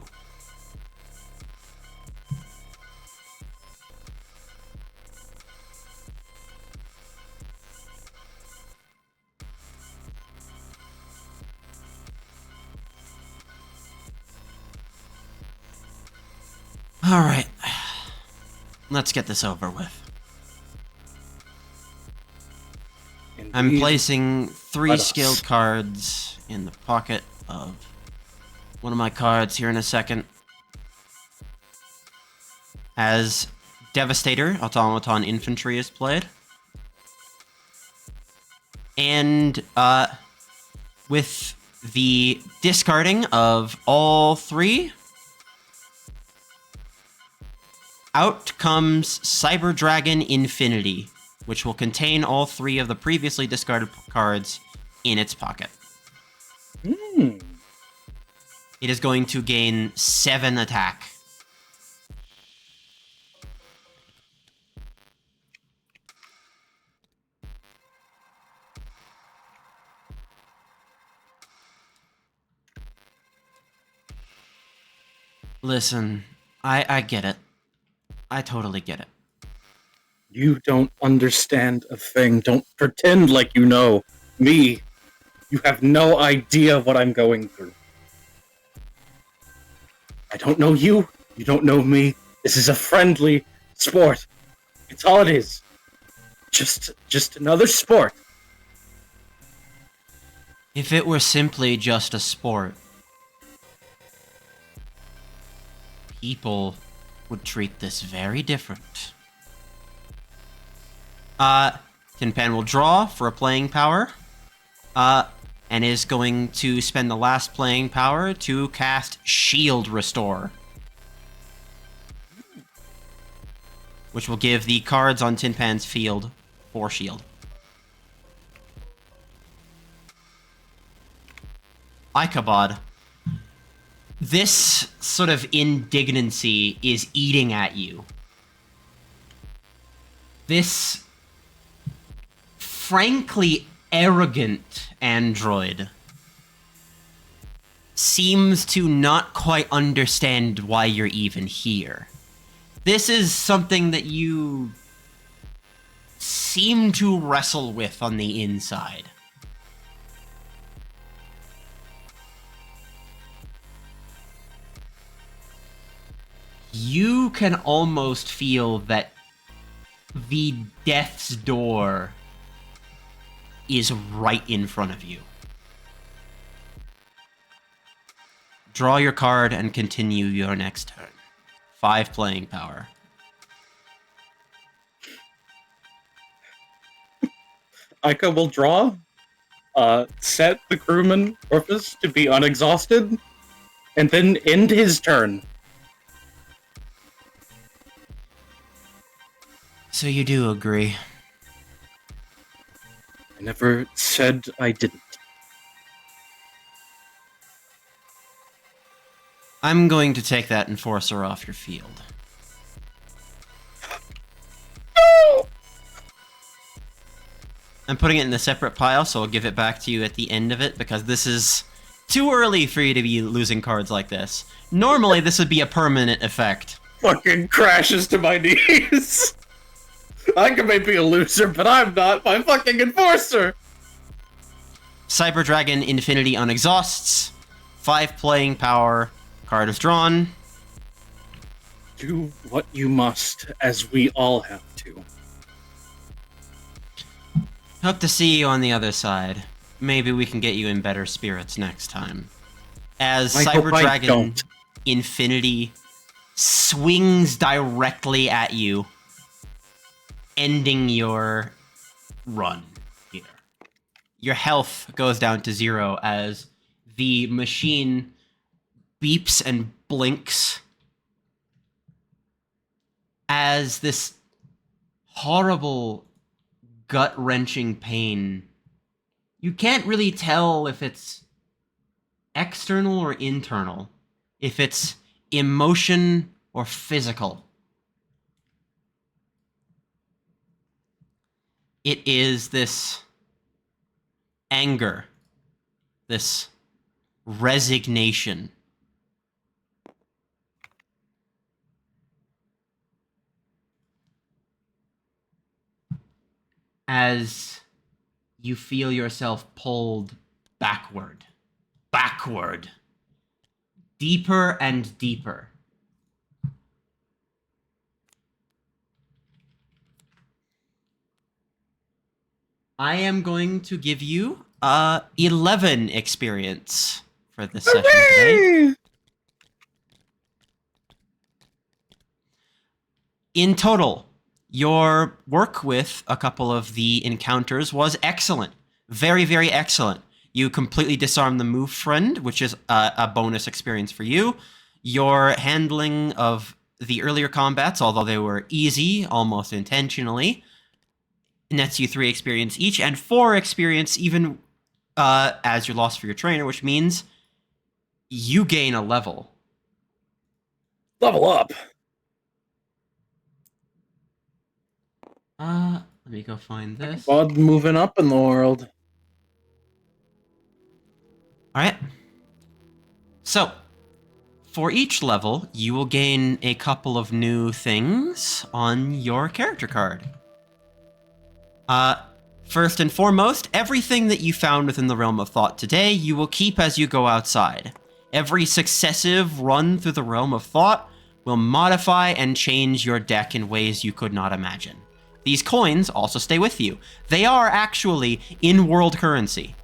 Alright. Let's get this over with. I'm Indeed. placing 3 Let us. skilled cards in the pocket of one of my cards here in a second. As Devastator, Automaton Infantry is played. And, with the discarding of all 3, out comes Cyber Dragon Infinity, which will contain all 3 of the previously discarded cards in its pocket. Hmm. It is going to gain 7 attack. Listen, I get it. I totally get it. You don't understand a thing. Don't pretend like you know. Me, you have no idea what I'm going through. I don't know you. You don't know me. This is a friendly sport. It's all it is. Just another sport. If it were simply just a sport, people would treat this very different. Tin Pan will draw for a playing power, and is going to spend the last playing power to cast Shield Restore, which will give the cards on Tin Pan's field 4 shield. Ichabod. This sort of indignancy is eating at you. This frankly arrogant android seems to not quite understand why you're even here. This is something that you seem to wrestle with on the inside. You can almost feel that the death's door is right in front of you. Draw your card and continue your next turn. 5 playing power. Ica will draw, set the crewman Orpheus to be unexhausted, and then end his turn. So you do agree. I never said I didn't. I'm going to take that enforcer off your field. I'm putting it in a separate pile, so I'll give it back to you at the end of it, because this is too early for you to be losing cards like this. Normally, this would be a permanent effect. Fucking crashes to my knees. Ica may be a loser, but I'm not my fucking enforcer. Cyber Dragon Infinity unexhausts. 5 playing power. Card is drawn. Do what you must, as we all have to. Hope to see you on the other side. Maybe we can get you in better spirits next time. As I Cyber hope I Dragon don't. Infinity swings directly at you, ending your run here. Your health goes down to 0 as the machine beeps and blinks as this horrible, gut-wrenching pain. You can't really tell if it's external or internal, if it's emotion or physical. It is this anger, this resignation. As you feel yourself pulled backward, deeper and deeper. I am going to give you 11 experience for this session today. In total, your work with a couple of the encounters was excellent. Very, very excellent. You completely disarmed the move friend, which is a bonus experience for you. Your handling of the earlier combats, although they were easy, almost intentionally, nets you 3 experience each, and 4 experience even as your loss for your trainer, which means you gain a level. Level up. Let me go find this. Bud moving up in the world. Alright. So, for each level, you will gain a couple of new things on your character card. First and foremost, everything that you found within the realm of thought today, you will keep as you go outside. Every successive run through the realm of thought will modify and change your deck in ways you could not imagine. These coins also stay with you. They are actually in-world currency.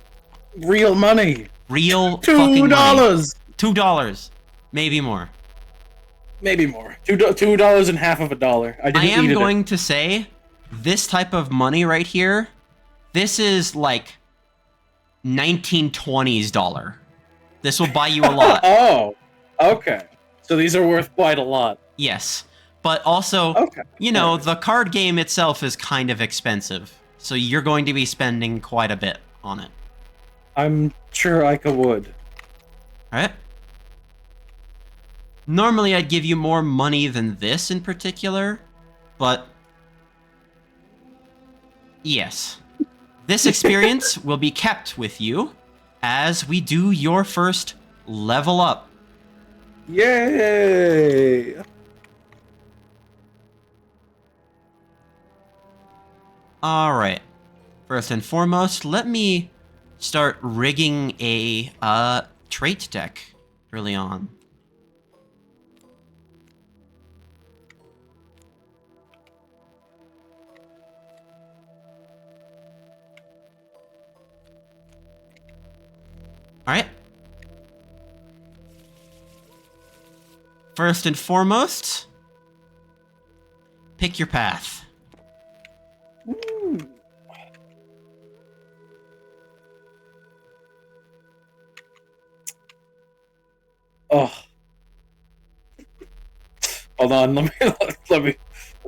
Real money. Real fucking money. $2. $2. Maybe more. Maybe more. $2 and half of a dollar. I am going to say, this type of money right here, this is like 1920s dollar. This will buy you a lot. Oh, okay. So these are worth quite a lot. Yes. But also, okay. You know, the card game itself is kind of expensive. So you're going to be spending quite a bit on it. I'm sure Ica would. Alright. Normally I'd give you more money than this in particular, but yes. This experience will be kept with you as we do your first level up. Yay! Alright. First and foremost, let me start rigging a trait deck early on. Alright. First and foremost, pick your path. Ooh. Oh. Hold on, let me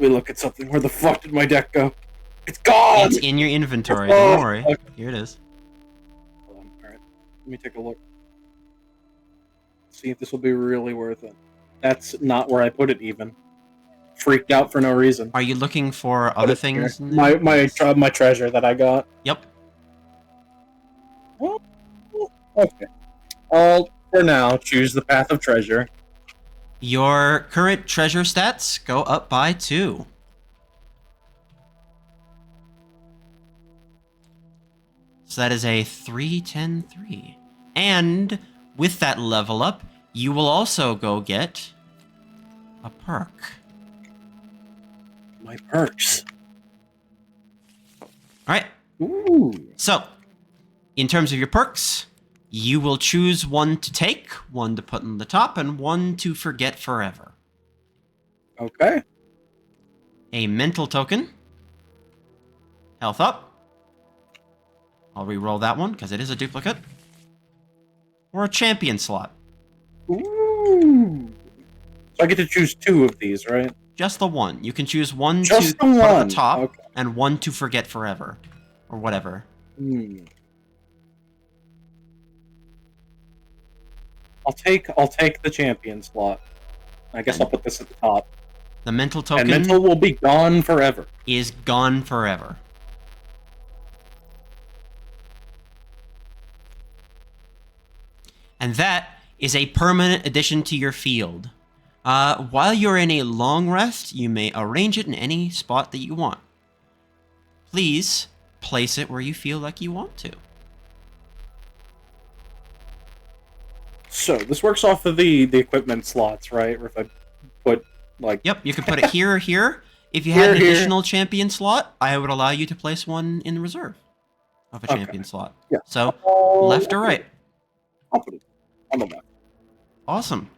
look at something. Where the fuck did my deck go? It's gone! It's in your inventory, don't worry. Okay. Here it is. Hold on, alright. Let me take a look. See if this will be really worth it. That's not where I put it even. Freaked out for no reason. Are you looking for other things? My treasure that I got. Yep. Well, okay. I'll, for now, choose the path of treasure. Your current treasure stats go up by 2. So that is a 3, 10, 3. And with that level up, you will also go get a perk. My perks. Alright. Ooh. So, in terms of your perks, you will choose one to take, one to put on the top, and one to forget forever. Okay. A mental token. Health up. I'll re-roll that one, because it is a duplicate. Or a champion slot. Ooh. So I get to choose 2 of these, right? Just the one. You can choose one Just to put the at one. the top, Okay. and one to forget forever. Or whatever. I'll take the champion slot. I guess I'll put this at the top. The mental And token mental will be gone forever. is gone forever. And that is a permanent addition to your field. While you're in a long rest, you may arrange it in any spot that you want. Please place it where you feel like you want to. So this works off of the equipment slots, right? Or if I put like Yep, you can put it here or here. If you Here, had an here. additional champion slot, I would allow you to place one in reserve. of a Okay. champion slot. Yeah. So, left or right? I'll put it on the left. Awesome.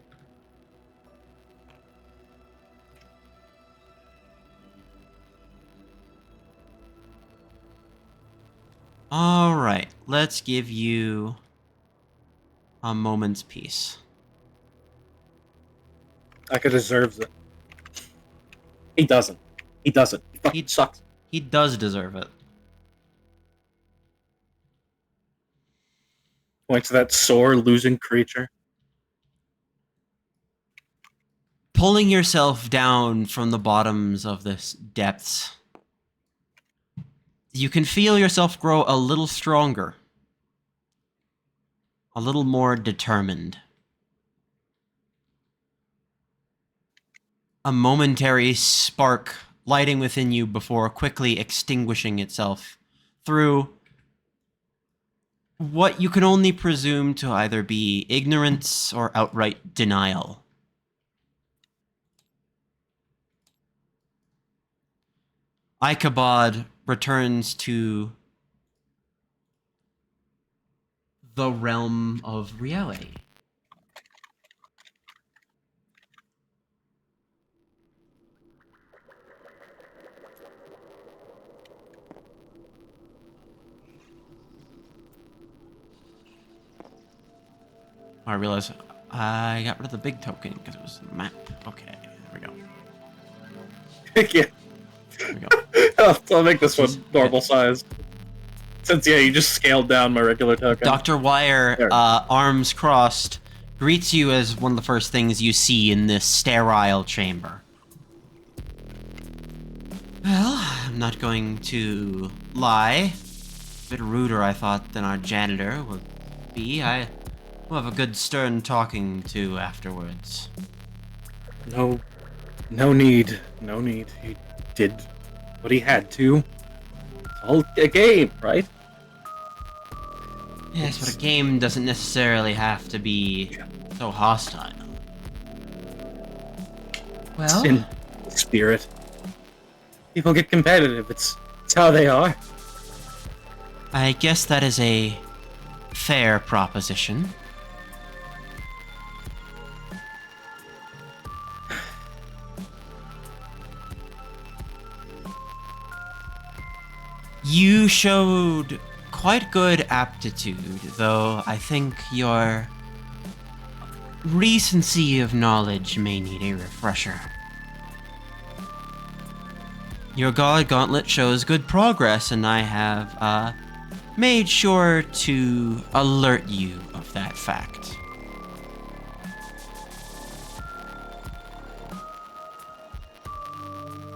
All right, let's give you a moment's peace. Ika deserves it. He doesn't. He doesn't. He fucking sucks. He does deserve it. Points to that sore, losing creature. Pulling yourself down from the bottoms of this depths, you can feel yourself grow a little stronger, a little more determined. A momentary spark lighting within you before quickly extinguishing itself through what you can only presume to either be ignorance or outright denial. Ichabod returns to the realm of reality. I realize I got rid of the big token because it was the map. Okay, there we go. Yeah. There we go. I'll make this one normal size. Since, yeah, you just scaled down my regular token. Dr. Wire, There. arms crossed, greets you as one of the first things you see in this sterile chamber. Well, I'm not going to lie. A bit ruder, I thought, than our janitor would be. We'll have a good stern talking to afterwards. No need. No need. He did what he had to. It's all a game, right? Yes, but a game doesn't necessarily have to be so hostile. Well, It's in spirit. People get competitive. It's how they are. I guess that is a fair proposition. You showed quite good aptitude, though I think your recency of knowledge may need a refresher. Your God Gauntlet shows good progress, and I have made sure to alert you of that fact.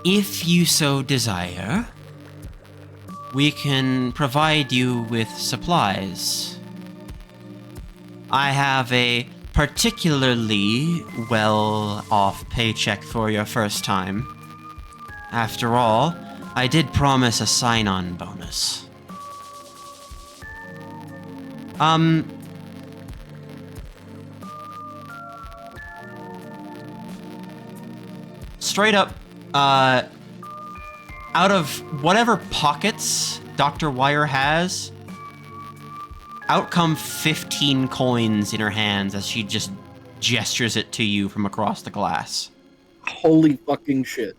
If you so desire, we can provide you with supplies. I have a particularly well-off paycheck for your first time. After all, I did promise a sign-on bonus. Straight up, out of whatever pockets Dr. Wire has, out come 15 coins in her hands as she just gestures it to you from across the glass. Holy fucking shit.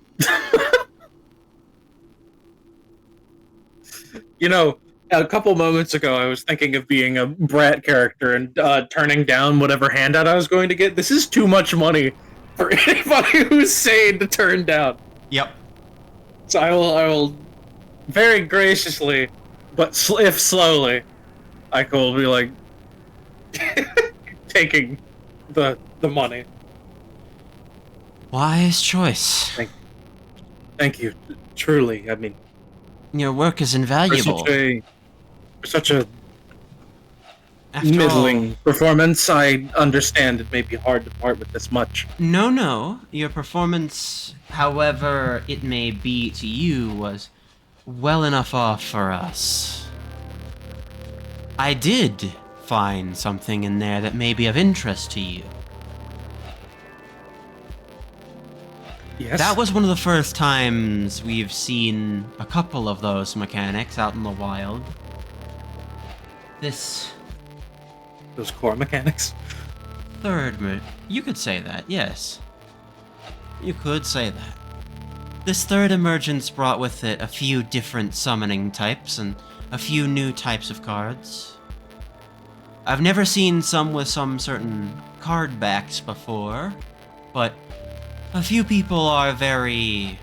You know, a couple moments ago, I was thinking of being a brat character and turning down whatever handout I was going to get. This is too much money for anybody who's sane to turn down. Yep. So I will very graciously, but if slowly, I will be like taking the money. Wise choice. Thank you. Truly, I mean, Your work is for invaluable. such a After middling all, performance, I understand it may be hard to part with this much. no. Your performance, however it may be to you, was well enough off for us. I did find something in there that may be of interest to you. Yes. That was one of the first times we've seen a couple of those mechanics out in the wild. This Those core mechanics. you could say that, yes. You could say that. This third emergence brought with it a few different summoning types and a few new types of cards. I've never seen some with some certain card backs before, but a few people are very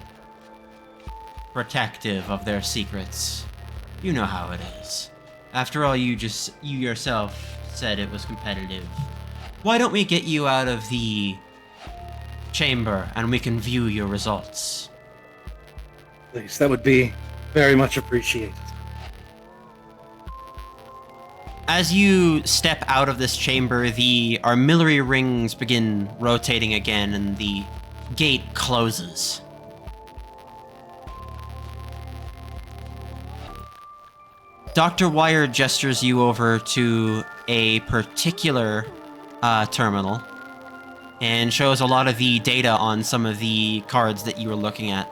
protective of their secrets. You know how it is. After all, you yourself said it was competitive. Why don't we get you out of the chamber and we can view your results? Please, that would be very much appreciated. As you step out of this chamber, the armillary rings begin rotating again and the gate closes. Dr. Wire gestures you over to a particular terminal and shows a lot of the data on some of the cards that you were looking at.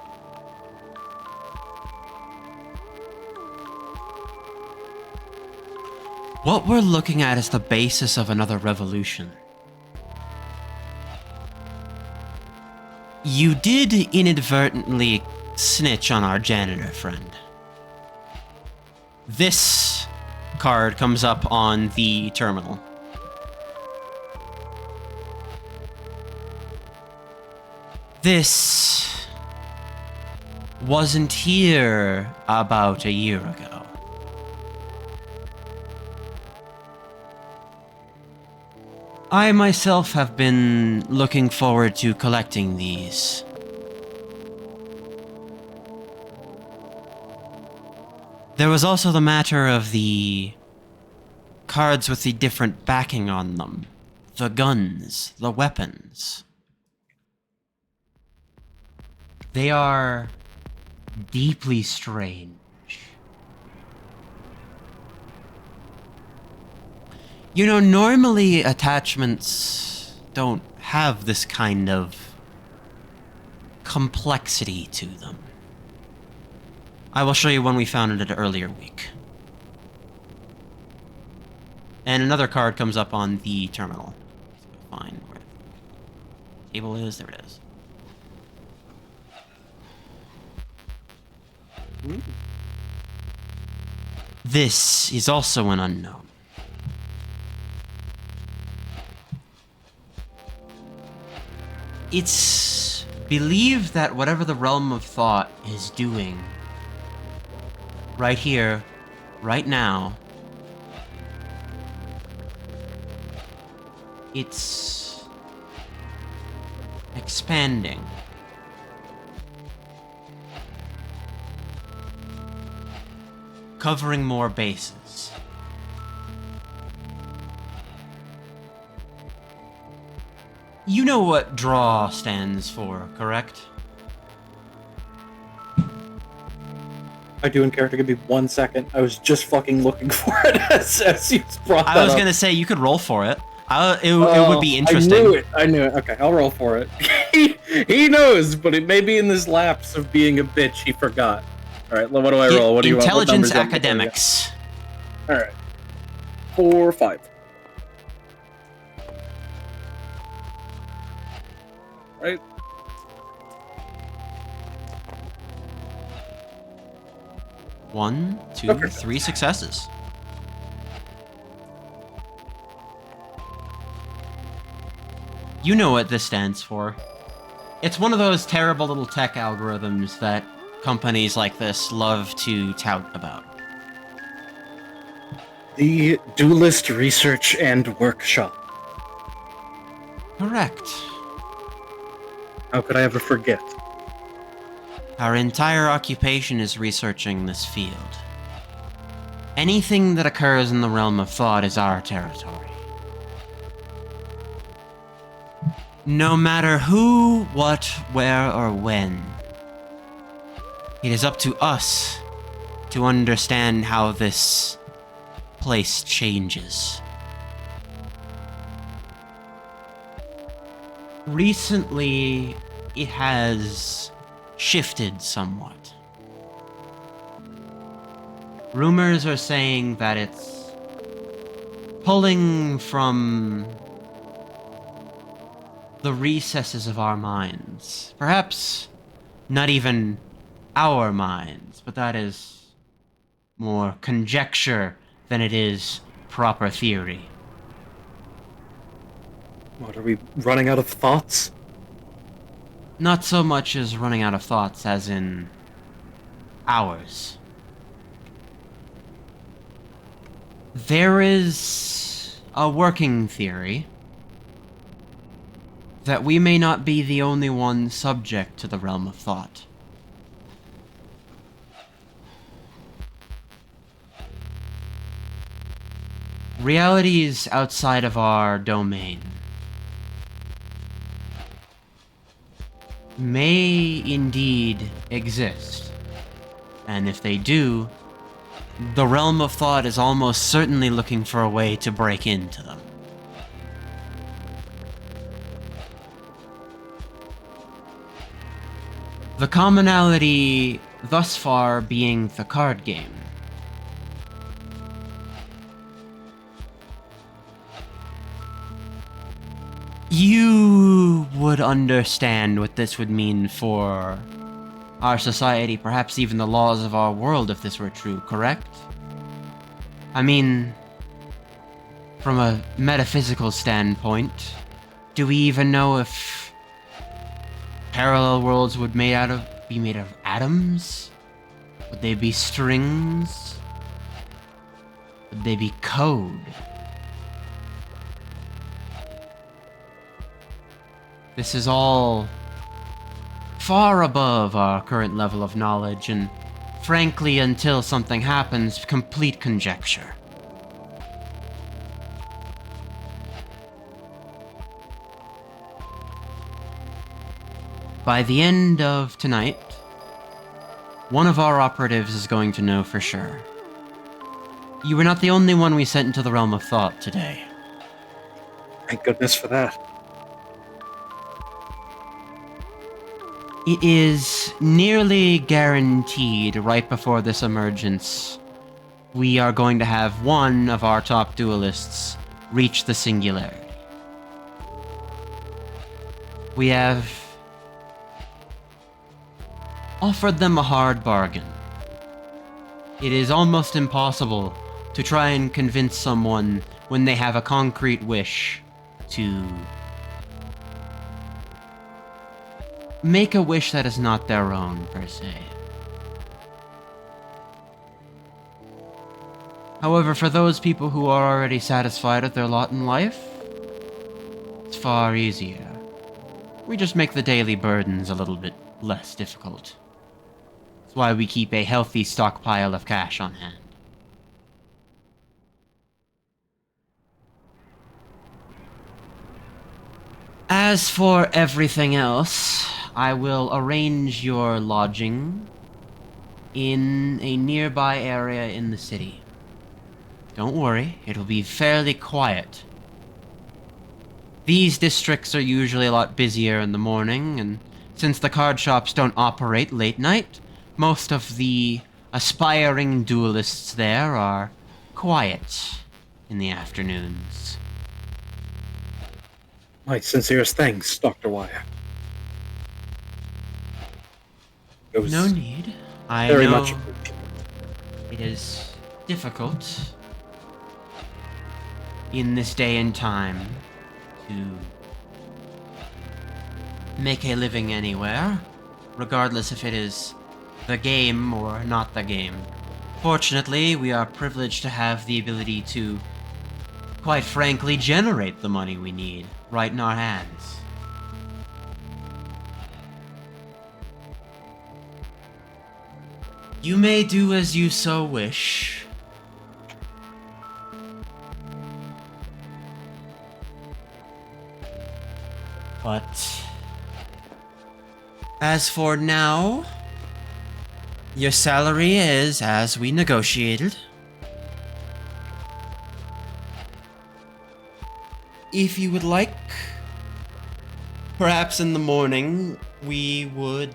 What we're looking at is the basis of another revolution. You did inadvertently snitch on our janitor friend. This card comes up on the terminal. This wasn't here about a year ago. I myself have been looking forward to collecting these. There was also the matter of the cards with the different backing on them. The guns, the weapons. They are deeply strange. You know, normally attachments don't have this kind of complexity to them. I will show you one we found in an earlier week. And another card comes up on the terminal. Let's go find where the table is. There it is. This is also an unknown. It's believed that whatever the realm of thought is doing right here, right now, it's expanding. Covering more bases. You know what draw stands for, correct? I do in character. Give me 1 second. I was just fucking looking for it as you brought that I was up. gonna say you could roll for it. It would be interesting. I knew it. Okay, I'll roll for it. he knows, but it may be in this lapse of being a bitch. He forgot. All right, what do I roll? What do you want? What Intelligence numbers am I academics. All right, 4, 5. Right. One, two, Okay. 3 successes. You know what this stands for. It's one of those terrible little tech algorithms that companies like this love to tout about. The Duelist Research and Workshop. Correct. How could I ever forget? Our entire occupation is researching this field. Anything that occurs in the realm of thought is our territory. No matter who, what, where, or when, it is up to us to understand how this place changes. Recently, it has shifted somewhat. Rumors are saying that it's pulling from the recesses of our minds. Perhaps not even our minds, but that is more conjecture than it is proper theory. What, are we running out of thoughts? Not so much as running out of thoughts as in hours. There is a working theory that we may not be the only one subject to the realm of thought. Realities outside of our domain may indeed exist, and if they do, the realm of thought is almost certainly looking for a way to break into them. The commonality thus far being the card game. You would understand what this would mean for our society, perhaps even the laws of our world if this were true, correct? I mean, from a metaphysical standpoint, do we even know if parallel worlds would be made out of atoms? Would they be strings? Would they be code? This is all far above our current level of knowledge, and frankly, until something happens, complete conjecture. By the end of tonight, one of our operatives is going to know for sure. You were not the only one we sent into the realm of thought today. Thank goodness for that. It is nearly guaranteed right before this emergence, we are going to have one of our top duelists reach the singularity. We have offered them a hard bargain. It is almost impossible to try and convince someone when they have a concrete wish to make a wish that is not their own, per se. However, for those people who are already satisfied with their lot in life, it's far easier. We just make the daily burdens a little bit less difficult. That's why we keep a healthy stockpile of cash on hand. As for everything else, I will arrange your lodging in a nearby area in the city. Don't worry, it'll be fairly quiet. These districts are usually a lot busier in the morning, and since the card shops don't operate late night, most of the aspiring duelists there are quiet in the afternoons. My sincerest thanks, Dr. Wyatt. It was No need. I very know much. it is difficult in this day and time to make a living anywhere, regardless if it is the game or not the game. Fortunately, we are privileged to have the ability to, quite frankly, generate the money we need right in our hands. You may do as you so wish. But as for now, your salary is as we negotiated. If you would like, perhaps in the morning, we would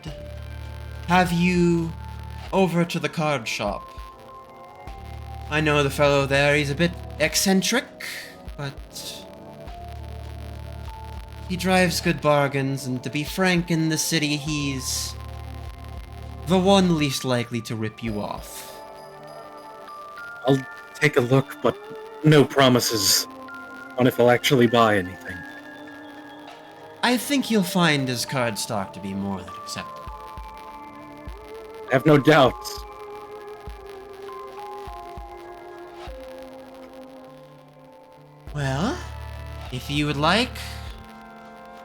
have you over to the card shop. I know the fellow there, he's a bit eccentric, but he drives good bargains, and to be frank, in the city, he's the one least likely to rip you off. I'll take a look, but no promises on if I'll actually buy anything. I think you'll find his card stock to be more than acceptable. I have no doubts. Well, if you would like,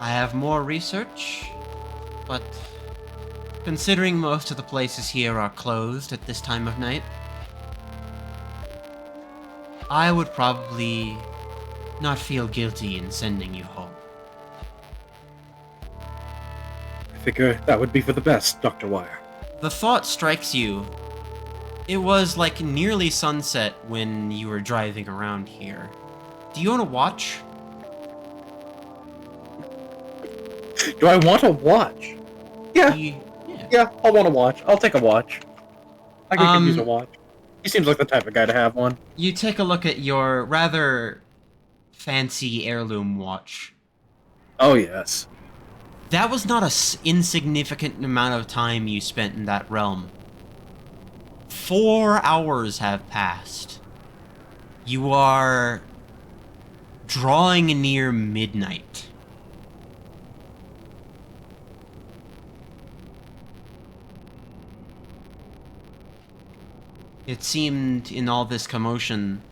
I have more research, but considering most of the places here are closed at this time of night, I would probably not feel guilty in sending you home. I figure that would be for the best, Dr. Wire. The thought strikes you. It was like nearly sunset when you were driving around here. Do you own a watch? Do I want a watch? Yeah, Yeah. I'll want a watch. I'll take a watch. I could use a watch. He seems like the type of guy to have one. You take a look at your rather fancy heirloom watch. Oh, yes. That was not an insignificant amount of time you spent in that realm. 4 hours have passed. You are drawing near midnight. It seemed in all this commotion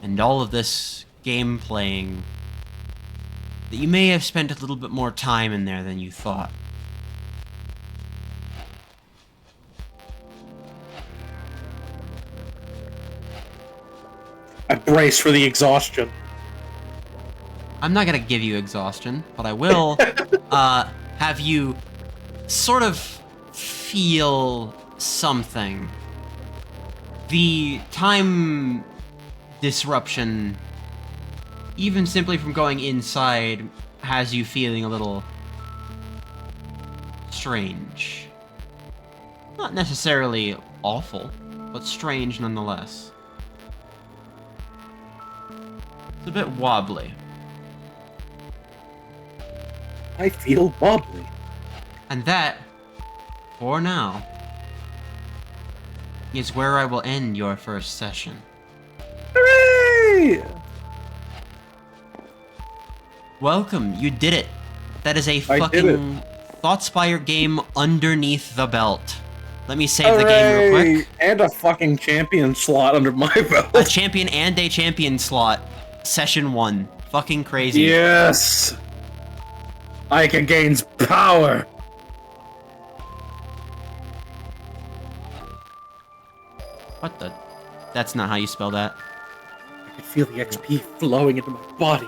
and all of this game playing that you may have spent a little bit more time in there than you thought. I brace for the exhaustion. I'm not gonna give you exhaustion, but I will have you sort of feel something. The time disruption, even simply from going inside, has you feeling a little strange. Not necessarily awful, but strange nonetheless. It's a bit wobbly. I feel wobbly. And that, for now, is where I will end your first session. Hooray! Welcome, you did it. That is a I did fucking Thoughtspire game underneath the belt. Let me save the game real quick. And a fucking champion slot under my belt. A champion and a champion slot. Session 1. Fucking crazy. Yes! Ica gains power! What the? That's not how you spell that. I can feel the XP flowing into my body.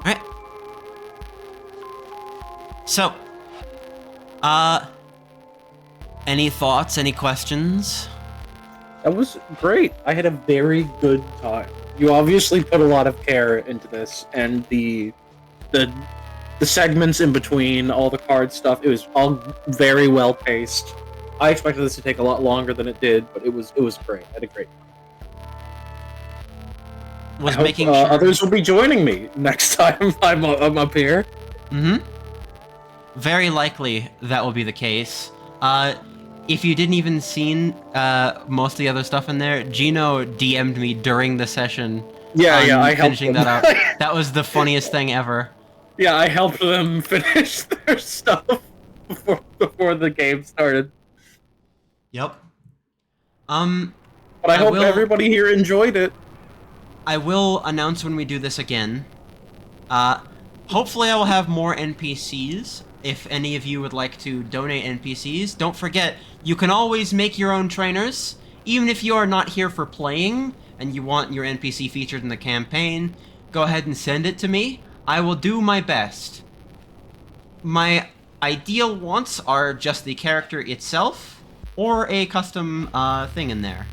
Alright. So, any thoughts, any questions? That was great. I had a very good time. You obviously put a lot of care into this, and the segments in between, all the card stuff, it was all very well paced. I expected this to take a lot longer than it did, but it was great. I had a great time. Was I hope, making sure others will be joining me next time I'm up here. Mm-hmm. Very likely that will be the case. If you didn't even seen most of the other stuff in there, Gino DM'd me during the session. Yeah, I helped finishing them. that up. That was the funniest thing ever. Yeah, I helped them finish their stuff before the game started. Yep. But I hope will- everybody here enjoyed it. I will announce when we do this again. Hopefully I will have more NPCs. If any of you would like to donate NPCs, don't forget, you can always make your own trainers. Even if you are not here for playing, and you want your NPC featured in the campaign, go ahead and send it to me. I will do my best. My ideal wants are just the character itself, or a custom thing in there.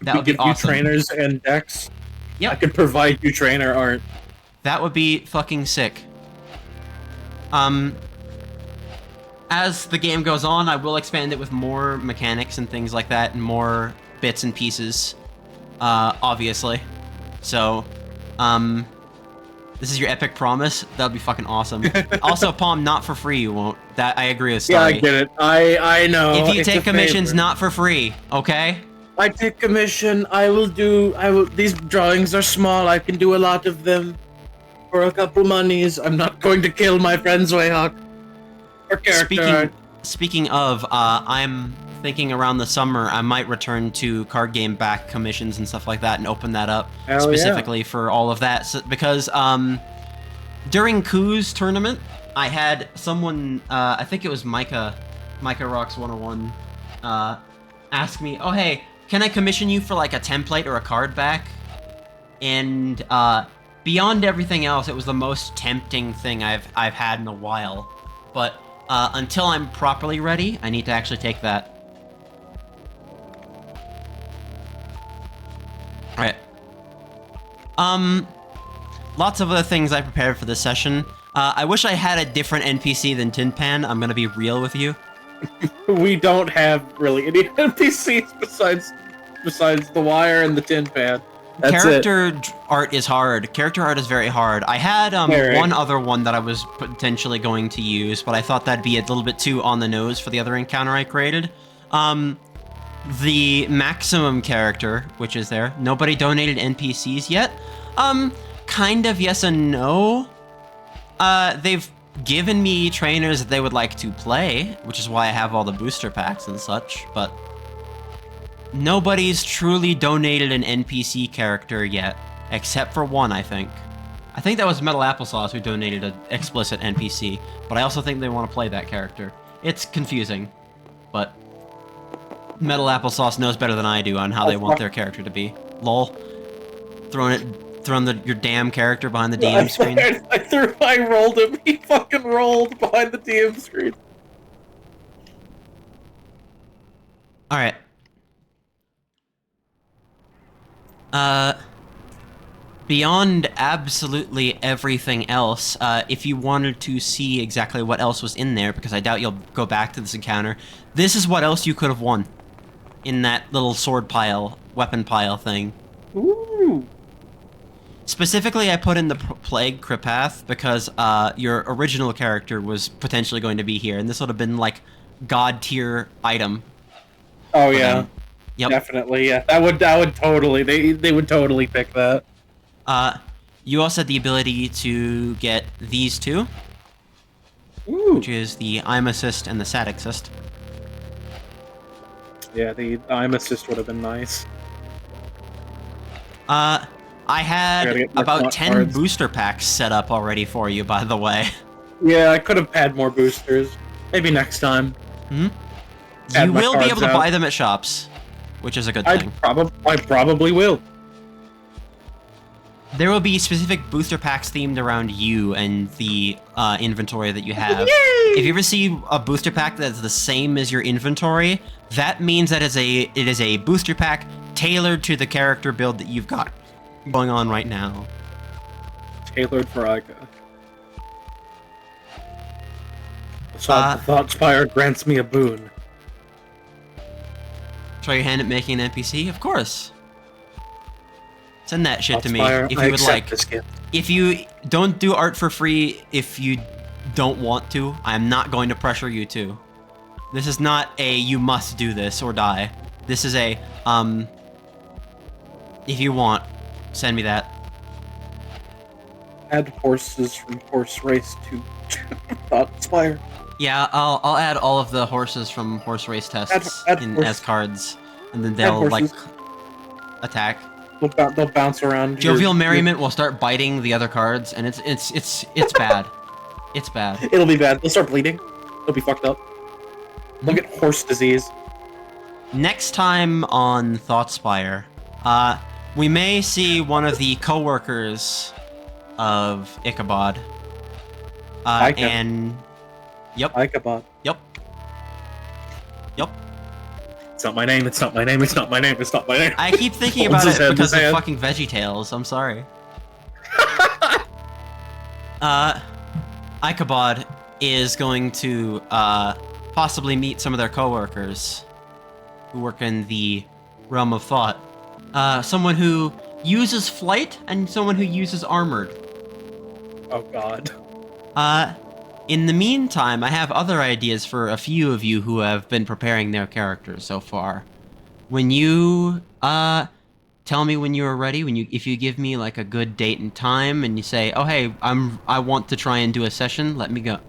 That would be give you awesome. trainers and decks. Yep. I could provide you trainer art. That would be fucking sick. As the game goes on, I will expand it with more mechanics and things like that, and more bits and pieces, obviously. So, this is your epic promise? That would be fucking awesome. Also, Palm, not for free, you won't. That I agree with Starry. Yeah, I get it. I know. If you It's take a commissions, favor. not for free, okay? I take commission. I will. These drawings are small. I can do a lot of them for a couple monies. I'm not going to kill my friend's Wayhawk. Or character. Speaking of, I'm thinking around the summer I might return to card game back commissions and stuff like that and open that up Hell specifically for all of that. So, because during Koo's tournament, I had someone, I think it was Micah Rocks 101, ask me, oh hey, can I commission you for like a template or a card back? And beyond everything else, it was the most tempting thing I've had in a while. But until I'm properly ready, I need to actually take that. Alright. Lots of other things I prepared for this session. I wish I had a different NPC than Tin Pan, I'm gonna be real with you. We don't have really any NPCs besides the wire and the tin pan. That's Character art is hard. Character art is very hard. I had Very. one other one that I was potentially going to use, but I thought that'd be a little bit too on the nose for the other encounter I created. The maximum character, which is there. Nobody donated NPCs yet. Kind of yes and no. They've given me trainers that they would like to play, which is why I have all the booster packs and such, but nobody's truly donated an NPC character yet, except for one, I think. I think that was Metal Applesauce who donated an explicit NPC, but I also think they want to play that character. It's confusing, but Metal Applesauce knows better than I do on how they want their character to be. Lol. Throwing your damn character behind the DM screen. I rolled him. He fucking rolled behind the DM screen. Alright. Beyond absolutely everything else, if you wanted to see exactly what else was in there, because I doubt you'll go back to this encounter, this is what else you could have won in that little sword pile, weapon pile thing. Ooh. Specifically, I put in the Plague Kripath because your original character was potentially going to be here, and this would have been like god tier item. Oh yeah. them. Yep. Definitely. Yeah. That would totally. They would totally pick that. You also had the ability to get these two, Ooh. which is the I'm Assist and the Sat Assist. Yeah. The I'm assist would have been nice. I Gotta had get more about slot 10 cards. booster packs set up already for you, by the way. Yeah. I could have had more boosters. Maybe next time. Add You my will be able cards to out. buy them at shops, which is a good I thing. probably will. There will be specific booster packs themed around you and the inventory that you have. Yay! If you ever see a booster pack that's the same as your inventory, that means that it is a booster pack tailored to the character build that you've got going on right now. Tailored for Ica. So Thoughtspire grants me a boon. Try your hand at making an NPC? Of course. Send that shit to me Thoughtspire, if I you would accept like. this gift. If you don't do art for free, if you don't want to, I'm not going to pressure you to. This is not a you must do this or die. This is a if you want, send me that. Add horses from horse race to Thoughtspire. Yeah, I'll add all of the horses from horse race tests Add as horse- cards, and then they'll like horses. attack. They'll bounce around. Jovial Merriment will start biting the other cards, and it's bad. It's bad. It'll be bad. They'll start bleeding. They'll be fucked up. They'll get horse disease. Next time on Thoughtspire, we may see one of the co-workers of Ichabod. Ica. And yep, Ichabod. yep. It's not my name. It's not my name. It's not my name. It's not my name. I keep thinking Holds about his it head in because his of hand. fucking VeggieTales. I'm sorry. Ichabod, is going to possibly meet some of their coworkers who work in the realm of thought. Someone who uses flight and someone who uses armored. Oh god. In the meantime, I have other ideas for a few of you who have been preparing their characters so far. When you tell me when you are ready, if you give me like a good date and time, and you say, "Oh hey, I want to try and do a session," let me go.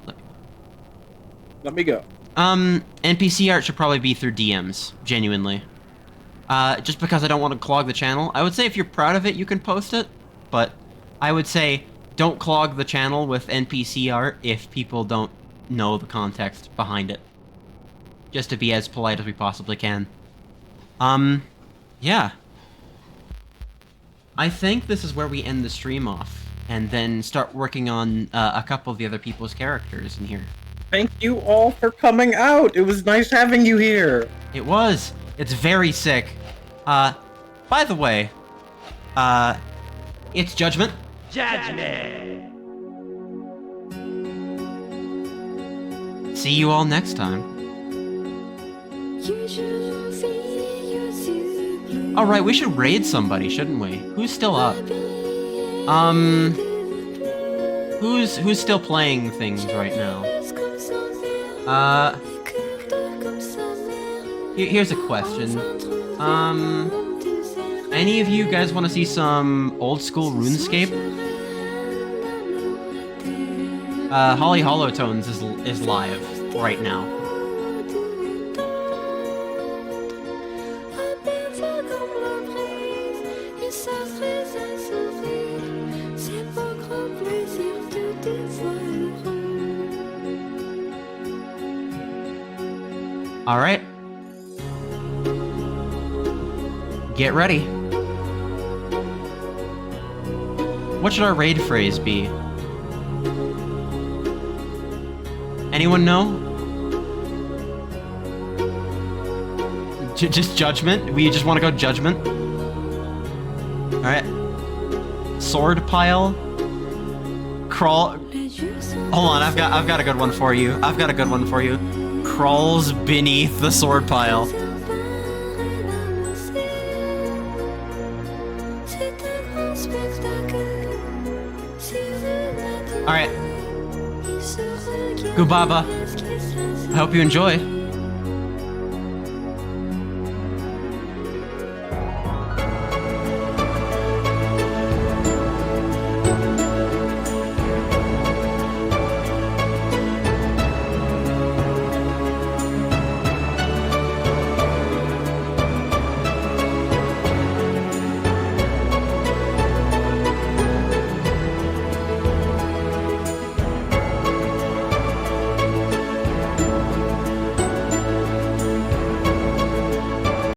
Let me go. NPC art should probably be through DMs, genuinely. Just because I don't want to clog the channel. I would say if you're proud of it, you can post it, but I would say don't clog the channel with NPC art if people don't know the context behind it. Just to be as polite as we possibly can. Yeah. I think this is where we end the stream off, and then start working on a couple of the other people's characters in here. Thank you all for coming out. It was nice having you here. It was. It's very sick. By the way, it's Judgment. Judgment! See you all next time. Alright, we should raid somebody, shouldn't we? Who's still up? Who's still playing things right now? Here's a question. Any of you guys want to see some old school RuneScape? Holly Hollowtones is live right now. All right. Get ready. What should our raid phrase be? Anyone know? Just Judgment? We just want to go Judgment? Alright. Sword pile. Crawl. Hold on, I've got a good one for you. I've got a good one for you. Crawls beneath the sword pile. Alright. Gubaba. I hope you enjoy.